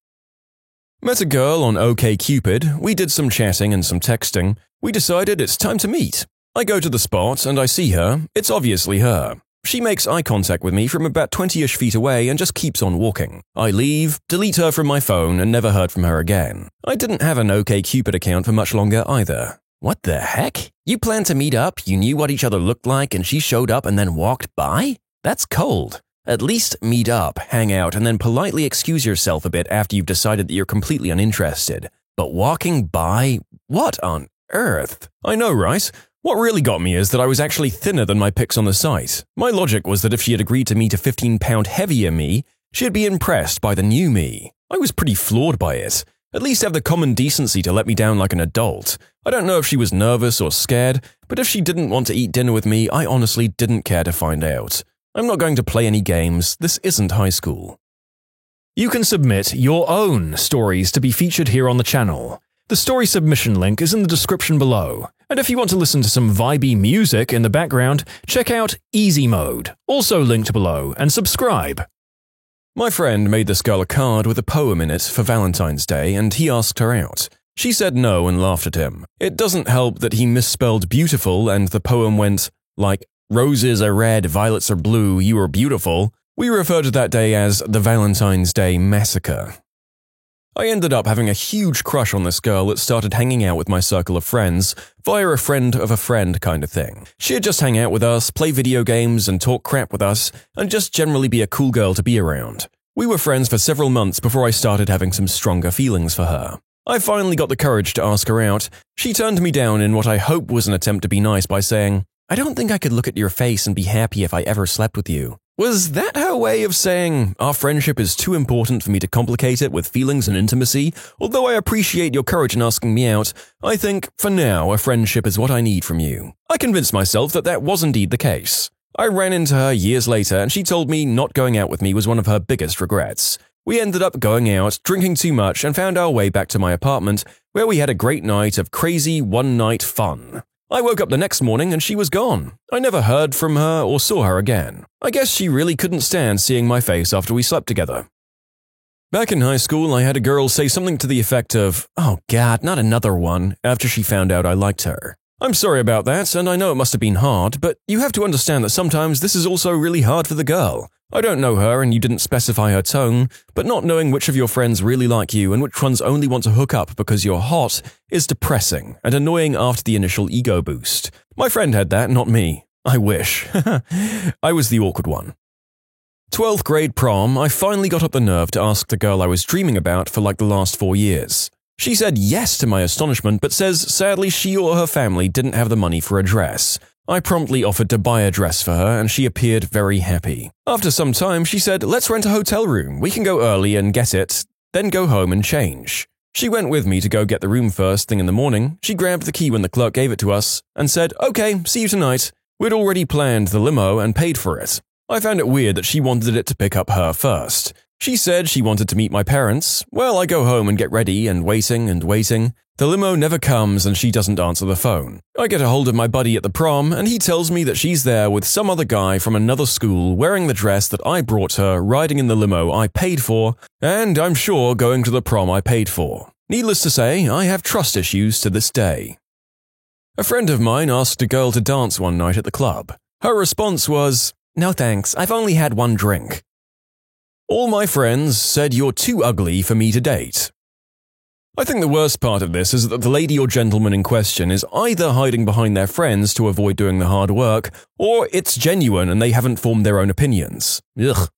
Met a girl on OkCupid, we did some chatting and some texting. We decided it's time to meet. I go to the spot and I see her. It's obviously her. She makes eye contact with me from about 20-ish feet away and just keeps on walking. I leave, delete her from my phone, and never heard from her again. I didn't have an OkCupid account for much longer either. What the heck? You planned to meet up, you knew what each other looked like, and she showed up and then walked by? That's cold. At least meet up, hang out, and then politely excuse yourself a bit after you've decided that you're completely uninterested. But walking by? What on earth? I know, right? What really got me is that I was actually thinner than my pics on the site. My logic was that if she had agreed to meet a 15-pound heavier me, she'd be impressed by the new me. I was pretty floored by it. At least have the common decency to let me down like an adult. I don't know if she was nervous or scared, but if she didn't want to eat dinner with me, I honestly didn't care to find out. I'm not going to play any games. This isn't high school. You can submit your own stories to be featured here on the channel. The story submission link is in the description below. And if you want to listen to some vibey music in the background, check out Easy Mode, also linked below, and subscribe. My friend made this girl a card with a poem in it for Valentine's Day, and he asked her out. She said no and laughed at him. It doesn't help that he misspelled beautiful and the poem went like, "Roses are red, violets are blue, you are beautiful." We refer to that day as the Valentine's Day Massacre. I ended up having a huge crush on this girl that started hanging out with my circle of friends via a friend of a friend kind of thing. She'd just hang out with us, play video games and talk crap with us, and just generally be a cool girl to be around. We were friends for several months before I started having some stronger feelings for her. I finally got the courage to ask her out. She turned me down in what I hope was an attempt to be nice by saying, "I don't think I could look at your face and be happy if I ever slept with you." Was that her way of saying, our friendship is too important for me to complicate it with feelings and intimacy? Although I appreciate your courage in asking me out, I think, for now, a friendship is what I need from you. I convinced myself that that was indeed the case. I ran into her years later and she told me not going out with me was one of her biggest regrets. We ended up going out, drinking too much, and found our way back to my apartment, where we had a great night of crazy one-night fun. I woke up the next morning and she was gone. I never heard from her or saw her again. I guess she really couldn't stand seeing my face after we slept together. Back in high school, I had a girl say something to the effect of, "Oh God, not another one," after she found out I liked her. I'm sorry about that, and I know it must have been hard, but you have to understand that sometimes this is also really hard for the girl. I don't know her and you didn't specify her tone, but not knowing which of your friends really like you and which ones only want to hook up because you're hot is depressing and annoying after the initial ego boost. My friend had that, not me. I wish. I was the awkward one. 12th grade prom, I finally got up the nerve to ask the girl I was dreaming about for like the last 4 years. She said yes to my astonishment, but says sadly she or her family didn't have the money for a dress. I promptly offered to buy a dress for her and she appeared very happy. After some time, she said, "Let's rent a hotel room. We can go early and get it, then go home and change." She went with me to go get the room first thing in the morning. She grabbed the key when the clerk gave it to us and said, "Okay, see you tonight." We'd already planned the limo and paid for it. I found it weird that she wanted it to pick up her first. She said she wanted to meet my parents. Well, I go home and get ready and waiting and waiting. The limo never comes and she doesn't answer the phone. I get a hold of my buddy at the prom and he tells me that she's there with some other guy from another school wearing the dress that I brought her, riding in the limo I paid for, and I'm sure going to the prom I paid for. Needless to say, I have trust issues to this day. A friend of mine asked a girl to dance one night at the club. Her response was, "No thanks, I've only had one drink." All my friends said you're too ugly for me to date. I think the worst part of this is that the lady or gentleman in question is either hiding behind their friends to avoid doing the hard work, or it's genuine and they haven't formed their own opinions. Ugh.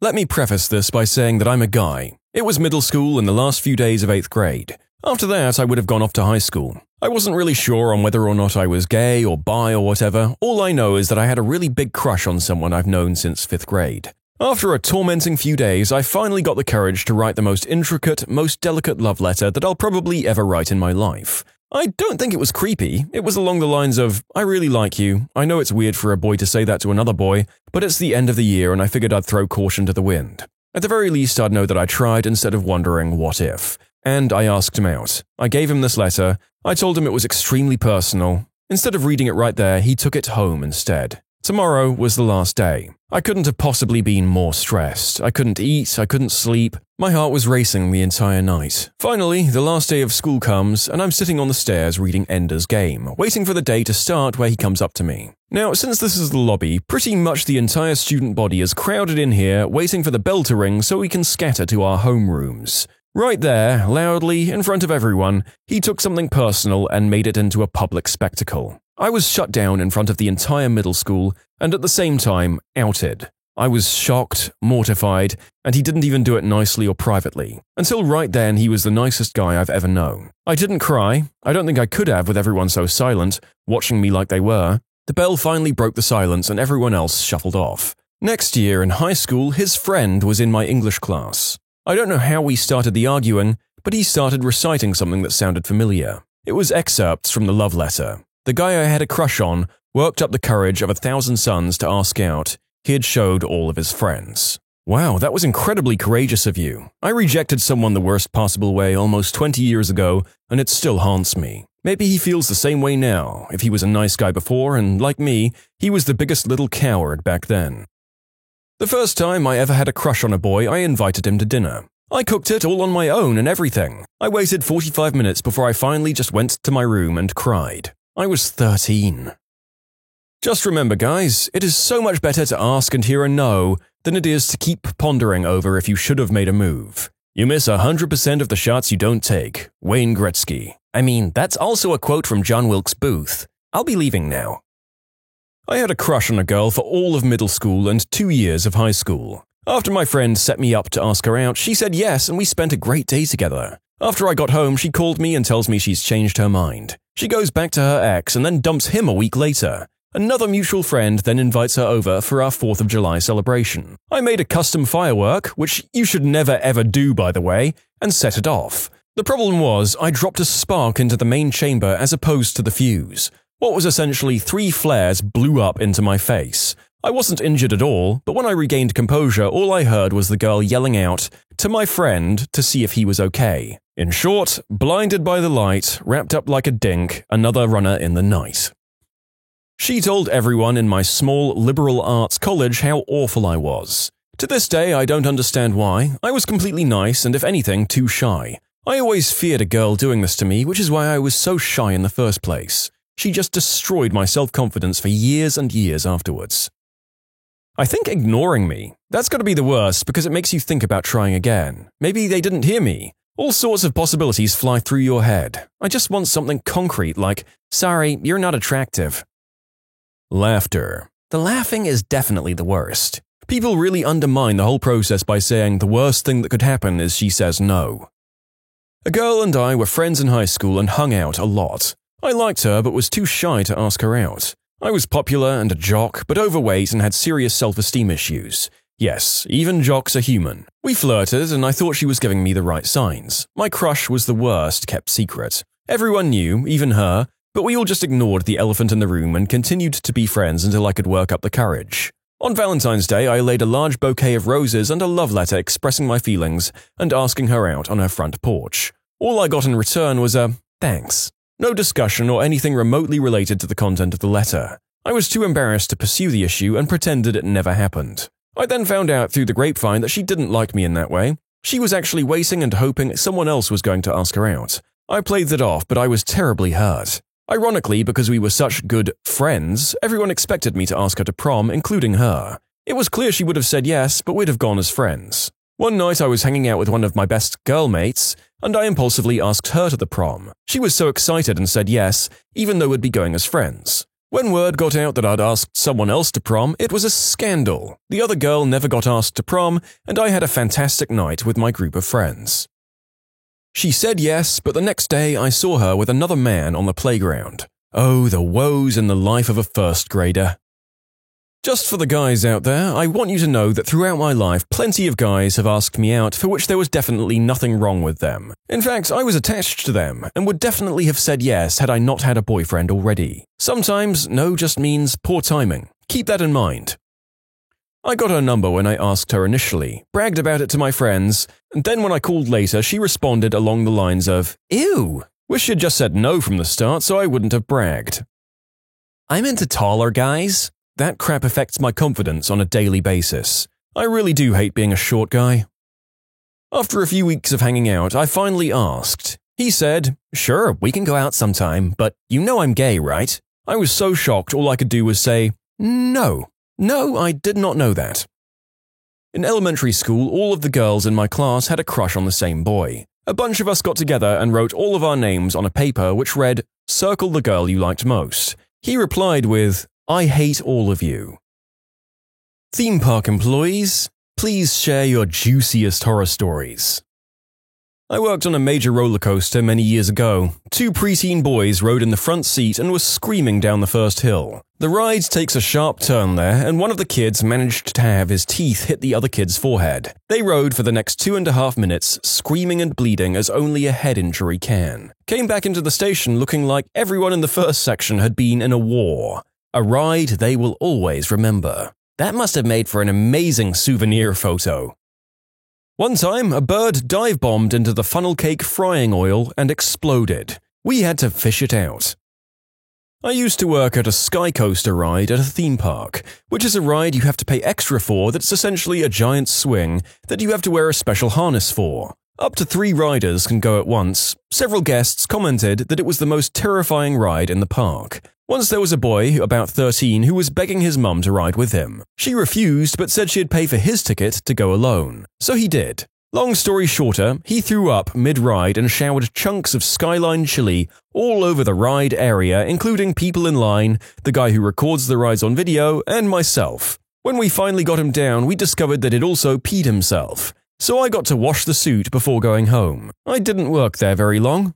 Let me preface this by saying that I'm a guy. It was middle school and the last few days of 8th grade. After that, I would have gone off to high school. I wasn't really sure on whether or not I was gay or bi or whatever. All I know is that I had a really big crush on someone I've known since 5th grade. After a tormenting few days, I finally got the courage to write the most intricate, most delicate love letter that I'll probably ever write in my life. I don't think it was creepy. It was along the lines of, "I really like you. I know it's weird for a boy to say that to another boy, but it's the end of the year and I figured I'd throw caution to the wind. At the very least, I'd know that I tried instead of wondering what if." And I asked him out. I gave him this letter. I told him it was extremely personal. Instead of reading it right there, he took it home instead. Tomorrow was the last day. I couldn't have possibly been more stressed. I couldn't eat, I couldn't sleep. My heart was racing the entire night. Finally, the last day of school comes, and I'm sitting on the stairs reading Ender's Game, waiting for the day to start where he comes up to me. Now, since this is the lobby, pretty much the entire student body is crowded in here, waiting for the bell to ring so we can scatter to our homerooms. Right there, loudly, in front of everyone, he took something personal and made it into a public spectacle. I was shut down in front of the entire middle school, and at the same time, outed. I was shocked, mortified, and he didn't even do it nicely or privately. Until right then, he was the nicest guy I've ever known. I didn't cry. I don't think I could have with everyone so silent, watching me like they were. The bell finally broke the silence and everyone else shuffled off. Next year in high school, his friend was in my English class. I don't know how we started the arguing, but he started reciting something that sounded familiar. It was excerpts from the love letter. The guy I had a crush on worked up the courage of 1,000 suns to ask out. He had showed all of his friends. Wow, that was incredibly courageous of you. I rejected someone the worst possible way almost 20 years ago, and it still haunts me. Maybe he feels the same way now, if he was a nice guy before, and like me, he was the biggest little coward back then. The first time I ever had a crush on a boy, I invited him to dinner. I cooked it all on my own and everything. I waited 45 minutes before I finally just went to my room and cried. I was 13. Just remember, guys, it is so much better to ask and hear a no than it is to keep pondering over if you should have made a move. You miss 100% of the shots you don't take. Wayne Gretzky. I mean, that's also a quote from John Wilkes Booth. I'll be leaving now. I had a crush on a girl for all of middle school and 2 years of high school. After my friend set me up to ask her out, she said yes and we spent a great day together. After I got home, she called me and tells me she's changed her mind. She goes back to her ex and then dumps him a week later. Another mutual friend then invites her over for our 4th of July celebration. I made a custom firework, which you should never ever do by the way, and set it off. The problem was, I dropped a spark into the main chamber as opposed to the fuse. What was essentially 3 flares blew up into my face. I wasn't injured at all, but when I regained composure, all I heard was the girl yelling out to my friend to see if he was okay. In short, blinded by the light, wrapped up like a dink, another runner in the night. She told everyone in my small liberal arts college how awful I was. To this day, I don't understand why. I was completely nice and, if anything, too shy. I always feared a girl doing this to me, which is why I was so shy in the first place. She just destroyed my self-confidence for years and years afterwards. I think ignoring me. That's got to be the worst because it makes you think about trying again. Maybe they didn't hear me. All sorts of possibilities fly through your head. I just want something concrete like, sorry, you're not attractive. Laughter. The laughing is definitely the worst. People really undermine the whole process by saying the worst thing that could happen is she says no. A girl and I were friends in high school and hung out a lot. I liked her but was too shy to ask her out. I was popular and a jock, but overweight and had serious self-esteem issues. Yes, even jocks are human. We flirted, and I thought she was giving me the right signs. My crush was the worst kept secret. Everyone knew, even her, but we all just ignored the elephant in the room and continued to be friends until I could work up the courage. On Valentine's Day, I laid a large bouquet of roses and a love letter expressing my feelings and asking her out on her front porch. All I got in return was a thanks. No discussion or anything remotely related to the content of the letter. I was too embarrassed to pursue the issue and pretended it never happened. I then found out through the grapevine that she didn't like me in that way. She was actually waiting and hoping someone else was going to ask her out. I played that off, but I was terribly hurt. Ironically, because we were such good friends, everyone expected me to ask her to prom, including her. It was clear she would have said yes, but we'd have gone as friends. One night I was hanging out with one of my best girl mates, and I impulsively asked her to the prom. She was so excited and said yes, even though we'd be going as friends. When word got out that I'd asked someone else to prom, it was a scandal. The other girl never got asked to prom, and I had a fantastic night with my group of friends. She said yes, but the next day I saw her with another man on the playground. Oh, the woes in the life of a first grader. Just for the guys out there, I want you to know that throughout my life, plenty of guys have asked me out for which there was definitely nothing wrong with them. In fact, I was attached to them and would definitely have said yes had I not had a boyfriend already. Sometimes no just means poor timing. Keep that in mind. I got her number when I asked her initially, bragged about it to my friends, and then when I called later, she responded along the lines of, "Ew, wish you'd just said no from the start so I wouldn't have bragged." I'm into taller guys. That crap affects my confidence on a daily basis. I really do hate being a short guy. After a few weeks of hanging out, I finally asked. He said, "Sure, we can go out sometime, but you know I'm gay, right?" I was so shocked all I could do was say, "No. No, I did not know that." In elementary school, all of the girls in my class had a crush on the same boy. A bunch of us got together and wrote all of our names on a paper which read, "Circle the girl you liked most." He replied with, "I hate all of you." Theme park employees, please share your juiciest horror stories. I worked on a major roller coaster many years ago. Two preteen boys rode in the front seat and were screaming down the first hill. The ride takes a sharp turn there, and one of the kids managed to have his teeth hit the other kid's forehead. They rode for the next 2.5 minutes, screaming and bleeding as only a head injury can. Came back into the station looking like everyone in the first section had been in a war. A ride they will always remember. That must have made for an amazing souvenir photo. One time, a bird dive-bombed into the funnel cake frying oil and exploded. We had to fish it out. I used to work at a sky coaster ride at a theme park, which is a ride you have to pay extra for that's essentially a giant swing that you have to wear a special harness for. Up to 3 riders can go at once. Several guests commented that it was the most terrifying ride in the park. Once there was a boy, about 13, who was begging his mum to ride with him. She refused but said she'd pay for his ticket to go alone. So he did. Long story shorter, he threw up mid-ride and showered chunks of Skyline chili all over the ride area, including people in line, the guy who records the rides on video, and myself. When we finally got him down, we discovered that he'd also peed himself. So I got to wash the suit before going home. I didn't work there very long.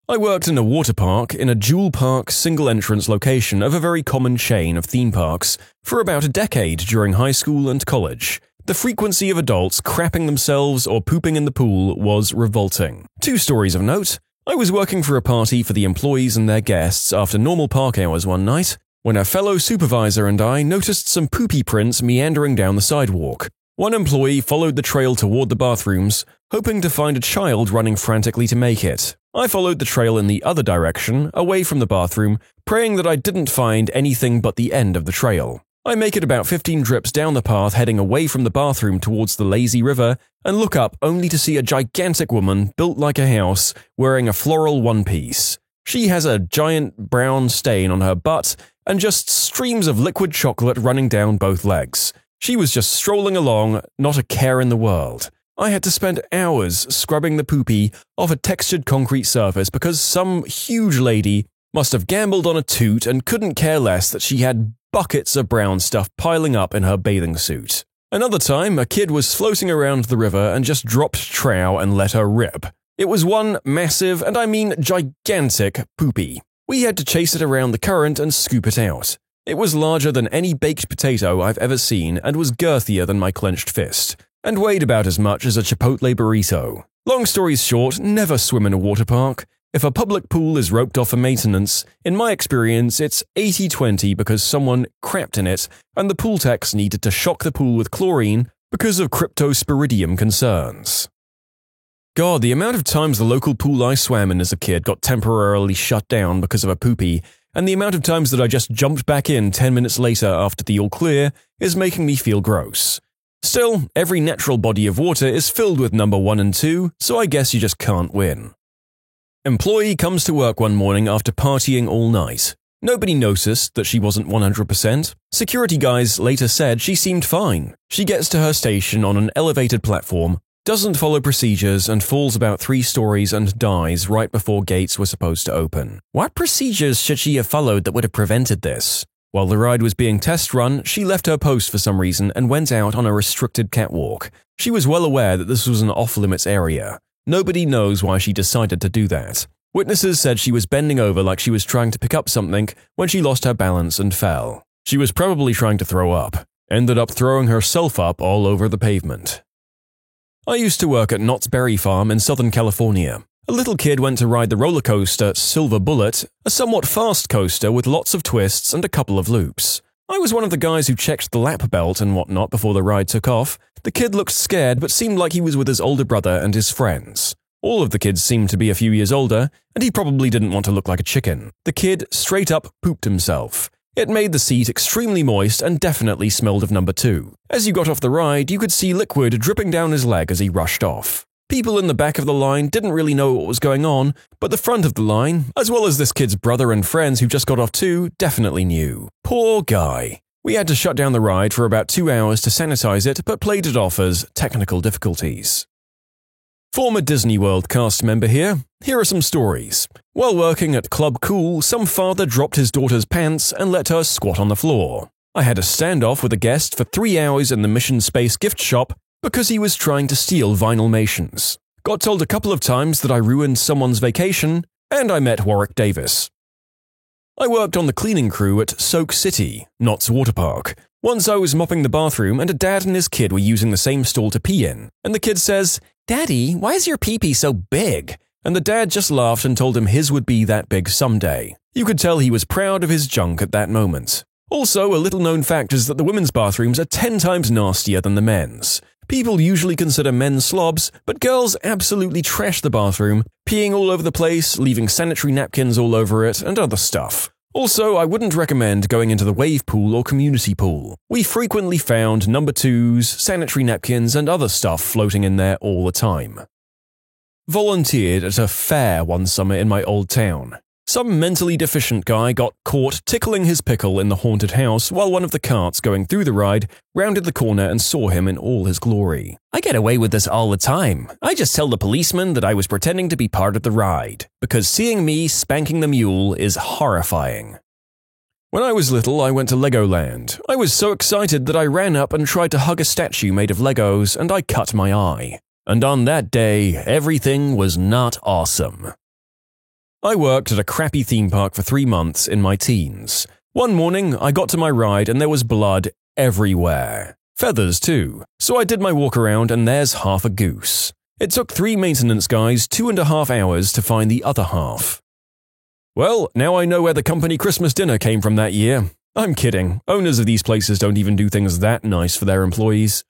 I worked in a water park in a dual park single entrance location of a very common chain of theme parks for about a decade during high school and college. The frequency of adults crapping themselves or pooping in the pool was revolting. 2 stories of note. I was working for a party for the employees and their guests after normal park hours one night, when a fellow supervisor and I noticed some poopy prints meandering down the sidewalk. One employee followed the trail toward the bathrooms, hoping to find a child running frantically to make it. I followed the trail in the other direction, away from the bathroom, praying that I didn't find anything but the end of the trail. I make it about 15 drips down the path heading away from the bathroom towards the lazy river and look up only to see a gigantic woman built like a house wearing a floral one-piece. She has a giant brown stain on her butt and just streams of liquid chocolate running down both legs. She was just strolling along, not a care in the world. I had to spend hours scrubbing the poopy off a textured concrete surface because some huge lady must have gambled on a toot and couldn't care less that she had buckets of brown stuff piling up in her bathing suit. Another time, a kid was floating around the river and just dropped trow and let her rip. It was one massive, and I mean gigantic, poopy. We had to chase it around the current and scoop it out. It was larger than any baked potato I've ever seen and was girthier than my clenched fist, and weighed about as much as a Chipotle burrito. Long story short, never swim in a water park. If a public pool is roped off for maintenance, in my experience it's 80-20 because someone crapped in it and the pool techs needed to shock the pool with chlorine because of cryptosporidium concerns. God, the amount of times the local pool I swam in as a kid got temporarily shut down because of a poopy, and the amount of times that I just jumped back in 10 minutes later after the all clear is making me feel gross. Still, every natural body of water is filled with number 1 and 2, so I guess you just can't win. Employee comes to work one morning after partying all night. Nobody noticed that she wasn't 100%. Security guys later said she seemed fine. She gets to her station on an elevated platform, doesn't follow procedures and falls about 3 stories and dies right before gates were supposed to open. What procedures should she have followed that would have prevented this? While the ride was being test run, she left her post for some reason and went out on a restricted catwalk. She was well aware that this was an off-limits area. Nobody knows why she decided to do that. Witnesses said she was bending over like she was trying to pick up something when she lost her balance and fell. She was probably trying to throw up. Ended up throwing herself up all over the pavement. I used to work at Knott's Berry Farm in Southern California. A little kid went to ride the roller coaster Silver Bullet, a somewhat fast coaster with lots of twists and a couple of loops. I was one of the guys who checked the lap belt and whatnot before the ride took off. The kid looked scared but seemed like he was with his older brother and his friends. All of the kids seemed to be a few years older, and he probably didn't want to look like a chicken. The kid straight up pooped himself. It made the seat extremely moist and definitely smelled of number 2. As you got off the ride, you could see liquid dripping down his leg as he rushed off. People in the back of the line didn't really know what was going on, but the front of the line, as well as this kid's brother and friends who just got off too, definitely knew. Poor guy. We had to shut down the ride for about 2 hours to sanitize it, but played it off as technical difficulties. Former Disney World cast member here. Here are some stories. While working at Club Cool, some father dropped his daughter's pants and let her squat on the floor. I had a standoff with a guest for 3 hours in the Mission Space gift shop because he was trying to steal Vinylmations. Got told a couple of times that I ruined someone's vacation, and I met Warwick Davis. I worked on the cleaning crew at Soak City, Knott's Water Park. Once I was mopping the bathroom and a dad and his kid were using the same stall to pee in, and the kid says, "Daddy, why is your pee-pee so big?" And the dad just laughed and told him his would be that big someday. You could tell he was proud of his junk at that moment. Also, a little-known fact is that the women's bathrooms are 10 times nastier than the men's. People usually consider men slobs, but girls absolutely trash the bathroom, peeing all over the place, leaving sanitary napkins all over it, and other stuff. Also, I wouldn't recommend going into the wave pool or community pool. We frequently found number 2s, sanitary napkins, and other stuff floating in there all the time. Volunteered at a fair one summer in my old town. Some mentally deficient guy got caught tickling his pickle in the haunted house while one of the carts going through the ride rounded the corner and saw him in all his glory. "I get away with this all the time. I just tell the policeman that I was pretending to be part of the ride, because seeing me spanking the mule is horrifying." When I was little, I went to Legoland. I was so excited that I ran up and tried to hug a statue made of Legos, and I cut my eye. And on that day, everything was not awesome. I worked at a crappy theme park for 3 months in my teens. One morning, I got to my ride and there was blood everywhere. Feathers too. So I did my walk around and there's half a goose. It took 3 maintenance guys 2.5 hours to find the other half. Well, now I know where the company Christmas dinner came from that year. I'm kidding. Owners of these places don't even do things that nice for their employees.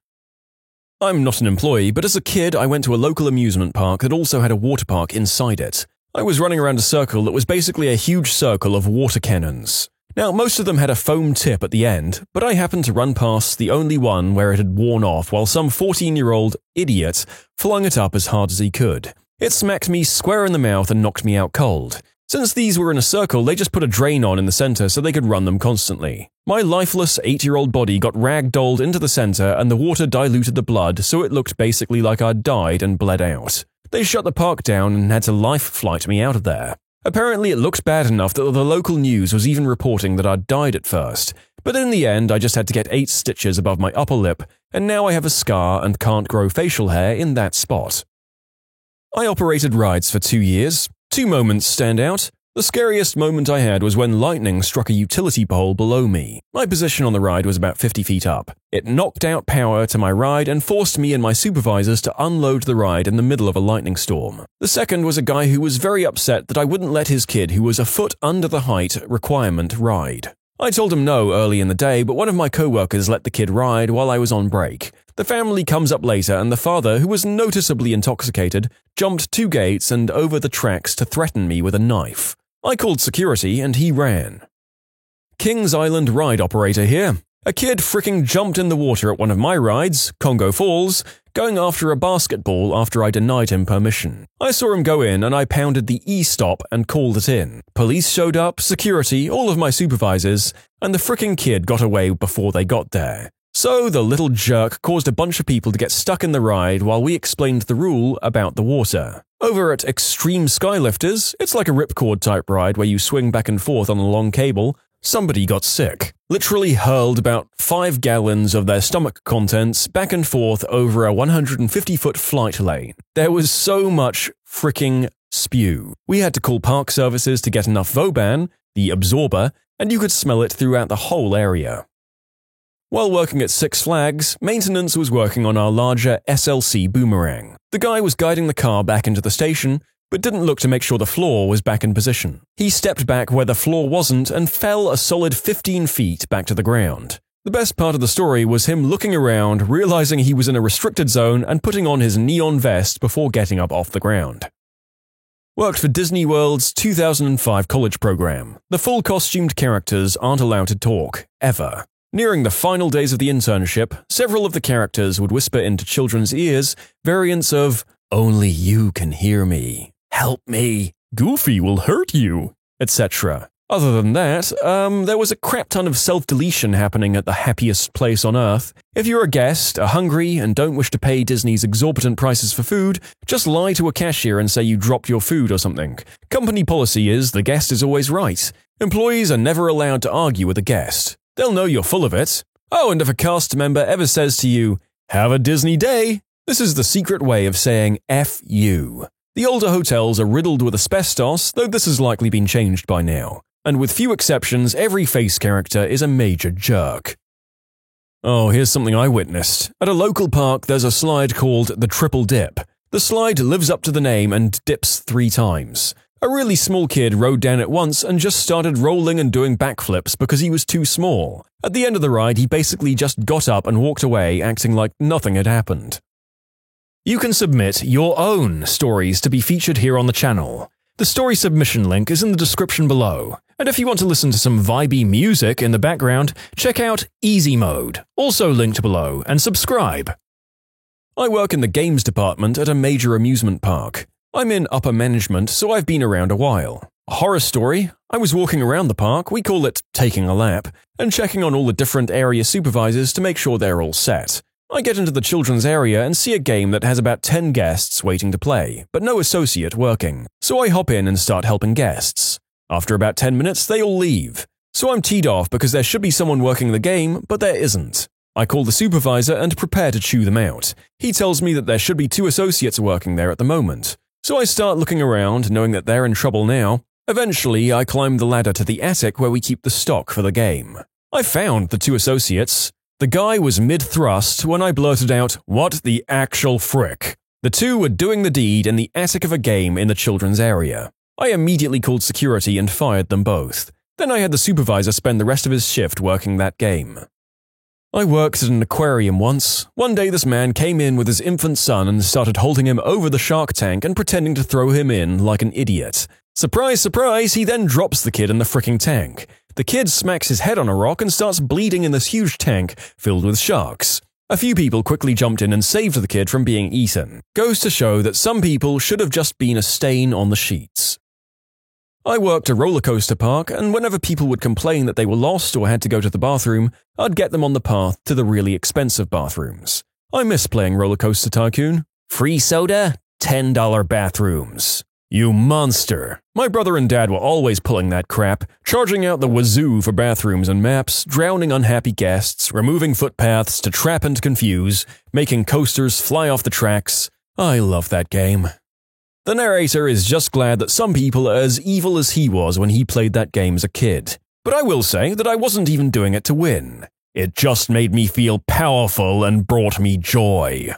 I'm not an employee, but as a kid, I went to a local amusement park that also had a water park inside it. I was running around a circle that was basically a huge circle of water cannons. Now, most of them had a foam tip at the end, but I happened to run past the only one where it had worn off while some 14-year-old idiot flung it up as hard as he could. It smacked me square in the mouth and knocked me out cold. Since these were in a circle, they just put a drain on in the center so they could run them constantly. My lifeless 8-year-old body got ragdolled into the center and the water diluted the blood so it looked basically like I'd died and bled out. They shut the park down and had to life flight me out of there. Apparently it looked bad enough that the local news was even reporting that I'd died at first, but in the end I just had to get 8 stitches above my upper lip, and now I have a scar and can't grow facial hair in that spot. I operated rides for 2 years. 2 moments stand out. The scariest moment I had was when lightning struck a utility pole below me. My position on the ride was about 50 feet up. It knocked out power to my ride and forced me and my supervisors to unload the ride in the middle of a lightning storm. The second was a guy who was very upset that I wouldn't let his kid, who was a foot under the height requirement, ride. I told him no early in the day, but one of my coworkers let the kid ride while I was on break. The family comes up later and the father, who was noticeably intoxicated, jumped 2 gates and over the tracks to threaten me with a knife. I called security and he ran. Kings Island ride operator here. A kid fricking jumped in the water at one of my rides, Congo Falls, going after a basketball after I denied him permission. I saw him go in and I pounded the E-stop and called it in. Police showed up, security, all of my supervisors, and the fricking kid got away before they got there. So the little jerk caused a bunch of people to get stuck in the ride while we explained the rule about the water. Over at Extreme Skylifters, it's like a ripcord type ride where you swing back and forth on a long cable. Somebody got sick. Literally hurled about 5 gallons of their stomach contents back and forth over a 150-foot flight lane. There was so much fricking spew. We had to call park services to get enough Voban, the absorber, and you could smell it throughout the whole area. While working at Six Flags, maintenance was working on our larger SLC Boomerang. The guy was guiding the car back into the station, but didn't look to make sure the floor was back in position. He stepped back where the floor wasn't and fell a solid 15 feet back to the ground. The best part of the story was him looking around, realizing he was in a restricted zone and putting on his neon vest before getting up off the ground. Worked for Disney World's 2005 college program. The full costumed characters aren't allowed to talk, ever. Nearing the final days of the internship, several of the characters would whisper into children's ears variants of, "Only you can hear me. Help me. Goofy will hurt you," etc. Other than that, there was a crap ton of self-deletion happening at the happiest place on Earth. If you're a guest, are hungry, and don't wish to pay Disney's exorbitant prices for food, just lie to a cashier and say you dropped your food or something. Company policy is the guest is always right. Employees are never allowed to argue with a guest. They'll know you're full of it. Oh, and if a cast member ever says to you, "Have a Disney day," this is the secret way of saying F you. The older hotels are riddled with asbestos, though this has likely been changed by now. And with few exceptions, every face character is a major jerk. Oh, here's something I witnessed. At a local park, there's a slide called the Triple Dip. The slide lives up to the name and dips 3 times. A really small kid rode down it once and just started rolling and doing backflips because he was too small. At the end of the ride, he basically just got up and walked away, acting like nothing had happened. You can submit your own stories to be featured here on the channel. The story submission link is in the description below. And if you want to listen to some vibey music in the background, check out Easy Mode, also linked below, and subscribe. I work in the games department at a major amusement park. I'm in upper management, so I've been around a while. A horror story, I was walking around the park, we call it taking a lap, and checking on all the different area supervisors to make sure they're all set. I get into the children's area and see a game that has about 10 guests waiting to play, but no associate working. So I hop in and start helping guests. After about 10 minutes, they all leave. So I'm teed off because there should be someone working the game, but there isn't. I call the supervisor and prepare to chew them out. He tells me that there should be 2 associates working there at the moment. So I start looking around, knowing that they're in trouble now. Eventually, I climb the ladder to the attic where we keep the stock for the game. I found the 2 associates. The guy was mid-thrust when I blurted out, "What the actual frick?" The 2 were doing the deed in the attic of a game in the children's area. I immediately called security and fired them both. Then I had the supervisor spend the rest of his shift working that game. I worked at an aquarium once. One day this man came in with his infant son and started holding him over the shark tank and pretending to throw him in like an idiot. Surprise, surprise, he then drops the kid in the fricking tank. The kid smacks his head on a rock and starts bleeding in this huge tank filled with sharks. A few people quickly jumped in and saved the kid from being eaten. Goes to show that some people should have just been a stain on the sheets. I worked a roller coaster park, and whenever people would complain that they were lost or had to go to the bathroom, I'd get them on the path to the really expensive bathrooms. I miss playing Roller Coaster Tycoon. Free soda, $10 bathrooms. You monster. My brother and dad were always pulling that crap, charging out the wazoo for bathrooms and maps, drowning unhappy guests, removing footpaths to trap and confuse, making coasters fly off the tracks. I love that game. The narrator is just glad that some people are as evil as he was when he played that game as a kid. But I will say that I wasn't even doing it to win. It just made me feel powerful and brought me joy.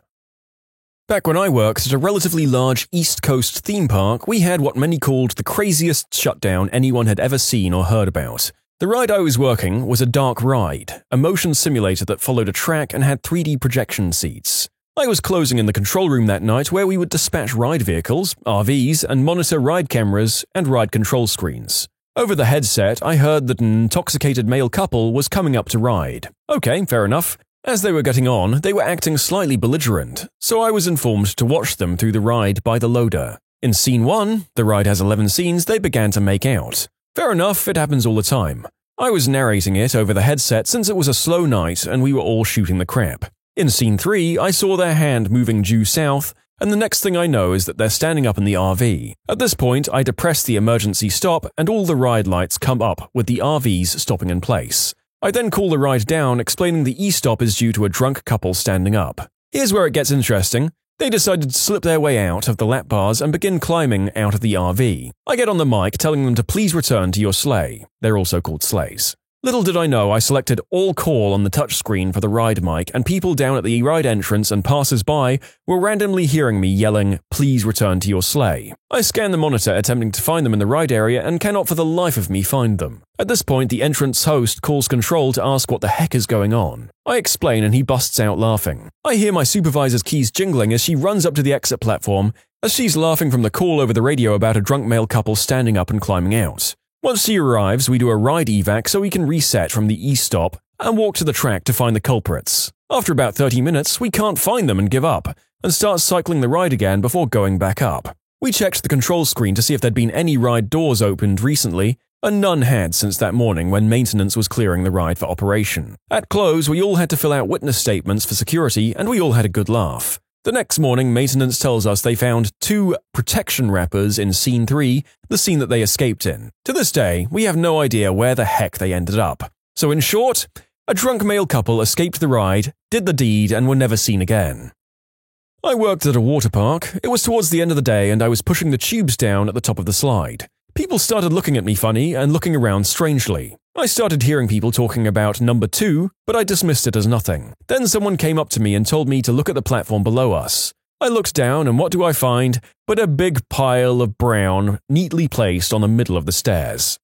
Back when I worked at a relatively large East Coast theme park, we had what many called the craziest shutdown anyone had ever seen or heard about. The ride I was working was a dark ride, a motion simulator that followed a track and had 3D projection seats. I was closing in the control room that night where we would dispatch ride vehicles, RVs, and monitor ride cameras and ride control screens. Over the headset, I heard that an intoxicated male couple was coming up to ride. Okay, fair enough. As they were getting on, they were acting slightly belligerent, so I was informed to watch them through the ride by the loader. In scene 1, the ride has 11 scenes, they began to make out. Fair enough, it happens all the time. I was narrating it over the headset since it was a slow night and we were all shooting the crap. In scene 3, I saw their hand moving due south, and the next thing I know is that they're standing up in the RV. At this point, I depress the emergency stop and all the ride lights come up with the RVs stopping in place. I then call the ride down, explaining the e-stop is due to a drunk couple standing up. Here's where it gets interesting. They decided to slip their way out of the lap bars and begin climbing out of the RV. I get on the mic telling them to please return to your sleigh. They're also called sleighs. Little did I know I selected all call on the touchscreen for the ride mic, and people down at the ride entrance and passers-by were randomly hearing me yelling, "Please return to your sleigh." I scan the monitor attempting to find them in the ride area and cannot for the life of me find them. At this point, the entrance host calls control to ask what the heck is going on. I explain and he busts out laughing. I hear my supervisor's keys jingling as she runs up to the exit platform as she's laughing from the call over the radio about a drunk male couple standing up and climbing out. Once she arrives, we do a ride evac so we can reset from the e-stop and walk to the track to find the culprits. After about 30 minutes, we can't find them and give up, and start cycling the ride again before going back up. We checked the control screen to see if there'd been any ride doors opened recently, and none had since that morning when maintenance was clearing the ride for operation. At close, we all had to fill out witness statements for security, and we all had a good laugh. The next morning, maintenance tells us they found 2 protection wrappers in scene 3, the scene that they escaped in. To this day, we have no idea where the heck they ended up. So in short, a drunk male couple escaped the ride, did the deed, and were never seen again. I worked at a water park. It was towards the end of the day and I was pushing the tubes down at the top of the slide. People started looking at me funny and looking around strangely. I started hearing people talking about number 2, but I dismissed it as nothing. Then someone came up to me and told me to look at the platform below us. I looked down and what do I find but a big pile of brown neatly placed on the middle of the stairs.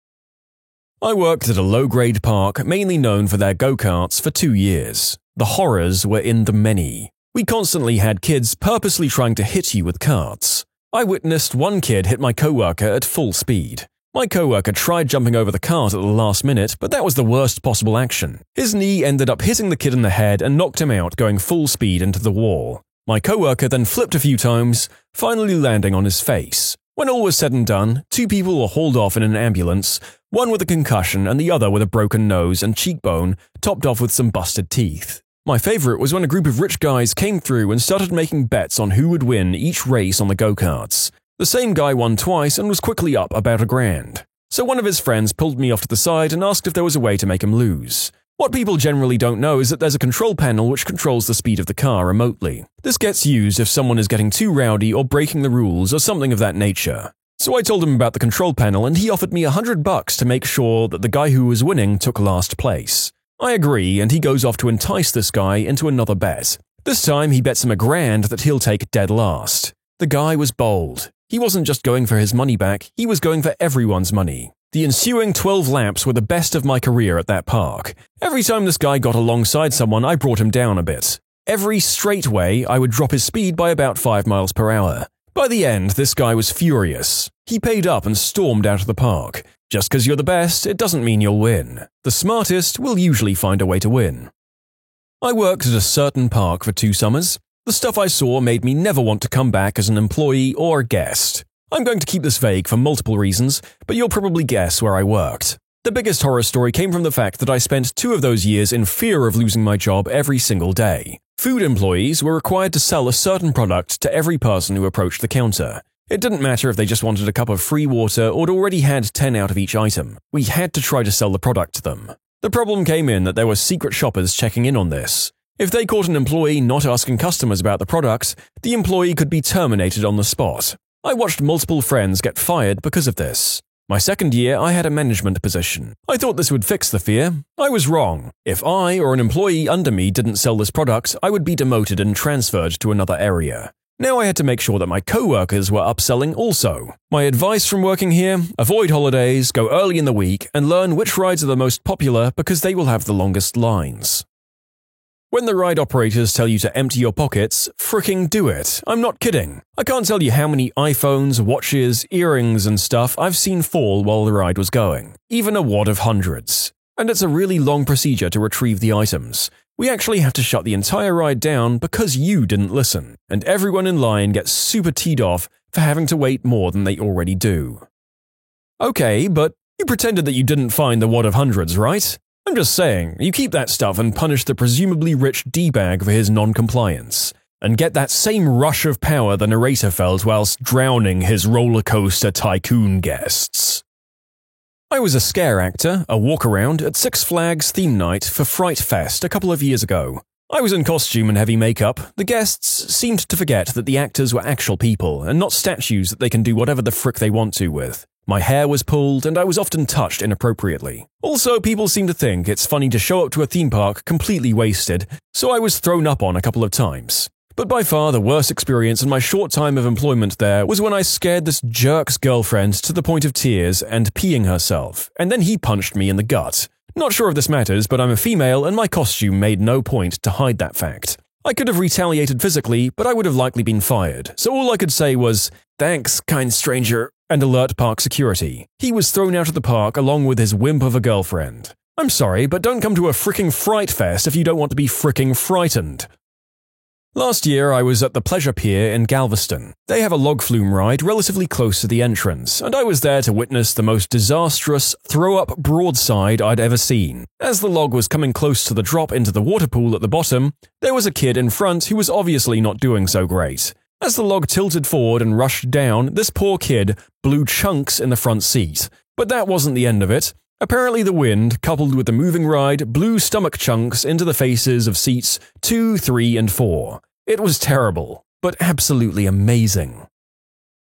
I worked at a low-grade park mainly known for their go-karts for 2 years. The horrors were in the many. We constantly had kids purposely trying to hit you with carts. I witnessed one kid hit my coworker at full speed. My coworker tried jumping over the cart at the last minute, but that was the worst possible action. His knee ended up hitting the kid in the head and knocked him out going full speed into the wall. My coworker then flipped a few times, finally landing on his face. When all was said and done, 2 people were hauled off in an ambulance, one with a concussion and the other with a broken nose and cheekbone, topped off with some busted teeth. My favorite was when a group of rich guys came through and started making bets on who would win each race on the go-karts. The same guy won twice and was quickly up about $1,000. So one of his friends pulled me off to the side and asked if there was a way to make him lose. What people generally don't know is that there's a control panel which controls the speed of the car remotely. This gets used if someone is getting too rowdy or breaking the rules or something of that nature. So I told him about the control panel and he offered me $100 to make sure that the guy who was winning took last place. I agree and he goes off to entice this guy into another bet. This time he bets him $1,000 that he'll take dead last. The guy was bold. He wasn't just going for his money back, he was going for everyone's money. The ensuing 12 laps were the best of my career at that park. Every time this guy got alongside someone, I brought him down a bit. Every straightaway, I would drop his speed by about 5 miles per hour. By the end, this guy was furious. He paid up and stormed out of the park. Just because you're the best, it doesn't mean you'll win. The smartest will usually find a way to win. I worked at a certain park for 2 summers. The stuff I saw made me never want to come back as an employee or a guest. I'm going to keep this vague for multiple reasons, but you'll probably guess where I worked. The biggest horror story came from the fact that I spent 2 of those years in fear of losing my job every single day. Food employees were required to sell a certain product to every person who approached the counter. It didn't matter if they just wanted a cup of free water or had already had 10 out of each item. We had to try to sell the product to them. The problem came in that there were secret shoppers checking in on this. If they caught an employee not asking customers about the product, the employee could be terminated on the spot. I watched multiple friends get fired because of this. My second year, I had a management position. I thought this would fix the fear. I was wrong. If I or an employee under me didn't sell this product, I would be demoted and transferred to another area. Now I had to make sure that my co-workers were upselling also. My advice from working here: avoid holidays, go early in the week, and learn which rides are the most popular because they will have the longest lines. When the ride operators tell you to empty your pockets, fricking do it. I'm not kidding. I can't tell you how many iPhones, watches, earrings, and stuff I've seen fall while the ride was going. Even a wad of hundreds. And it's a really long procedure to retrieve the items. We actually have to shut the entire ride down because you didn't listen, and everyone in line gets super teed off for having to wait more than they already do. Okay, but you pretended that you didn't find the wad of hundreds, right? I'm just saying, you keep that stuff and punish the presumably rich D-bag for his non-compliance, and get that same rush of power the narrator felt whilst drowning his roller coaster tycoon guests. I was a scare actor, a walk-around at Six Flags theme night for Fright Fest a couple of years ago. I was in costume and heavy makeup. The guests seemed to forget that the actors were actual people and not statues that they can do whatever the frick they want to with. My hair was pulled, and I was often touched inappropriately. Also, people seem to think it's funny to show up to a theme park completely wasted, so I was thrown up on a couple of times. But by far the worst experience in my short time of employment there was when I scared this jerk's girlfriend to the point of tears and peeing herself, and then he punched me in the gut. Not sure if this matters, but I'm a female and my costume made no point to hide that fact. I could have retaliated physically, but I would have likely been fired, so all I could say was, "Thanks, kind stranger," and alert park security. He was thrown out of the park along with his wimp of a girlfriend. I'm sorry, but don't come to a fricking Fright Fest if you don't want to be fricking frightened. Last year, I was at the Pleasure Pier in Galveston. They have a log flume ride relatively close to the entrance, and I was there to witness the most disastrous throw-up broadside I'd ever seen. As the log was coming close to the drop into the water pool at the bottom, there was a kid in front who was obviously not doing so great. As the log tilted forward and rushed down, this poor kid blew chunks in the front seat. But that wasn't the end of it. Apparently the wind, coupled with the moving ride, blew stomach chunks into the faces of seats 2, 3, and 4. It was terrible, but absolutely amazing.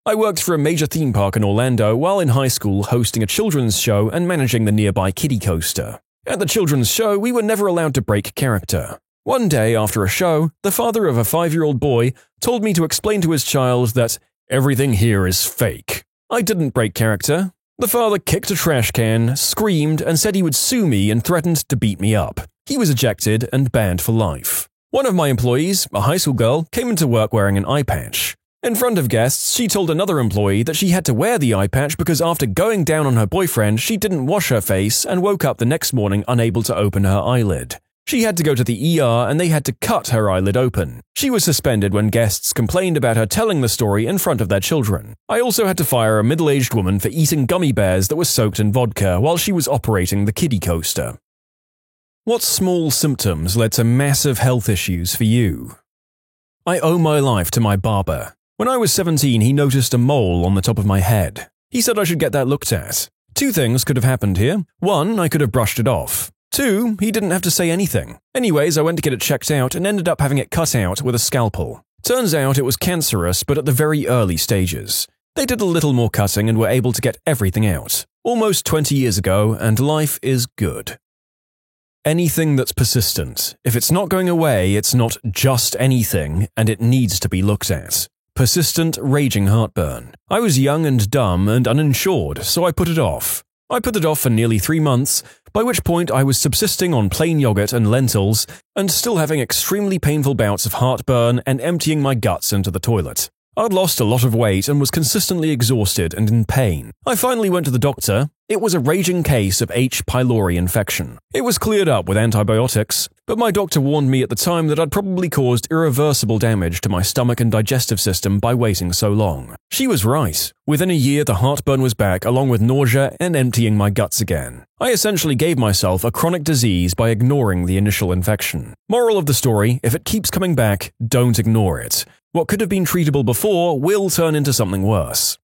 I worked for a major theme park in Orlando while in high school hosting a children's show and managing the nearby kiddie coaster. At the children's show, we were never allowed to break character. One day after a show, the father of a 5-year-old boy told me to explain to his child that everything here is fake. I didn't break character. The father kicked a trash can, screamed, and said he would sue me and threatened to beat me up. He was ejected and banned for life. One of my employees, a high school girl, came into work wearing an eye patch. In front of guests, she told another employee that she had to wear the eye patch because after going down on her boyfriend, she didn't wash her face and woke up the next morning unable to open her eyelid. She had to go to the ER and they had to cut her eyelid open. She was suspended when guests complained about her telling the story in front of their children. I also had to fire a middle-aged woman for eating gummy bears that were soaked in vodka while she was operating the kiddie coaster. What small symptoms led to massive health issues for you? I owe my life to my barber. When I was 17, he noticed a mole on the top of my head. He said I should get that looked at. 2 things could have happened here. 1, I could have brushed it off. 2, he didn't have to say anything. Anyways, I went to get it checked out and ended up having it cut out with a scalpel. Turns out it was cancerous, but at the very early stages. They did a little more cutting and were able to get everything out. Almost 20 years ago, and life is good. Anything that's persistent. If it's not going away, it's not just anything, and it needs to be looked at. Persistent, raging heartburn. I was young and dumb and uninsured, so I put it off. I put it off for nearly 3 months, by which point I was subsisting on plain yogurt and lentils, and still having extremely painful bouts of heartburn and emptying my guts into the toilet. I'd lost a lot of weight and was consistently exhausted and in pain. I finally went to the doctor. It was a raging case of H. pylori infection. It was cleared up with antibiotics, but my doctor warned me at the time that I'd probably caused irreversible damage to my stomach and digestive system by waiting so long. She was right. Within a year, the heartburn was back along with nausea and emptying my guts again. I essentially gave myself a chronic disease by ignoring the initial infection. Moral of the story, if it keeps coming back, don't ignore it. What could have been treatable before will turn into something worse.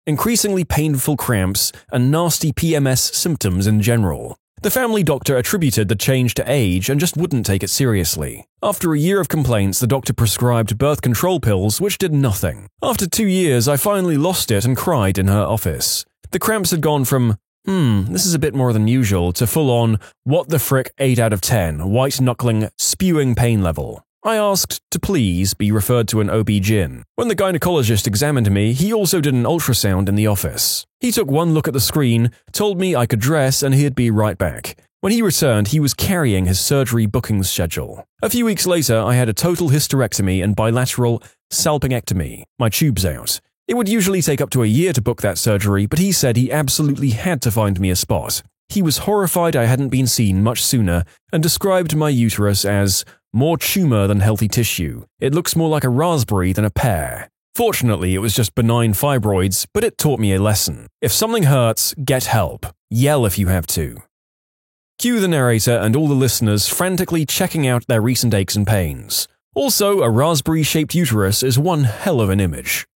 Increasingly painful cramps and nasty PMS symptoms in general. The family doctor attributed the change to age and just wouldn't take it seriously. After a year of complaints, the doctor prescribed birth control pills, which did nothing. After 2 years, I finally lost it and cried in her office. The cramps had gone from, this is a bit more than usual, to full-on, what the frick 8 out of 10, white-knuckling, spewing pain level. I asked to please be referred to an OB-GYN. When the gynecologist examined me, he also did an ultrasound in the office. He took one look at the screen, told me I could dress, and he'd be right back. When he returned, he was carrying his surgery bookings schedule. A few weeks later, I had a total hysterectomy and bilateral salpingectomy, my tubes out. It would usually take up to a year to book that surgery, but he said he absolutely had to find me a spot. He was horrified I hadn't been seen much sooner and described my uterus as more tumor than healthy tissue. It looks more like a raspberry than a pear. Fortunately, it was just benign fibroids, but it taught me a lesson. If something hurts, get help. Yell if you have to. Cue the narrator and all the listeners frantically checking out their recent aches and pains. Also, a raspberry-shaped uterus is one hell of an image.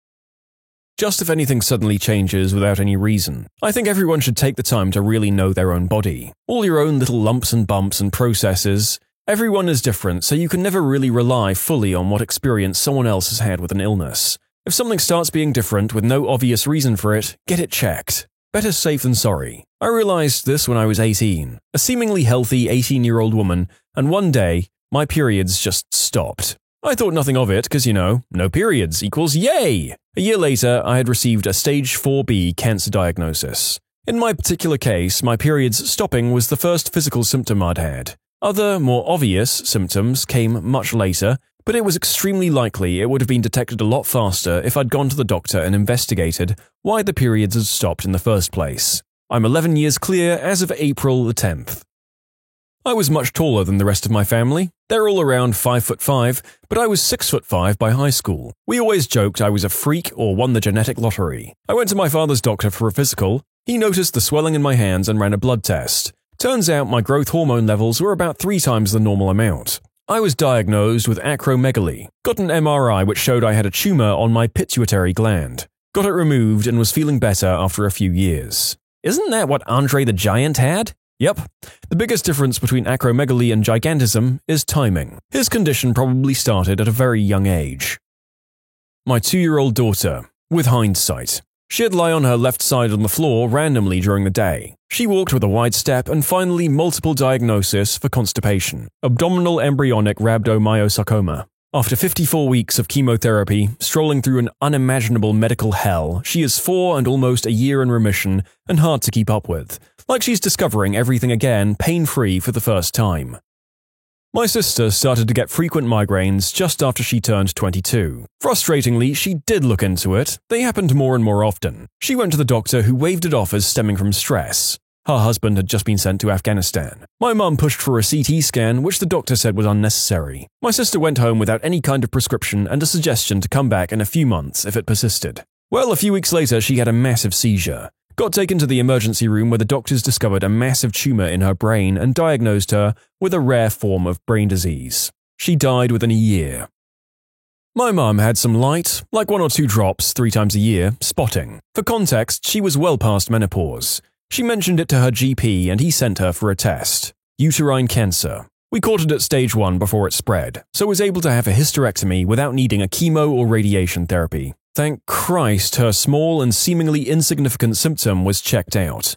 Just if anything suddenly changes without any reason, I think everyone should take the time to really know their own body. All your own little lumps and bumps and processes. Everyone is different, so you can never really rely fully on what experience someone else has had with an illness. If something starts being different with no obvious reason for it, get it checked. Better safe than sorry. I realized this when I was 18, a seemingly healthy 18-year-old woman, and one day, my periods just stopped. I thought nothing of it because, no periods equals yay! A year later, I had received a stage 4B cancer diagnosis. In my particular case, my periods stopping was the first physical symptom I'd had. Other, more obvious symptoms came much later, but it was extremely likely it would have been detected a lot faster if I'd gone to the doctor and investigated why the periods had stopped in the first place. I'm 11 years clear as of April the 10th. I was much taller than the rest of my family. They're all around 5'5", but I was 6'5" by high school. We always joked I was a freak or won the genetic lottery. I went to my father's doctor for a physical. He noticed the swelling in my hands and ran a blood test. Turns out my growth hormone levels were about 3 times the normal amount. I was diagnosed with acromegaly, got an MRI which showed I had a tumor on my pituitary gland, got it removed and was feeling better after a few years. Isn't that what Andre the Giant had? Yep. The biggest difference between acromegaly and gigantism is timing. His condition probably started at a very young age. My 2-year-old daughter, with hindsight. She'd lie on her left side on the floor randomly during the day. She walked with a wide step and finally multiple diagnosis for constipation, abdominal embryonic rhabdomyosarcoma. After 54 weeks of chemotherapy, strolling through an unimaginable medical hell, she is 4 and almost a year in remission and hard to keep up with. Like she's discovering everything again, pain-free for the first time. My sister started to get frequent migraines just after she turned 22. Frustratingly, she did look into it. They happened more and more often. She went to the doctor who waved it off as stemming from stress. Her husband had just been sent to Afghanistan. My mum pushed for a CT scan, which the doctor said was unnecessary. My sister went home without any kind of prescription and a suggestion to come back in a few months if it persisted. Well, a few weeks later, she had a massive seizure. Got taken to the emergency room where the doctors discovered a massive tumor in her brain and diagnosed her with a rare form of brain disease. She died within a year. My mum had some light, like 1 or 2 drops 3 times a year, spotting. For context, she was well past menopause. She mentioned it to her GP and he sent her for a test. Uterine cancer. We caught it at stage 1 before it spread, so was able to have a hysterectomy without needing a chemo or radiation therapy. Thank Christ her small and seemingly insignificant symptom was checked out.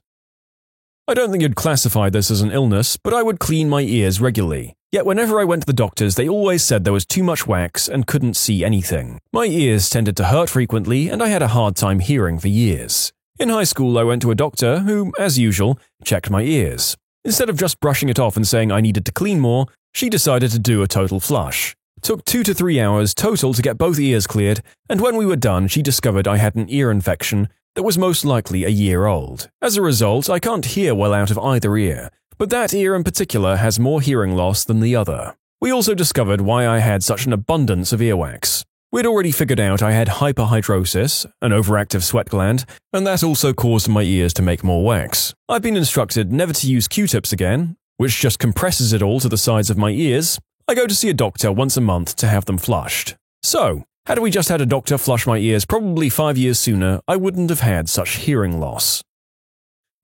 I don't think you'd classify this as an illness, but I would clean my ears regularly. Yet whenever I went to the doctors, they always said there was too much wax and couldn't see anything. My ears tended to hurt frequently and I had a hard time hearing for years. In high school, I went to a doctor who, as usual, checked my ears. Instead of just brushing it off and saying I needed to clean more, she decided to do a total flush. Took 2 to 3 hours total to get both ears cleared, and when we were done, she discovered I had an ear infection that was most likely a year old. As a result, I can't hear well out of either ear, but that ear in particular has more hearing loss than the other. We also discovered why I had such an abundance of earwax. We'd already figured out I had hyperhidrosis, an overactive sweat gland, and that also caused my ears to make more wax. I've been instructed never to use Q-tips again, which just compresses it all to the sides of my ears. I go to see a doctor once a month to have them flushed. So, had we just had a doctor flush my ears probably 5 years sooner, I wouldn't have had such hearing loss.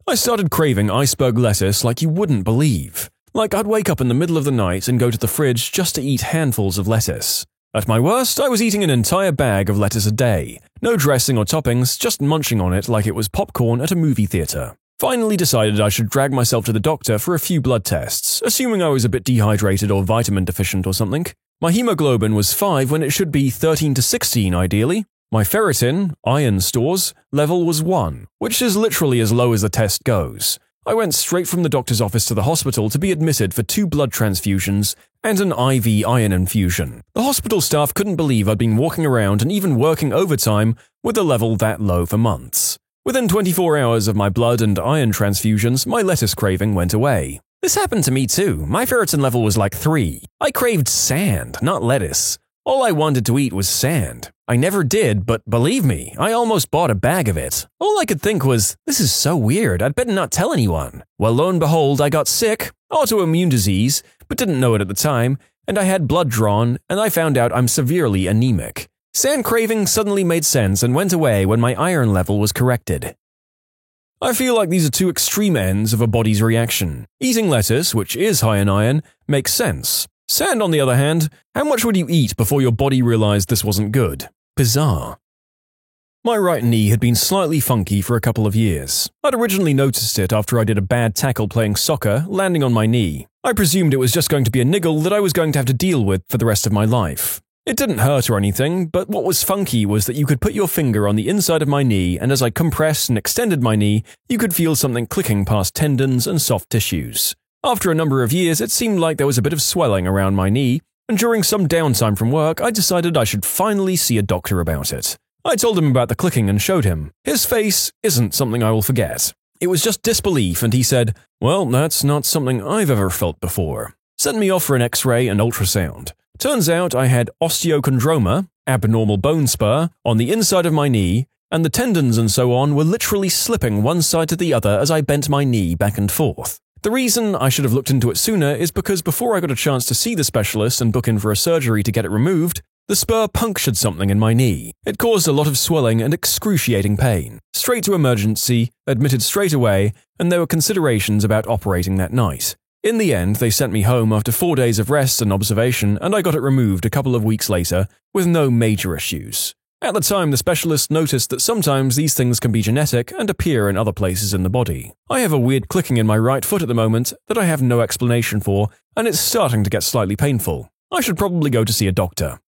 I started craving iceberg lettuce like you wouldn't believe. Like I'd wake up in the middle of the night and go to the fridge just to eat handfuls of lettuce. At my worst, I was eating an entire bag of lettuce a day. No dressing or toppings, just munching on it like it was popcorn at a movie theater. Finally decided I should drag myself to the doctor for a few blood tests, assuming I was a bit dehydrated or vitamin deficient or something. My hemoglobin was 5 when it should be 13 to 16 ideally. My ferritin, iron stores, level was 1, which is literally as low as the test goes. I went straight from the doctor's office to the hospital to be admitted for 2 blood transfusions and an IV iron infusion. The hospital staff couldn't believe I'd been walking around and even working overtime with a level that low for months. Within 24 hours of my blood and iron transfusions, my lettuce craving went away. This happened to me too. My ferritin level was like 3. I craved sand, not lettuce. All I wanted to eat was sand. I never did, but believe me, I almost bought a bag of it. All I could think was, this is so weird, I'd better not tell anyone. Well, lo and behold, I got sick, autoimmune disease, but didn't know it at the time, and I had blood drawn, and I found out I'm severely anemic. Sand craving suddenly made sense and went away when my iron level was corrected. I feel like these are 2 extreme ends of a body's reaction. Eating lettuce, which is high in iron, makes sense. Sand, on the other hand, how much would you eat before your body realized this wasn't good? Bizarre. My right knee had been slightly funky for a couple of years. I'd originally noticed it after I did a bad tackle playing soccer, landing on my knee. I presumed it was just going to be a niggle that I was going to have to deal with for the rest of my life. It didn't hurt or anything, but what was funky was that you could put your finger on the inside of my knee, and as I compressed and extended my knee, you could feel something clicking past tendons and soft tissues. After a number of years, it seemed like there was a bit of swelling around my knee, and during some downtime from work, I decided I should finally see a doctor about it. I told him about the clicking and showed him. His face isn't something I will forget. It was just disbelief, and he said, "Well, that's not something I've ever felt before." Sent me off for an X-ray and ultrasound. Turns out I had osteochondroma, abnormal bone spur, on the inside of my knee, and the tendons and so on were literally slipping one side to the other as I bent my knee back and forth. The reason I should have looked into it sooner is because before I got a chance to see the specialist and book in for a surgery to get it removed, the spur punctured something in my knee. It caused a lot of swelling and excruciating pain. Straight to emergency, admitted straight away, and there were considerations about operating that night. In the end, they sent me home after 4 days of rest and observation, and I got it removed a couple of weeks later with no major issues. At the time, the specialist noticed that sometimes these things can be genetic and appear in other places in the body. I have a weird clicking in my right foot at the moment that I have no explanation for, and it's starting to get slightly painful. I should probably go to see a doctor.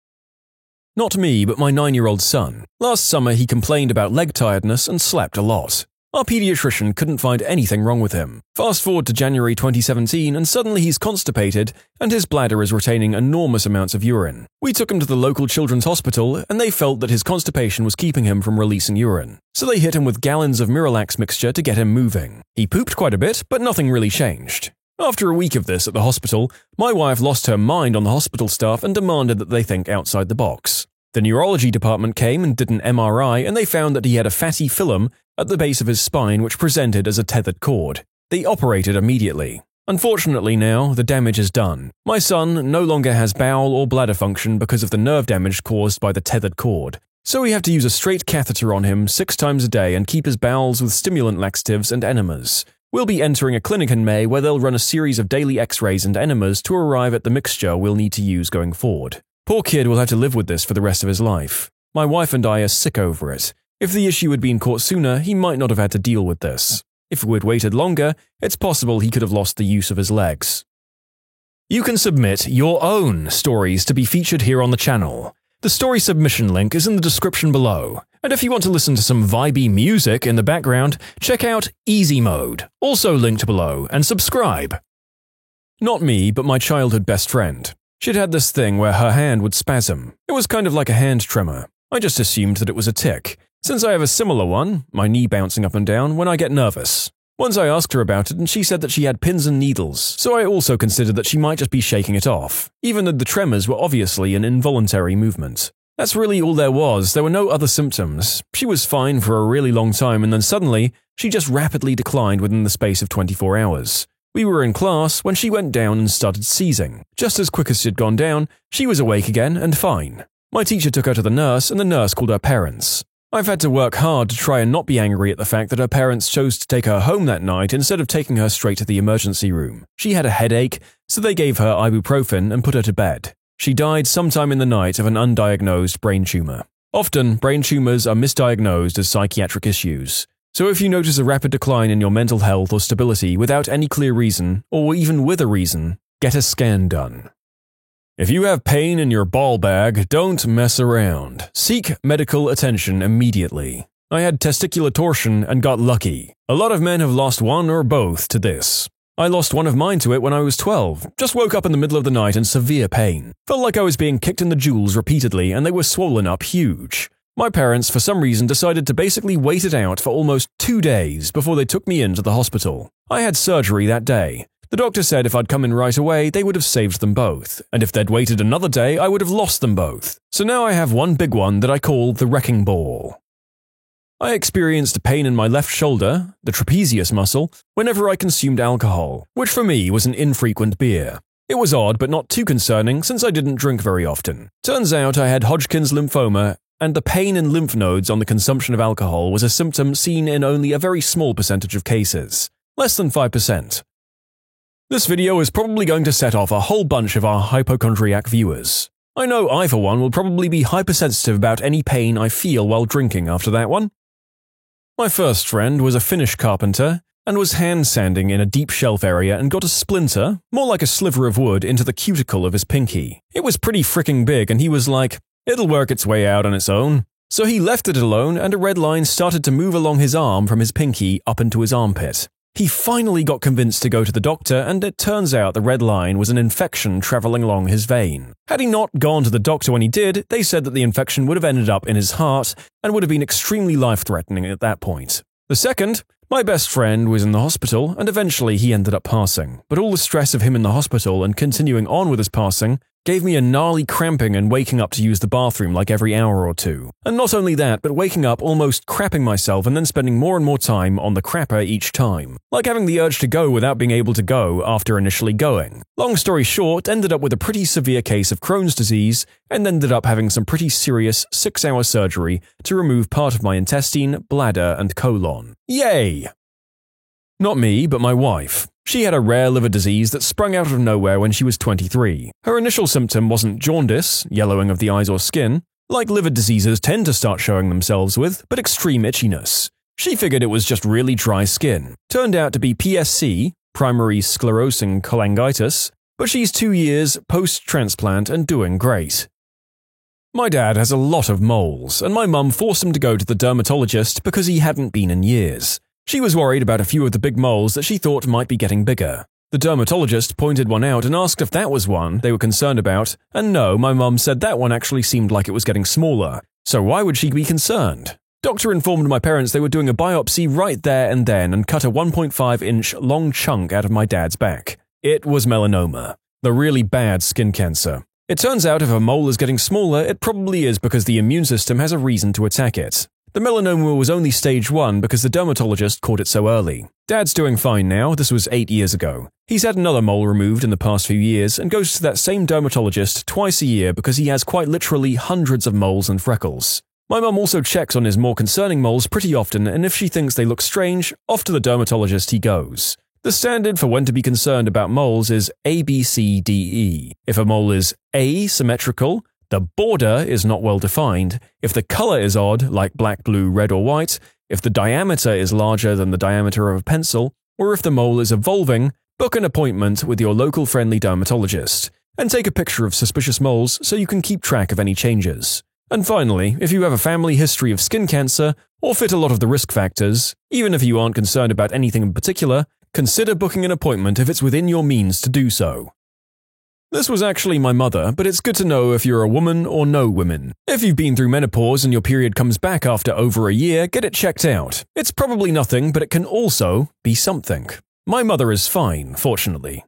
Not me, but my 9-year-old son. Last summer, he complained about leg tiredness and slept a lot. Our pediatrician couldn't find anything wrong with him. Fast forward to January 2017 and suddenly he's constipated and his bladder is retaining enormous amounts of urine. We took him to the local children's hospital and they felt that his constipation was keeping him from releasing urine. So they hit him with gallons of Miralax mixture to get him moving. He pooped quite a bit, but nothing really changed. After a week of this at the hospital, my wife lost her mind on the hospital staff and demanded that they think outside the box. The neurology department came and did an MRI and they found that he had a fatty film at the base of his spine which presented as a tethered cord. They operated immediately. Unfortunately now, the damage is done. My son no longer has bowel or bladder function because of the nerve damage caused by the tethered cord. So we have to use a straight catheter on him 6 times a day and keep his bowels with stimulant laxatives and enemas. We'll be entering a clinic in May where they'll run a series of daily x-rays and enemas to arrive at the mixture we'll need to use going forward. Poor kid will have to live with this for the rest of his life. My wife and I are sick over it. If the issue had been caught sooner, he might not have had to deal with this. If we'd waited longer, it's possible he could have lost the use of his legs. You can submit your own stories to be featured here on the channel. The story submission link is in the description below. And if you want to listen to some vibey music in the background, check out Easy Mode, also linked below, and subscribe. Not me, but my childhood best friend. She'd had this thing where her hand would spasm. It was kind of like a hand tremor. I just assumed that it was a tic, since I have a similar one, my knee bouncing up and down, when I get nervous. Once I asked her about it and she said that she had pins and needles, so I also considered that she might just be shaking it off, even though the tremors were obviously an involuntary movement. That's really all there was. There were no other symptoms. She was fine for a really long time and then suddenly, she just rapidly declined within the space of 24 hours. We were in class when she went down and started seizing. Just as quick as she'd gone down, she was awake again and fine. My teacher took her to the nurse and the nurse called her parents. I've had to work hard to try and not be angry at the fact that her parents chose to take her home that night instead of taking her straight to the emergency room. She had a headache, so they gave her ibuprofen and put her to bed. She died sometime in the night of an undiagnosed brain tumor. Often, brain tumors are misdiagnosed as psychiatric issues. So if you notice a rapid decline in your mental health or stability without any clear reason, or even with a reason, get a scan done. If you have pain in your ball bag, don't mess around. Seek medical attention immediately. I had testicular torsion and got lucky. A lot of men have lost one or both to this. I lost one of mine to it when I was 12. Just woke up in the middle of the night in severe pain. Felt like I was being kicked in the jewels repeatedly and they were swollen up huge. My parents, for some reason, decided to basically wait it out for almost 2 days before they took me into the hospital. I had surgery that day. The doctor said if I'd come in right away, they would have saved them both, and if they'd waited another day, I would have lost them both. So now I have one big one that I call the wrecking ball. I experienced pain in my left shoulder, the trapezius muscle, whenever I consumed alcohol, which for me was an infrequent beer. It was odd but not too concerning since I didn't drink very often. Turns out I had Hodgkin's lymphoma, and the pain in lymph nodes on the consumption of alcohol was a symptom seen in only a very small percentage of cases, less than 5%. This video is probably going to set off a whole bunch of our hypochondriac viewers. I know I, for one, will probably be hypersensitive about any pain I feel while drinking after that one. My first friend was a Finnish carpenter and was hand sanding in a deep shelf area and got a splinter, more like a sliver of wood, into the cuticle of his pinky. It was pretty freaking big and he was like, "It'll work its way out on its own." So he left it alone and a red line started to move along his arm from his pinky up into his armpit. He finally got convinced to go to the doctor, and it turns out the red line was an infection traveling along his vein. Had he not gone to the doctor when he did, they said that the infection would have ended up in his heart and would have been extremely life-threatening at that point. The second, my best friend was in the hospital, and eventually he ended up passing. But all the stress of him in the hospital and continuing on with his passing gave me a gnarly cramping and waking up to use the bathroom like every hour or two. And not only that, but waking up almost crapping myself and then spending more and more time on the crapper each time. Like having the urge to go without being able to go after initially going. Long story short, ended up with a pretty severe case of Crohn's disease and ended up having some pretty serious 6-hour surgery to remove part of my intestine, bladder, and colon. Yay! Not me, but my wife. She had a rare liver disease that sprung out of nowhere when she was 23. Her initial symptom wasn't jaundice, yellowing of the eyes or skin, like liver diseases tend to start showing themselves with, but extreme itchiness. She figured it was just really dry skin. Turned out to be PSC, primary sclerosing cholangitis, but she's 2 years post-transplant and doing great. My dad has a lot of moles, and my mum forced him to go to the dermatologist because he hadn't been in years. She was worried about a few of the big moles that she thought might be getting bigger. The dermatologist pointed one out and asked if that was one they were concerned about, and no, my mum said that one actually seemed like it was getting smaller, so why would she be concerned? Doctor informed my parents they were doing a biopsy right there and then and cut a 1.5-inch long chunk out of my dad's back. It was melanoma, the really bad skin cancer. It turns out if a mole is getting smaller, it probably is because the immune system has a reason to attack it. The melanoma was only stage 1 because the dermatologist caught it so early. Dad's doing fine now, this was 8 years ago. He's had another mole removed in the past few years and goes to that same dermatologist twice a year because he has quite literally hundreds of moles and freckles. My mum also checks on his more concerning moles pretty often, and if she thinks they look strange, off to the dermatologist he goes. The standard for when to be concerned about moles is ABCDE. If a mole is asymmetrical, the border is not well defined, if the color is odd, like black, blue, red, or white, if the diameter is larger than the diameter of a pencil, or if the mole is evolving, book an appointment with your local friendly dermatologist, and take a picture of suspicious moles so you can keep track of any changes. And finally, if you have a family history of skin cancer, or fit a lot of the risk factors, even if you aren't concerned about anything in particular, consider booking an appointment if it's within your means to do so. This was actually my mother, but it's good to know if you're a woman or no women. If you've been through menopause and your period comes back after over a year, get it checked out. It's probably nothing, but it can also be something. My mother is fine, fortunately.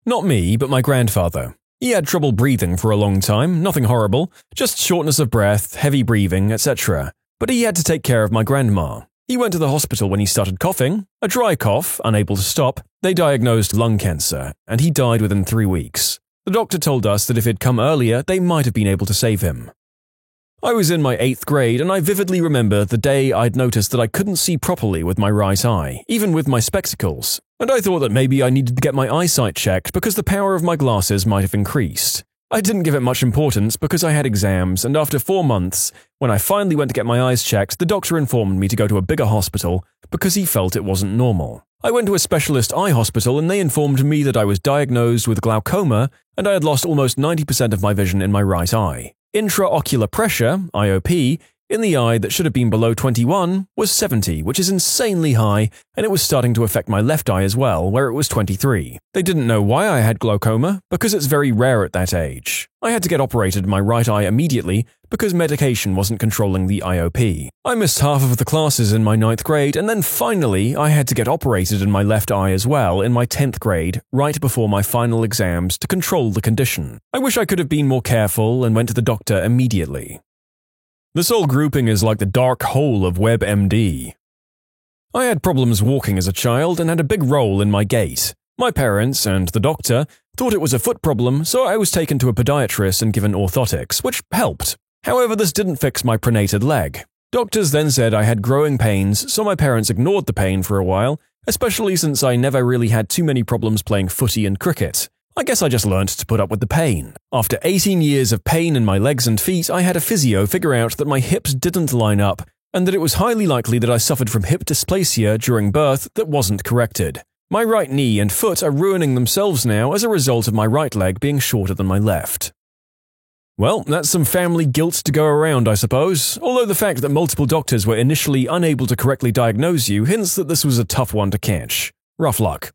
Not me, but my grandfather. He had trouble breathing for a long time, nothing horrible, just shortness of breath, heavy breathing, etc. But he had to take care of my grandma. He went to the hospital when he started coughing, a dry cough, unable to stop. They diagnosed lung cancer, and he died within 3 weeks. The doctor told us that if he'd come earlier, they might have been able to save him. I was in my 8th grade and I vividly remember the day I'd noticed that I couldn't see properly with my right eye, even with my spectacles, and I thought that maybe I needed to get my eyesight checked because the power of my glasses might have increased. I didn't give it much importance because I had exams, and after 4 months, when I finally went to get my eyes checked, the doctor informed me to go to a bigger hospital because he felt it wasn't normal. I went to a specialist eye hospital and they informed me that I was diagnosed with glaucoma and I had lost almost 90% of my vision in my right eye. Intraocular pressure, IOP, in the eye that should have been below 21 was 70, which is insanely high, and it was starting to affect my left eye as well, where it was 23. They didn't know why I had glaucoma, because it's very rare at that age. I had to get operated in my right eye immediately because medication wasn't controlling the IOP. I missed half of the classes in my 9th grade, and then finally I had to get operated in my left eye as well in my 10th grade, right before my final exams to control the condition. I wish I could have been more careful and went to the doctor immediately. This whole grouping is like the dark hole of WebMD. I had problems walking as a child and had a big role in my gait. My parents and the doctor thought it was a foot problem, so I was taken to a podiatrist and given orthotics, which helped. However, this didn't fix my pronated leg. Doctors then said I had growing pains, so my parents ignored the pain for a while, especially since I never really had too many problems playing footy and cricket. I guess I just learned to put up with the pain. After 18 years of pain in my legs and feet, I had a physio figure out that my hips didn't line up and that it was highly likely that I suffered from hip dysplasia during birth that wasn't corrected. My right knee and foot are ruining themselves now as a result of my right leg being shorter than my left. Well, that's some family guilt to go around, I suppose, although the fact that multiple doctors were initially unable to correctly diagnose you hints that this was a tough one to catch. Rough luck.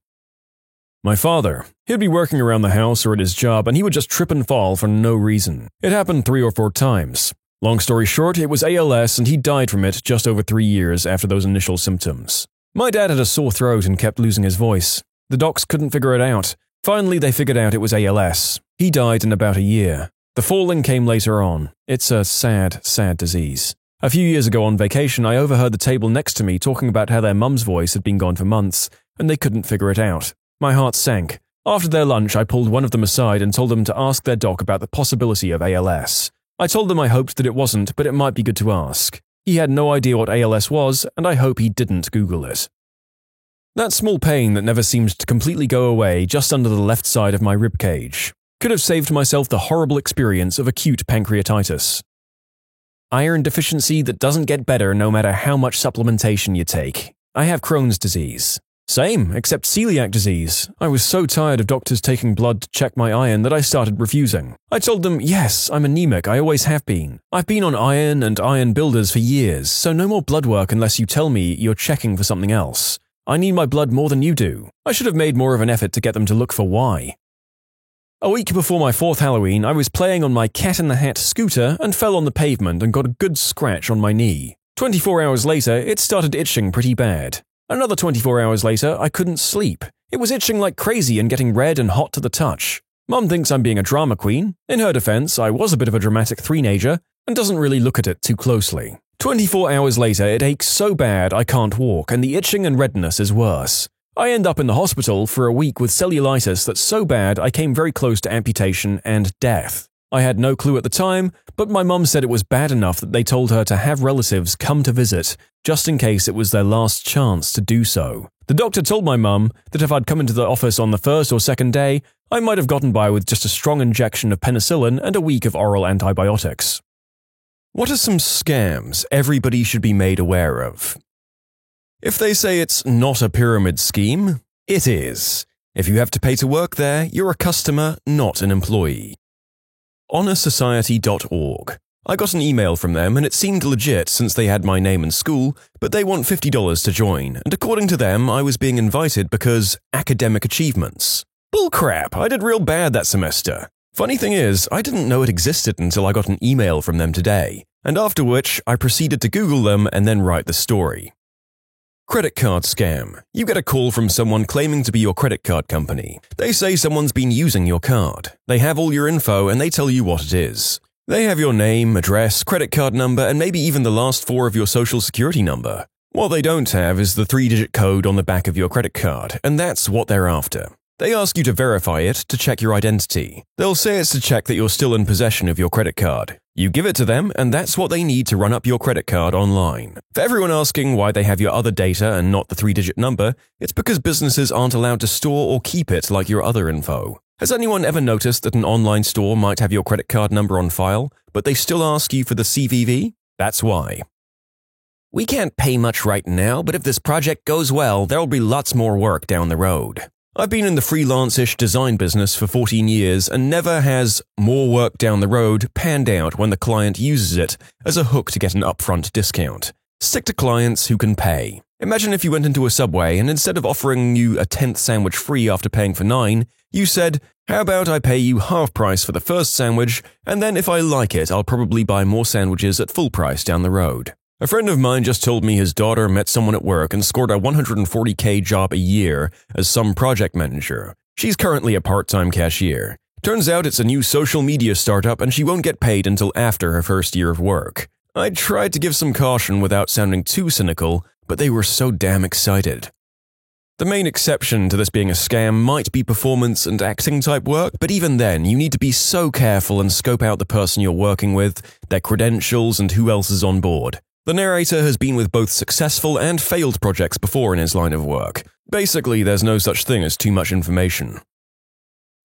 My father. He'd be working around the house or at his job and he would just trip and fall for no reason. It happened 3 or 4 times. Long story short, it was ALS and he died from it just over 3 years after those initial symptoms. My dad had a sore throat and kept losing his voice. The docs couldn't figure it out. Finally, they figured out it was ALS. He died in about a year. The falling came later on. It's a sad, sad disease. A few years ago on vacation, I overheard the table next to me talking about how their mum's voice had been gone for months and they couldn't figure it out. My heart sank. After their lunch, I pulled one of them aside and told them to ask their doc about the possibility of ALS. I told them I hoped that it wasn't, but it might be good to ask. He had no idea what ALS was, and I hope he didn't Google it. That small pain that never seemed to completely go away just under the left side of my ribcage could have saved myself the horrible experience of acute pancreatitis. Iron deficiency that doesn't get better no matter how much supplementation you take. I have Crohn's disease. Same, except celiac disease. I was so tired of doctors taking blood to check my iron that I started refusing. I told them, yes, I'm anemic, I always have been. I've been on iron and iron builders for years, so no more blood work unless you tell me you're checking for something else. I need my blood more than you do. I should have made more of an effort to get them to look for why. A week before my 4th Halloween, I was playing on my Cat in the Hat scooter and fell on the pavement and got a good scratch on my knee. 24 hours later, it started itching pretty bad. Another 24 hours later, I couldn't sleep. It was itching like crazy and getting red and hot to the touch. Mum thinks I'm being a drama queen. In her defense, I was a bit of a dramatic three-nager and doesn't really look at it too closely. 24 hours later, it aches so bad I can't walk and the itching and redness is worse. I end up in the hospital for a week with cellulitis that's so bad I came very close to amputation and death. I had no clue at the time, but my mum said it was bad enough that they told her to have relatives come to visit, just in case it was their last chance to do so. The doctor told my mum that if I'd come into the office on the 1st or 2nd day, I might have gotten by with just a strong injection of penicillin and a week of oral antibiotics. What are some scams everybody should be made aware of? If they say it's not a pyramid scheme, it is. If you have to pay to work there, you're a customer, not an employee. HonorSociety.org. I got an email from them and it seemed legit since they had my name and school, but they want $50 to join, and according to them, I was being invited because academic achievements. Bullcrap, I did real bad that semester. Funny thing is, I didn't know it existed until I got an email from them today, and after which I proceeded to Google them and then write the story. Credit card scam. You get a call from someone claiming to be your credit card company. They say someone's been using your card. They have all your info and they tell you what it is. They have your name, address, credit card number, and maybe even the last 4 of your social security number. What they don't have is the 3-digit code on the back of your credit card, and that's what they're after. They ask you to verify it to check your identity. They'll say it's to check that you're still in possession of your credit card. You give it to them, and that's what they need to run up your credit card online. For everyone asking why they have your other data and not the 3-digit number, it's because businesses aren't allowed to store or keep it like your other info. Has anyone ever noticed that an online store might have your credit card number on file, but they still ask you for the CVV? That's why. We can't pay much right now, but if this project goes well, there'll be lots more work down the road. I've been in the freelance-ish design business for 14 years and never has more work down the road panned out when the client uses it as a hook to get an upfront discount. Stick to clients who can pay. Imagine if you went into a Subway and instead of offering you a 10th sandwich free after paying for 9, you said, "How about I pay you half price for the first sandwich, and then if I like it, I'll probably buy more sandwiches at full price down the road." A friend of mine just told me his daughter met someone at work and scored a $140K job a year as some project manager. She's currently a part-time cashier. Turns out it's a new social media startup and she won't get paid until after her first year of work. I tried to give some caution without sounding too cynical, but they were so damn excited. The main exception to this being a scam might be performance and acting type work, but even then, you need to be so careful and scope out the person you're working with, their credentials, and who else is on board. The narrator has been with both successful and failed projects before in his line of work. Basically, there's no such thing as too much information.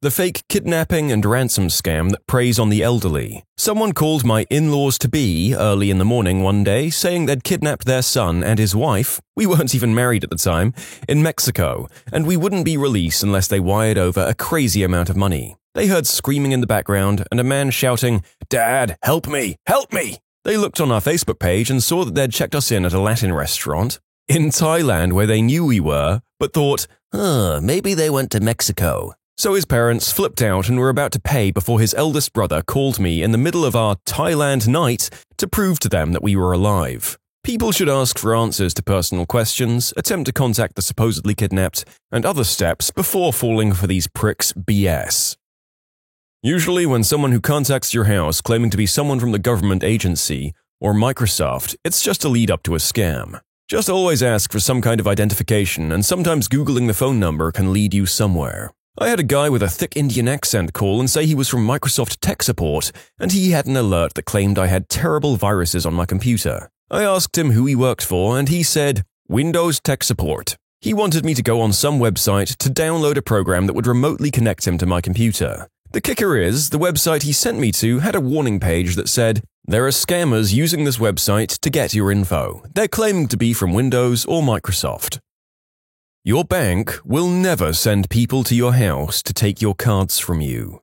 The fake kidnapping and ransom scam that preys on the elderly. Someone called my in-laws-to-be early in the morning one day saying they'd kidnapped their son and his wife, we weren't even married at the time, in Mexico, and we wouldn't be released unless they wired over a crazy amount of money. They heard screaming in the background and a man shouting, "Dad, help me! Help me!" They looked on our Facebook page and saw that they'd checked us in at a Latin restaurant in Thailand where they knew we were, but thought, maybe they went to Mexico. So his parents flipped out and were about to pay before his eldest brother called me in the middle of our Thailand night to prove to them that we were alive. People should ask for answers to personal questions, attempt to contact the supposedly kidnapped, and other steps before falling for these pricks' BS. Usually when someone who contacts your house claiming to be someone from the government agency or Microsoft, it's just a lead up to a scam. Just always ask for some kind of identification, and sometimes Googling the phone number can lead you somewhere. I had a guy with a thick Indian accent call and say he was from Microsoft Tech Support, and he had an alert that claimed I had terrible viruses on my computer. I asked him who he worked for, and he said, Windows Tech Support. He wanted me to go on some website to download a program that would remotely connect him to my computer. The kicker is, the website he sent me to had a warning page that said, "There are scammers using this website to get your info. They're claiming to be from Windows or Microsoft." Your bank will never send people to your house to take your cards from you.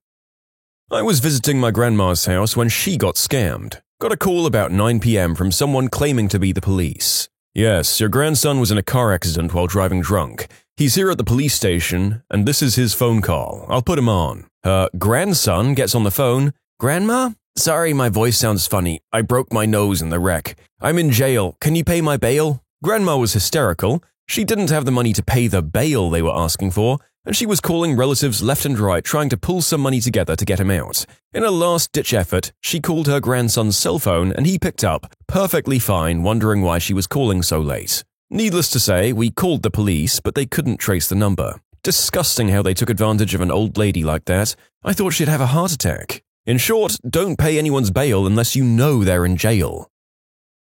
I was visiting my grandma's house when she got scammed. Got a call about 9 p.m. from someone claiming to be the police. "Yes, your grandson was in a car accident while driving drunk. He's here at the police station, and this is his phone call. I'll put him on." Her grandson gets on the phone. "Grandma? Sorry, my voice sounds funny. I broke my nose in the wreck. I'm in jail. Can you pay my bail?" Grandma was hysterical. She didn't have the money to pay the bail they were asking for, and she was calling relatives left and right trying to pull some money together to get him out. In a last-ditch effort, she called her grandson's cell phone and he picked up, perfectly fine, wondering why she was calling so late. Needless to say, we called the police, but they couldn't trace the number. Disgusting how they took advantage of an old lady like that. I thought she'd have a heart attack. In short, don't pay anyone's bail unless you know they're in jail.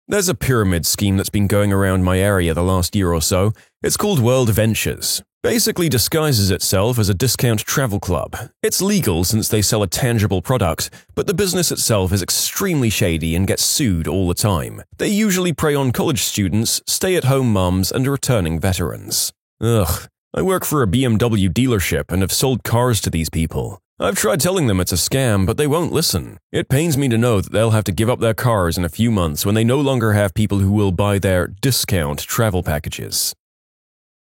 There's a pyramid scheme that's been going around my area the last year or so. It's called World Ventures. Basically disguises itself as a discount travel club. It's legal since they sell a tangible product, but the business itself is extremely shady and gets sued all the time. They usually prey on college students, stay-at-home mums, and returning veterans. Ugh. I work for a BMW dealership and have sold cars to these people. I've tried telling them it's a scam, but they won't listen. It pains me to know that they'll have to give up their cars in a few months when they no longer have people who will buy their discount travel packages.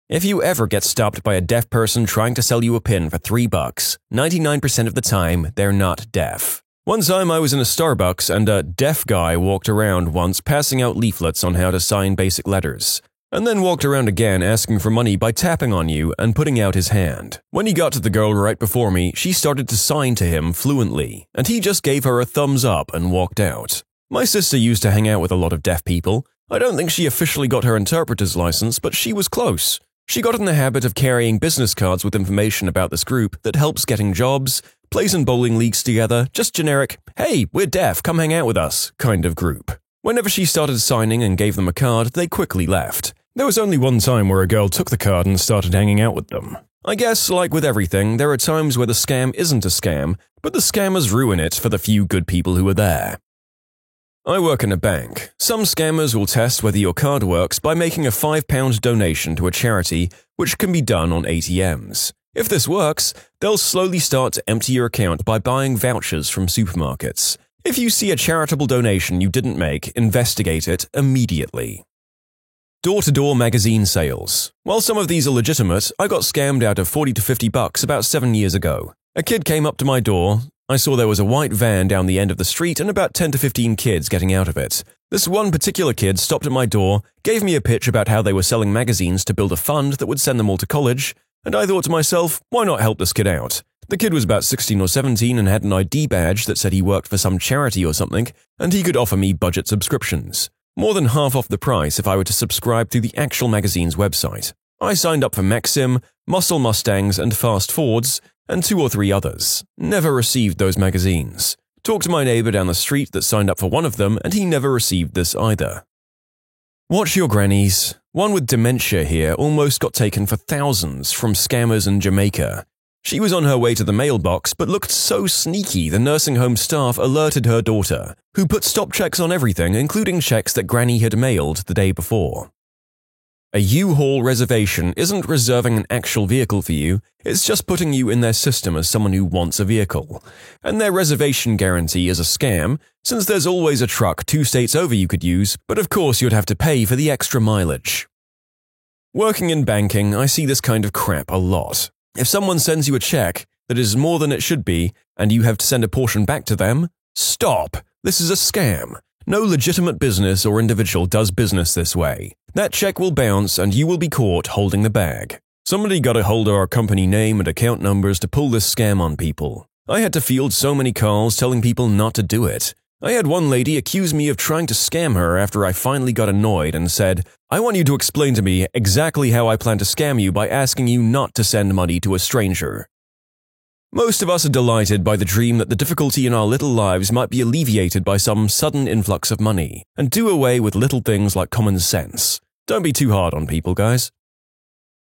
If you ever get stopped by a deaf person trying to sell you a pin for $3, 99% of the time, they're not deaf. One time I was in a Starbucks and a deaf guy walked around once passing out leaflets on how to sign basic letters, and then walked around again asking for money by tapping on you and putting out his hand. When he got to the girl right before me, she started to sign to him fluently, and he just gave her a thumbs up and walked out. My sister used to hang out with a lot of deaf people. I don't think she officially got her interpreter's license, but she was close. She got in the habit of carrying business cards with information about this group that helps getting jobs, plays in bowling leagues together, just generic, hey, we're deaf, come hang out with us kind of group. Whenever she started signing and gave them a card, they quickly left. There was only one time where a girl took the card and started hanging out with them. I guess, like with everything, there are times where the scam isn't a scam, but the scammers ruin it for the few good people who are there. I work in a bank. Some scammers will test whether your card works by making a £5 donation to a charity, which can be done on ATMs. If this works, they'll slowly start to empty your account by buying vouchers from supermarkets. If you see a charitable donation you didn't make, investigate it immediately. Door-to-door magazine sales. While some of these are legitimate, I got scammed out of $40 to $50 about 7 years ago. A kid came up to my door. I saw there was a white van down the end of the street and about 10 to 15 kids getting out of it. This one particular kid stopped at my door, gave me a pitch about how they were selling magazines to build a fund that would send them all to college, and I thought to myself, why not help this kid out? The kid was about 16 or 17 and had an ID badge that said he worked for some charity or something, and he could offer me budget subscriptions. More than half off the price if I were to subscribe through the actual magazine's website. I signed up for Maxim, Muscle Mustangs, and Fast Fords, and 2 or 3 others. Never received those magazines. Talked to my neighbor down the street that signed up for one of them, and he never received this either. Watch your grannies. One with dementia here almost got taken for thousands from scammers in Jamaica. She was on her way to the mailbox but looked so sneaky the nursing home staff alerted her daughter, who put stop checks on everything, including checks that Granny had mailed the day before. A U-Haul reservation isn't reserving an actual vehicle for you, it's just putting you in their system as someone who wants a vehicle. And their reservation guarantee is a scam, since there's always a truck 2 states over you could use, but of course you'd have to pay for the extra mileage. Working in banking, I see this kind of crap a lot. If someone sends you a check that is more than it should be, and you have to send a portion back to them, stop! This is a scam. No legitimate business or individual does business this way. That check will bounce and you will be caught holding the bag. Somebody got a hold of our company name and account numbers to pull this scam on people. I had to field so many calls telling people not to do it. I had one lady accuse me of trying to scam her after I finally got annoyed and said, I want you to explain to me exactly how I plan to scam you by asking you not to send money to a stranger. Most of us are delighted by the dream that the difficulty in our little lives might be alleviated by some sudden influx of money, and do away with little things like common sense. Don't be too hard on people, guys.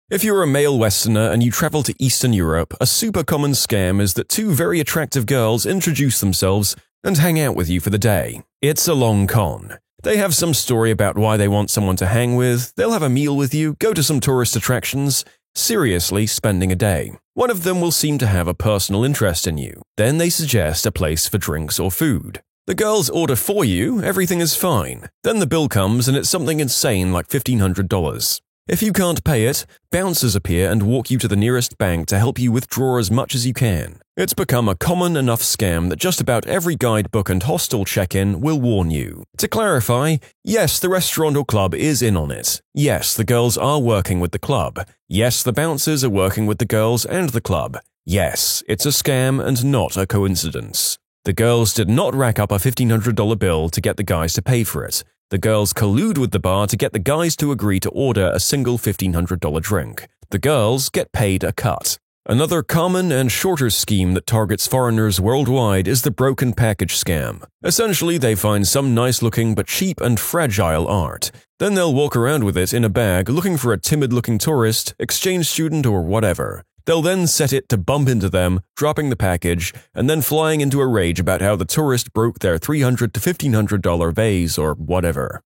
If you're a male Westerner and you travel to Eastern Europe, a super common scam is that 2 very attractive girls introduce themselves and hang out with you for the day. It's a long con. They have some story about why they want someone to hang with, they'll have a meal with you, go to some tourist attractions, seriously spending a day. One of them will seem to have a personal interest in you. Then they suggest a place for drinks or food. The girls order for you, everything is fine. Then the bill comes and it's something insane like $1,500. If you can't pay it, bouncers appear and walk you to the nearest bank to help you withdraw as much as you can. It's become a common enough scam that just about every guidebook and hostel check-in will warn you. To clarify, yes, the restaurant or club is in on it. Yes, the girls are working with the club. Yes, the bouncers are working with the girls and the club. Yes, it's a scam and not a coincidence. The girls did not rack up a $1,500 bill to get the guys to pay for it. The girls collude with the bar to get the guys to agree to order a single $1,500 drink. The girls get paid a cut. Another common and shorter scheme that targets foreigners worldwide is the broken package scam. Essentially, they find some nice-looking but cheap and fragile art. Then they'll walk around with it in a bag looking for a timid-looking tourist, exchange student, or whatever. They'll then set it to bump into them, dropping the package, and then flying into a rage about how the tourist broke their $300 to $1,500 vase or whatever.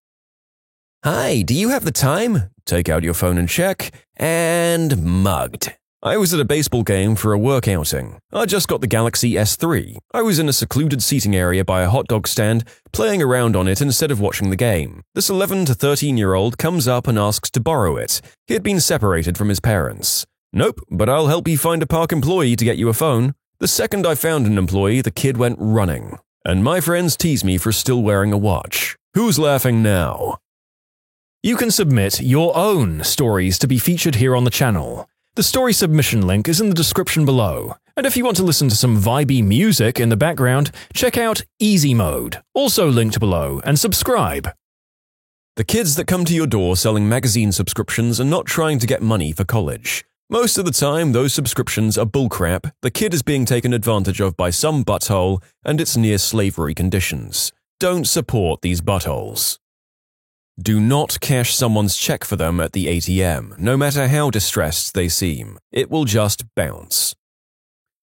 Hi, do you have the time? Take out your phone and check. And mugged. I was at a baseball game for a work outing. I just got the Galaxy S3. I was in a secluded seating area by a hot dog stand, playing around on it instead of watching the game. This 11 to 13-year-old comes up and asks to borrow it. He had been separated from his parents. Nope, but I'll help you find a park employee to get you a phone. The second I found an employee, the kid went running. And my friends tease me for still wearing a watch. Who's laughing now? You can submit your own stories to be featured here on the channel. The story submission link is in the description below. And if you want to listen to some vibey music in the background, check out Easy Mode, also linked below, and subscribe. The kids that come to your door selling magazine subscriptions are not trying to get money for college. Most of the time, those subscriptions are bullcrap, the kid is being taken advantage of by some butthole, and it's near slavery conditions. Don't support these buttholes. Do not cash someone's check for them at the ATM, no matter how distressed they seem. It will just bounce.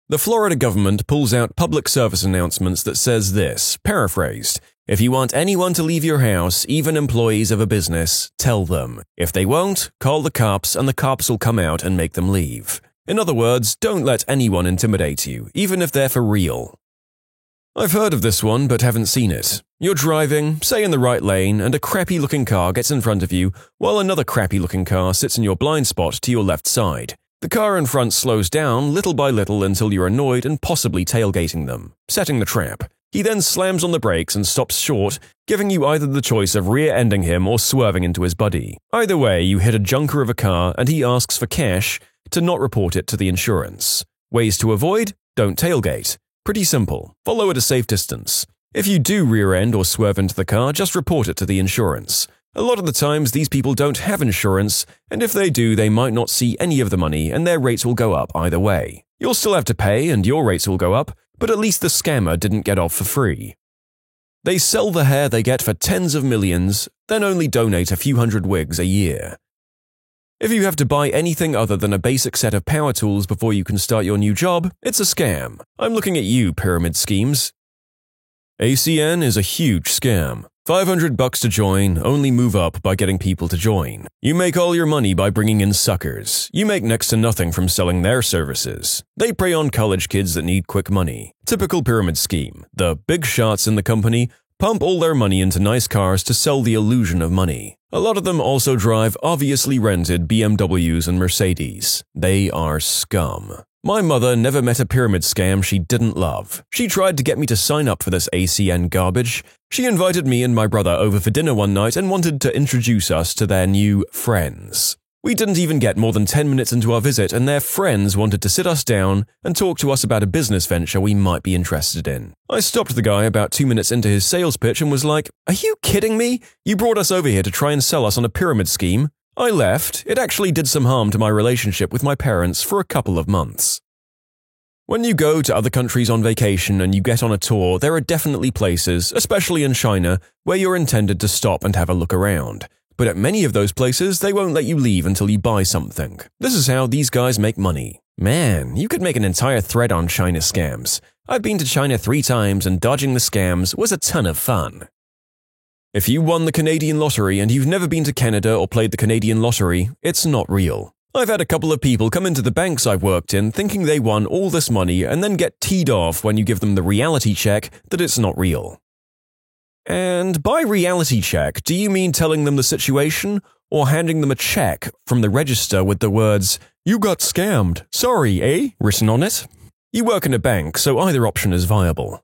The Florida government pulls out public service announcements that says this, paraphrased, if you want anyone to leave your house, even employees of a business, tell them. If they won't, call the cops and the cops will come out and make them leave. In other words, don't let anyone intimidate you, even if they're for real. I've heard of this one but haven't seen it. You're driving, say in the right lane, and a crappy-looking car gets in front of you while another crappy-looking car sits in your blind spot to your left side. The car in front slows down little by little until you're annoyed and possibly tailgating them, setting the trap. He then slams on the brakes and stops short, giving you either the choice of rear-ending him or swerving into his buddy. Either way, you hit a junker of a car and he asks for cash to not report it to the insurance. Ways to avoid? Don't tailgate. Pretty simple. Follow at a safe distance. If you do rear-end or swerve into the car, just report it to the insurance. A lot of the times, these people don't have insurance, and if they do, they might not see any of the money and their rates will go up either way. You'll still have to pay and your rates will go up, but at least the scammer didn't get off for free. They sell the hair they get for tens of millions, then only donate a few hundred wigs a year. If you have to buy anything other than a basic set of power tools before you can start your new job, it's a scam. I'm looking at you, pyramid schemes. ACN is a huge scam. $500 to join, only move up by getting people to join. You make all your money by bringing in suckers. You make next to nothing from selling their services. They prey on college kids that need quick money. Typical pyramid scheme. The big shots in the company pump all their money into nice cars to sell the illusion of money. A lot of them also drive obviously rented BMWs and Mercedes. They are scum. My mother never met a pyramid scam she didn't love. She tried to get me to sign up for this ACN garbage. She invited me and my brother over for dinner one night and wanted to introduce us to their new friends. We didn't even get more than 10 minutes into our visit and their friends wanted to sit us down and talk to us about a business venture we might be interested in. I stopped the guy about 2 minutes into his sales pitch and was like, "Are you kidding me? You brought us over here to try and sell us on a pyramid scheme?" I left. It actually did some harm to my relationship with my parents for a couple of months. When you go to other countries on vacation and you get on a tour, there are definitely places, especially in China, where you're intended to stop and have a look around. But at many of those places, they won't let you leave until you buy something. This is how these guys make money. Man, you could make an entire thread on China scams. I've been to China 3 times and dodging the scams was a ton of fun. If you won the Canadian lottery and you've never been to Canada or played the Canadian lottery, it's not real. I've had a couple of people come into the banks I've worked in thinking they won all this money and then get teed off when you give them the reality check that it's not real. And by reality check, do you mean telling them the situation or handing them a check from the register with the words, "You got scammed, sorry, eh?" written on it? You work in a bank, so either option is viable.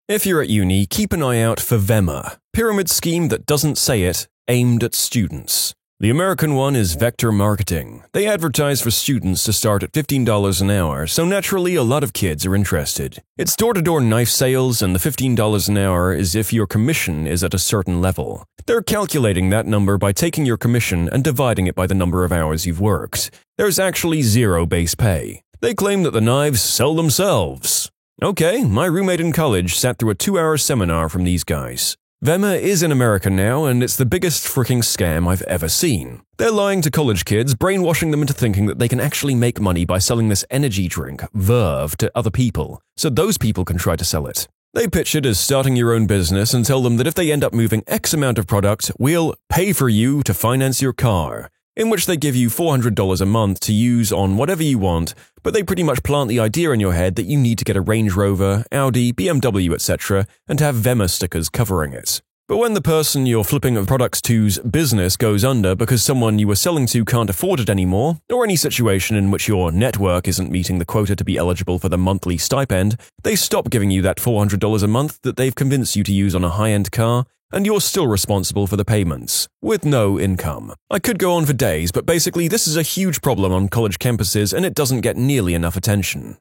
If you're at uni, keep an eye out for VEMA, pyramid scheme that doesn't say it, aimed at students. The American one is Vector Marketing. They advertise for students to start at $15 an hour, so naturally a lot of kids are interested. It's door-to-door knife sales, and the $15 an hour is if your commission is at a certain level. They're calculating that number by taking your commission and dividing it by the number of hours you've worked. There's actually zero base pay. They claim that the knives sell themselves. Okay, my roommate in college sat through a 2-hour seminar from these guys. VEMA is in America now, and it's the biggest freaking scam I've ever seen. They're lying to college kids, brainwashing them into thinking that they can actually make money by selling this energy drink, Verve, to other people, so those people can try to sell it. They pitch it as starting your own business and tell them that if they end up moving X amount of product, we'll pay for you to finance your car, in which they give you $400 a month to use on whatever you want, but they pretty much plant the idea in your head that you need to get a Range Rover, Audi, BMW, etc., and have VEMA stickers covering it. But when the person you're flipping products to's business goes under because someone you were selling to can't afford it anymore, or any situation in which your network isn't meeting the quota to be eligible for the monthly stipend, they stop giving you that $400 a month that they've convinced you to use on a high-end car, and you're still responsible for the payments, with no income. I could go on for days, but basically this is a huge problem on college campuses and it doesn't get nearly enough attention.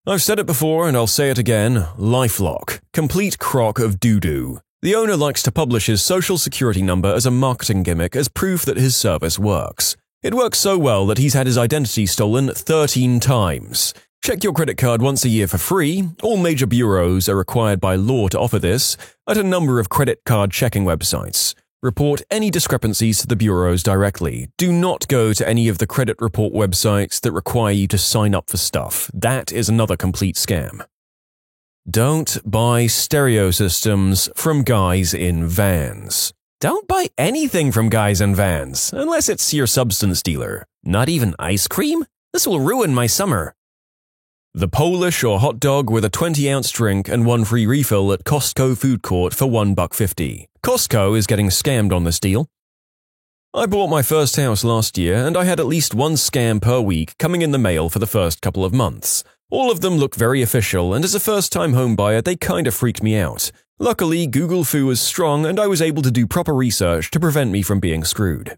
I've said it before and I'll say it again, LifeLock, complete crock of doo-doo. The owner likes to publish his social security number as a marketing gimmick as proof that his service works. It works so well that he's had his identity stolen 13 times. Check your credit card once a year for free. All major bureaus are required by law to offer this at a number of credit card checking websites. Report any discrepancies to the bureaus directly. Do not go to any of the credit report websites that require you to sign up for stuff. That is another complete scam. Don't buy stereo systems from guys in vans. Don't buy anything from guys in vans, unless it's your substance dealer. Not even ice cream? This will ruin my summer. The Polish or hot dog with a 20-ounce drink and one free refill at Costco food court for $1.50. Costco is getting scammed on this deal. I bought my first house last year and I had at least one scam per week coming in the mail for the first couple of months. All of them looked very official, and as a first-time home buyer, they kind of freaked me out. Luckily, Google Fu was strong and I was able to do proper research to prevent me from being screwed.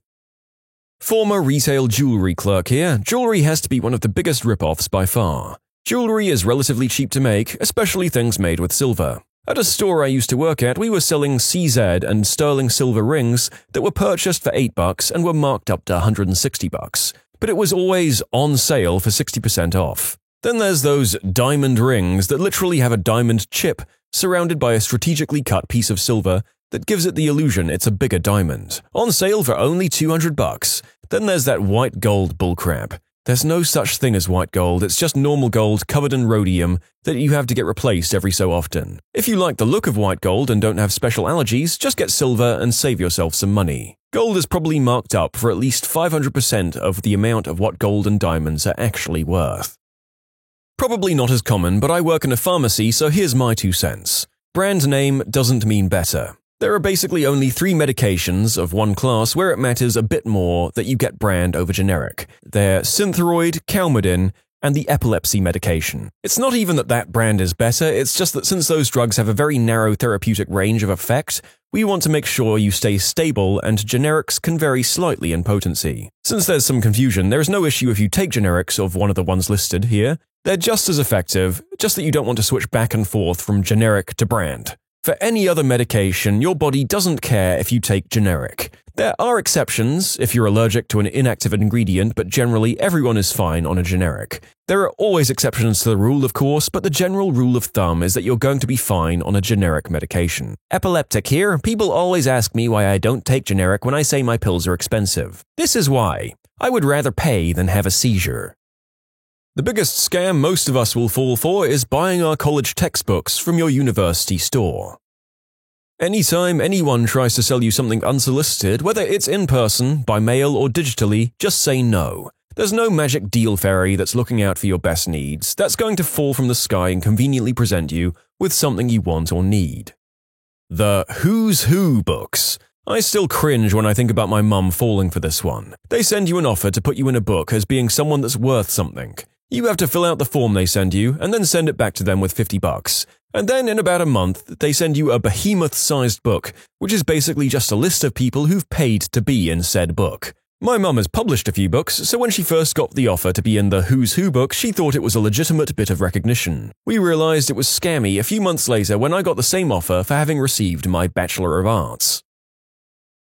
Former retail jewelry clerk here. Jewelry has to be one of the biggest rip-offs by far. Jewelry is relatively cheap to make, especially things made with silver. At a store I used to work at, we were selling CZ and sterling silver rings that were purchased for $8 and were marked up to $160, but it was always on sale for 60% off. Then there's those diamond rings that literally have a diamond chip surrounded by a strategically cut piece of silver that gives it the illusion it's a bigger diamond. On sale for only $200. Then there's that white gold bullcrap. There's no such thing as white gold, it's just normal gold covered in rhodium that you have to get replaced every so often. If you like the look of white gold and don't have special allergies, just get silver and save yourself some money. Gold is probably marked up for at least 500% of the amount of what gold and diamonds are actually worth. Probably not as common, but I work in a pharmacy, so here's my 2 cents. Brand name doesn't mean better. There are basically only 3 medications of one class where it matters a bit more that you get brand over generic. They're Synthroid, Calmodin, and the epilepsy medication. It's not even that brand is better, it's just that since those drugs have a very narrow therapeutic range of effect, we want to make sure you stay stable, and generics can vary slightly in potency. Since there's some confusion, there is no issue if you take generics of one of the ones listed here. They're just as effective, just that you don't want to switch back and forth from generic to brand. For any other medication, your body doesn't care if you take generic. There are exceptions if you're allergic to an inactive ingredient, but generally everyone is fine on a generic. There are always exceptions to the rule, of course, but the general rule of thumb is that you're going to be fine on a generic medication. Epileptic here, people always ask me why I don't take generic when I say my pills are expensive. This is why. I would rather pay than have a seizure. The biggest scam most of us will fall for is buying our college textbooks from your university store. Anytime anyone tries to sell you something unsolicited, whether it's in person, by mail, or digitally, just say no. There's no magic deal fairy that's looking out for your best needs, that's going to fall from the sky and conveniently present you with something you want or need. The Who's Who books. I still cringe when I think about my mum falling for this one. They send you an offer to put you in a book as being someone that's worth something. You have to fill out the form they send you and then send it back to them with $50. And then in about a month, they send you a behemoth-sized book, which is basically just a list of people who've paid to be in said book. My mum has published a few books, so when she first got the offer to be in the Who's Who book, she thought it was a legitimate bit of recognition. We realized it was scammy a few months later when I got the same offer for having received my Bachelor of Arts.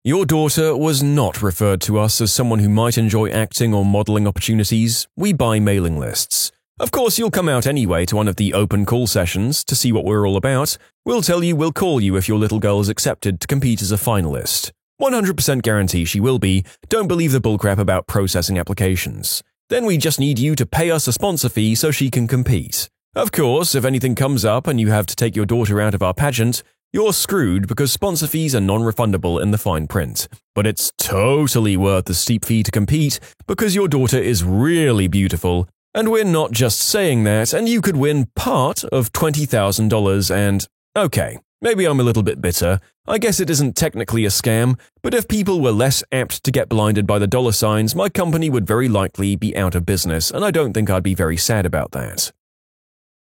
Your daughter was not referred to us as someone who might enjoy acting or modeling opportunities. We buy mailing lists. Of course, you'll come out anyway to one of the open call sessions to see what we're all about. We'll tell you we'll call you if your little girl is accepted to compete as a finalist. 100% guarantee she will be. Don't believe the bullcrap about processing applications. Then we just need you to pay us a sponsor fee so she can compete. Of course, if anything comes up and you have to take your daughter out of our pageant, you're screwed because sponsor fees are non-refundable in the fine print. But it's totally worth the steep fee to compete because your daughter is really beautiful. And we're not just saying that, and you could win part of $20,000 and... Okay, maybe I'm a little bit bitter. I guess it isn't technically a scam, but if people were less apt to get blinded by the dollar signs, my company would very likely be out of business, and I don't think I'd be very sad about that.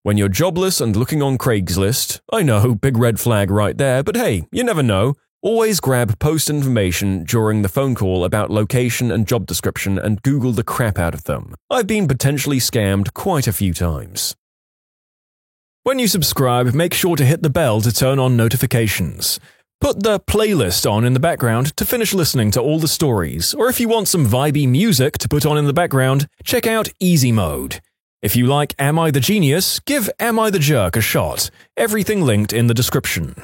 When you're jobless and looking on Craigslist, I know, big red flag right there, but hey, you never know. Always grab post information during the phone call about location and job description and Google the crap out of them. I've been potentially scammed quite a few times. When you subscribe, make sure to hit the bell to turn on notifications. Put the playlist on in the background to finish listening to all the stories, or if you want some vibey music to put on in the background, check out Easy Mode. If you like Am I the Genius, give Am I the Jerk a shot. Everything linked in the description.